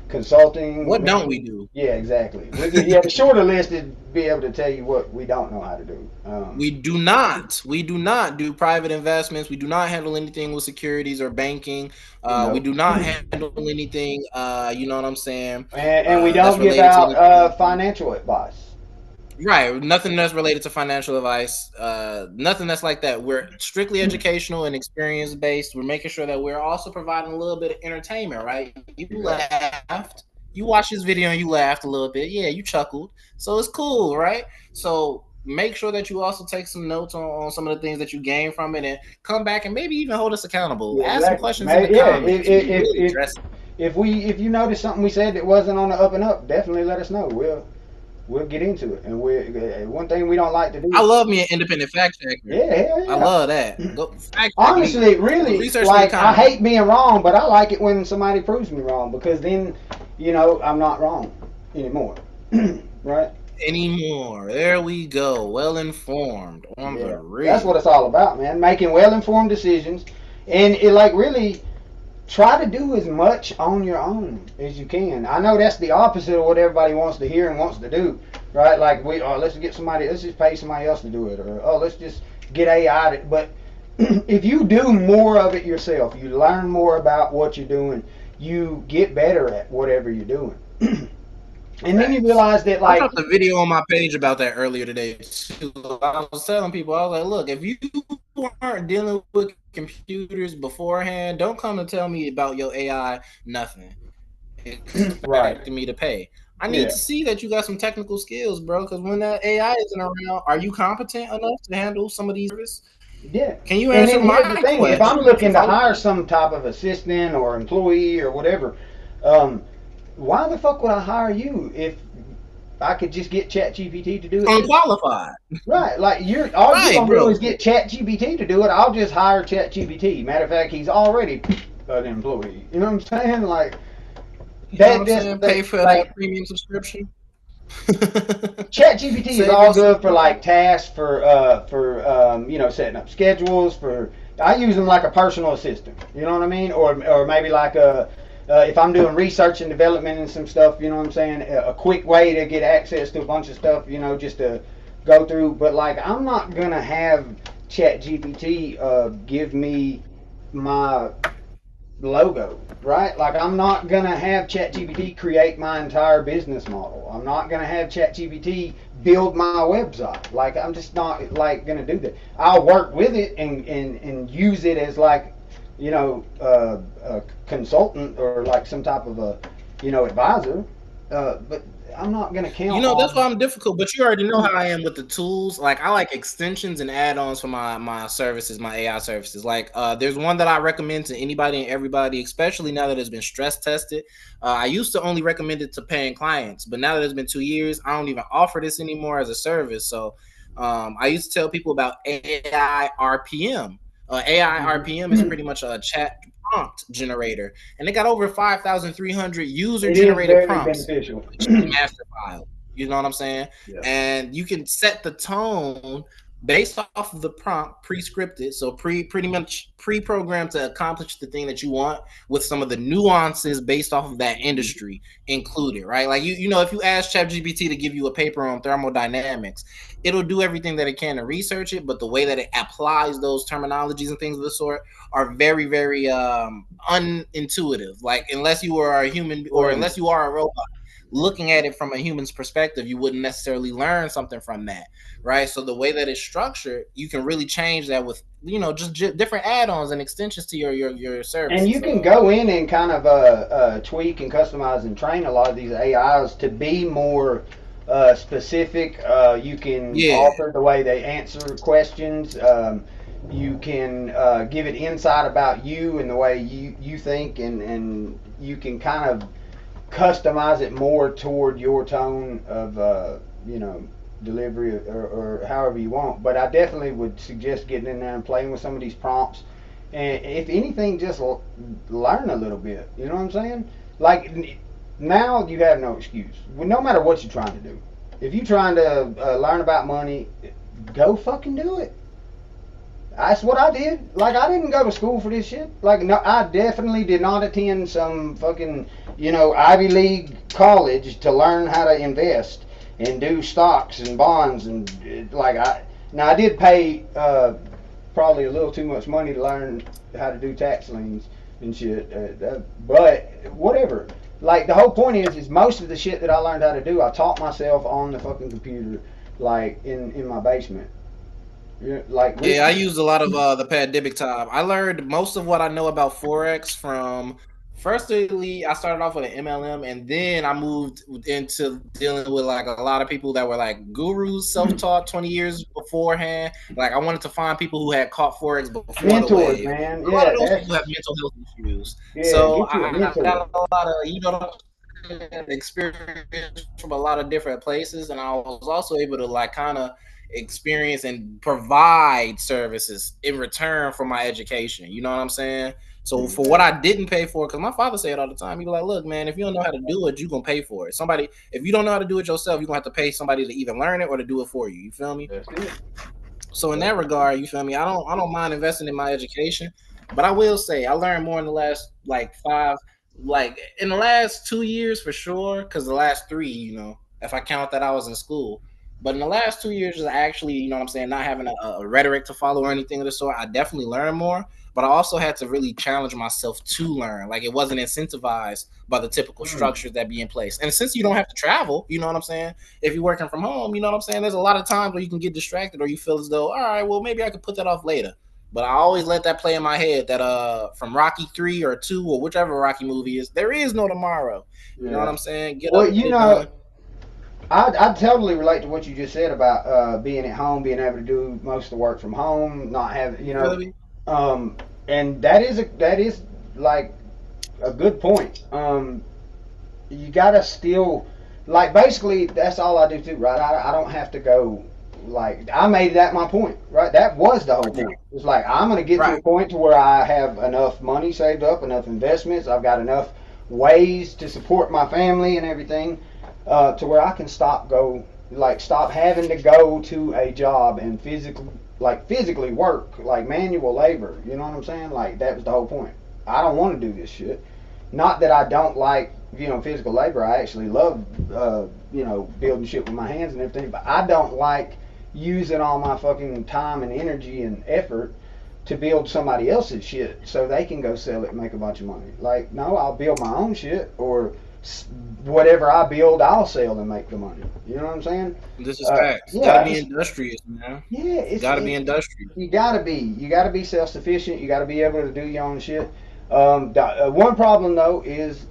Consulting.
What don't we do?
Yeah, exactly. Yeah, the shorter list is be able to tell you what we don't know how to do.
We do not. We do not do private investments. We do not handle anything with securities or banking. We
No.
do not handle anything. You know what I'm saying?
And we
That's
don't give
related to
out
anything.
financial advice.
Right. Nothing that's related to financial advice. Nothing that's like that. We're strictly educational and experience based. We're making sure that we're also providing a little bit of entertainment. Right. You
Yeah.
laughed. You watched this video and you laughed a little bit. Yeah, you chuckled. So it's cool, right? So make sure that you also take some notes on some of the things that you gain from it and come back and maybe even hold us accountable.
Yeah,
Ask some
exactly.
questions in the
Yeah,
comments. We will address it.
if you notice something we said that wasn't on the up and up, definitely let us know. We'll get into it. And we one thing we don't like to
I
do.
love me an independent fact checker.
Yeah, hell
I
yeah.
love that. Go fact check me.
Honestly, really,
Research me in the
like I
comments.
hate being wrong, but I like it when somebody proves me wrong because then, I'm not wrong anymore. Right?
Anymore. There we go. Well informed on the
Yeah, that's what
real.
it's all about, man. Making well-informed decisions, and it like really try to do as much on your own as you can. I know that's the opposite of what everybody wants to hear and wants to do, right? Like let's just pay somebody else to do it, or let's just get AI to. But if you do more of it yourself, you learn more about what you're doing, you get better at whatever you're doing, and then you
Facts.
realize that
I
like
dropped a video on my page about that earlier today too. I was telling people, I was like, look, if you weren't dealing with computers beforehand, don't come and tell me about your AI nothing.
right,
Expecting me to pay. I need
yeah.
to see that you got some technical skills, bro. Because when that AI isn't around, are you competent enough to handle some of these services?
Yeah.
Can you
And
answer
then here's the
my
thing: if I'm
questions?
looking
If
to
I
hire some type of assistant or employee or whatever, um, why the fuck would I hire you if I could just get ChatGPT to do it too?
Unqualified.
Right, like all you're
Right,
gonna do
bro.
is get ChatGPT to do it. I'll just hire ChatGPT. Matter of fact, he's already an employee. You know what I'm saying? Like
You know what I'm
just
saying? Pay for that
like
premium subscription.
ChatGPT is
Save
all
yourself.
good for like tasks for setting up schedules. I use them like a personal assistant. You know what I mean? Or maybe like if I'm doing research and development and some stuff. You know what I'm saying? A quick way to get access to a bunch of stuff. Just to go through. But like I'm not gonna have ChatGPT give me my logo, right? Like I'm not gonna have ChatGPT create my entire business model. I'm not gonna have ChatGPT build my website. Like I'm just not like gonna do that. I'll work with it and use it as like a consultant or like some type of a advisor. But I'm not gonna count
That's why
on.
I'm difficult, but you already know how I am with the tools. Like I like extensions and add-ons for my services, my AI services. Like there's one that I recommend to anybody and everybody, especially now that it's been stress tested. I used to only recommend it to paying clients, but now that it's been 2 years, I don't even offer this anymore as a service. So I used to tell people about AI RPM. AI RPM is pretty much a chat prompt generator, and they got over 5,300 user
It is
generated
very
prompts
beneficial.
master file. You know what I'm saying?
Yeah.
And you can set the tone based off of the prompt, pre-scripted, so pretty much pre-programmed to accomplish the thing that you want, with some of the nuances based off of that industry included, right? Like if you ask ChatGPT to give you a paper on thermodynamics, it'll do everything that it can to research it, but the way that it applies those terminologies and things of the sort are very, very unintuitive. Like unless you are a human or unless you are a robot looking at it from a human's perspective, you wouldn't necessarily learn something from that, right? So the way that it's structured, you can really change that with just different add-ons and extensions to your
And
services.
you can go in and kind of tweak and customize and train a lot of these AIs to be more specific. You can alter the way they answer questions. You can give it insight about you and the way you think, and you can kind of customize it more toward your tone of delivery or however you want. But I definitely would suggest getting in there and playing with some of these prompts, and if anything, just learn a little bit. You know what I'm saying? Like now you have no excuse. Well, no matter what you're trying to do, if you're trying to learn about money, go fucking do it. That's what I did. Like I didn't go to school for this shit. Like no, I definitely did not attend some fucking Ivy League college to learn how to invest and do stocks and bonds and I did pay probably a little too much money to learn how to do tax liens and shit. But whatever. Like the whole point is most of the shit that I learned how to do, I taught myself on the fucking computer, like in my basement.
I used a lot of the pandemic time. I learned most of what I know about Forex from firstly, I started off with an MLM, and then I moved into dealing with like a lot of people that were like gurus, self-taught 20 years beforehand. Like I wanted to find people who had caught Forex before the
mentors,
wave.
man.
A lot of
Yeah,
those people
that's
have mental health issues.
yeah.
So
Get you a
I
mentor.
got a lot of experience from a lot of different places, and I was also able to like kind of experience and provide services in return for my education. You know what I'm saying? So for what I didn't pay for, because my father said all the time, he'd be like, "Look, man, if you don't know how to do it, you're gonna pay for it. If you don't know how to do it yourself, you're gonna have to pay somebody to either learn it or to do it for you. You feel me?" So in that regard, you feel me? I don't mind investing in my education, but I will say I learned more in the last in the last 2 years for sure, because the last three, if I count that I was in school. But in the last 2 years, I actually, what I'm saying, not having a rhetoric to follow or anything of the sort, I definitely learned more. But I also had to really challenge myself to learn. Like it wasn't incentivized by the typical structures that be in place. And since you don't have to travel, you know what I'm saying? If you're working from home, you know what I'm saying? There's a lot of times where you can get distracted or you feel as though, all right, well, maybe I could put that off later. But I always let that play in my head that from Rocky 3 or 2 or whichever Rocky movie is, there is no tomorrow. You know what I'm saying? Get up, get it done.
I totally relate to what you just said about being at home, being able to do most of the work from home, not having, and that is like a good point. you gotta still, like, basically that's all I do too, right? I don't have to go, like, I made that my point, right? That was the whole point. It's like, I'm gonna get to a point to where I have enough money saved up, enough investments, I've got enough ways to support my family and everything, to where I can stop having to go to a job and physically work, like manual labor. You know what I'm saying? Like, that was the whole point. I don't want to do this shit. Not that I don't like, physical labor. I actually love, building shit with my hands and everything. But I don't like using all my fucking time and energy and effort to build somebody else's shit so they can go sell it and make a bunch of money. Like, no, I'll build my own shit, or whatever I build, I'll sell and make the money. You know what I'm saying?
This is facts.
Yeah,
gotta be industrious, man.
Yeah, it's
gotta be industrious.
You gotta be self-sufficient. You gotta be able to do your own shit. One problem though is,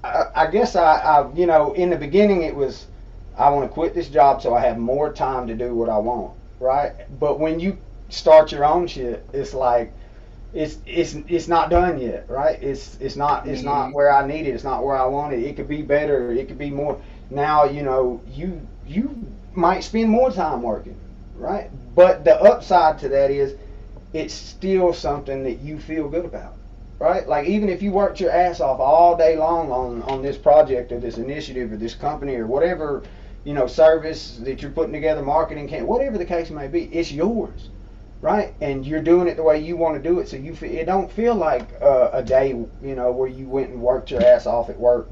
I guess I in the beginning it was, I want to quit this job so I have more time to do what I want, right? But when you start your own shit, it's like, it's not done yet, right? It's not where I need it. It's not where I want it. It could be better. It could be more. Now you might spend more time working, right? But the upside to that is, it's still something that you feel good about, right? Like, even if you worked your ass off all day long on this project or this initiative or this company or whatever, service that you're putting together, marketing, whatever the case may be, it's yours. Right, and you're doing it the way you want to do it, so it don't feel like a day, where you went and worked your ass off at work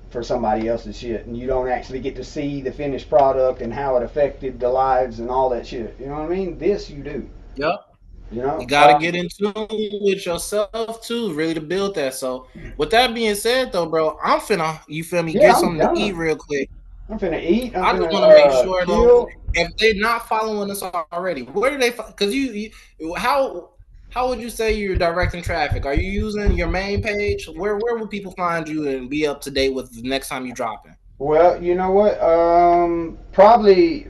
for somebody else's shit, and you don't actually get to see the finished product and how it affected the lives and all that shit. You know what I mean? This you do.
Yep.
You
gotta get in tune with yourself too, really, to build that. So, with that being said, though, bro, I'm finna, you feel me, get something to eat real quick.
I'm finna eat.
I just want to make sure, though, if they're not following us already, where do they? Because how would you say you're directing traffic? Are you using your main page? Where would people find you and be up to date with the next time you dropping?
Well, you know what? Probably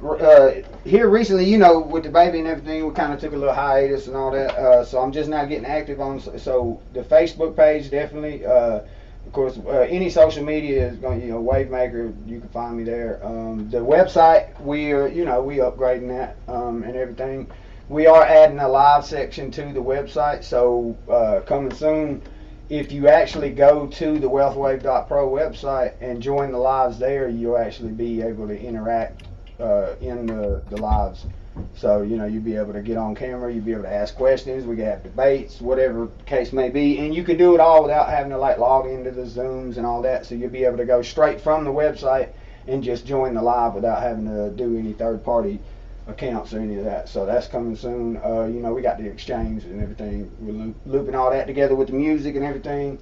here recently, with the baby and everything, we kind of took a little hiatus and all that. So I'm just now getting active on. So the Facebook page, definitely. Of course, any social media is going. Wav3, you can find me there. The website, we're we upgrading that and everything. We are adding a live section to the website. So coming soon. If you actually go to the wealthwave.pro website and join the lives there, you'll actually be able to interact in the lives. So, you'll be able to get on camera, you'll be able to ask questions, we can have debates, whatever the case may be, and you can do it all without having to log into the Zooms and all that. So you'll be able to go straight from the website and just join the live without having to do any third-party accounts or any of that. So that's coming soon. We got the exchange and everything. We're looping all that together with the music and everything.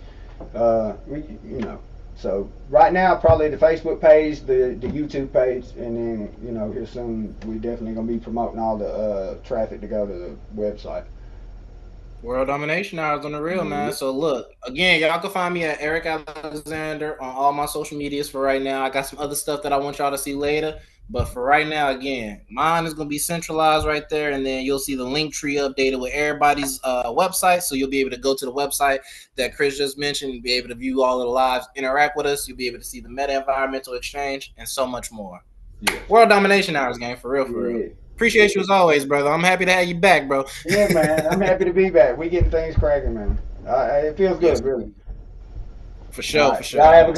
So right now, probably the Facebook page, the YouTube page, and then here soon we definitely gonna be promoting all the traffic to go to the website.
World Domination Hours on the real, man. So look, again, y'all can find me at Eric Alexander on all my social medias for right now. I got some other stuff that I want y'all to see later. But for right now, again, mine is going to be centralized right there. And then you'll see the link tree updated with everybody's website. So you'll be able to go to the website that Chris just mentioned and be able to view all of the lives, interact with us. You'll be able to see the meta environmental exchange and so much more. Yeah. World Domination Hours, gang, for real, for real. Appreciate you as always, brother. I'm happy to have you back, bro.
Yeah, man. I'm happy to be back. We getting things cracking, man. It feels good, really.
For sure, for sure.
Y'all have a good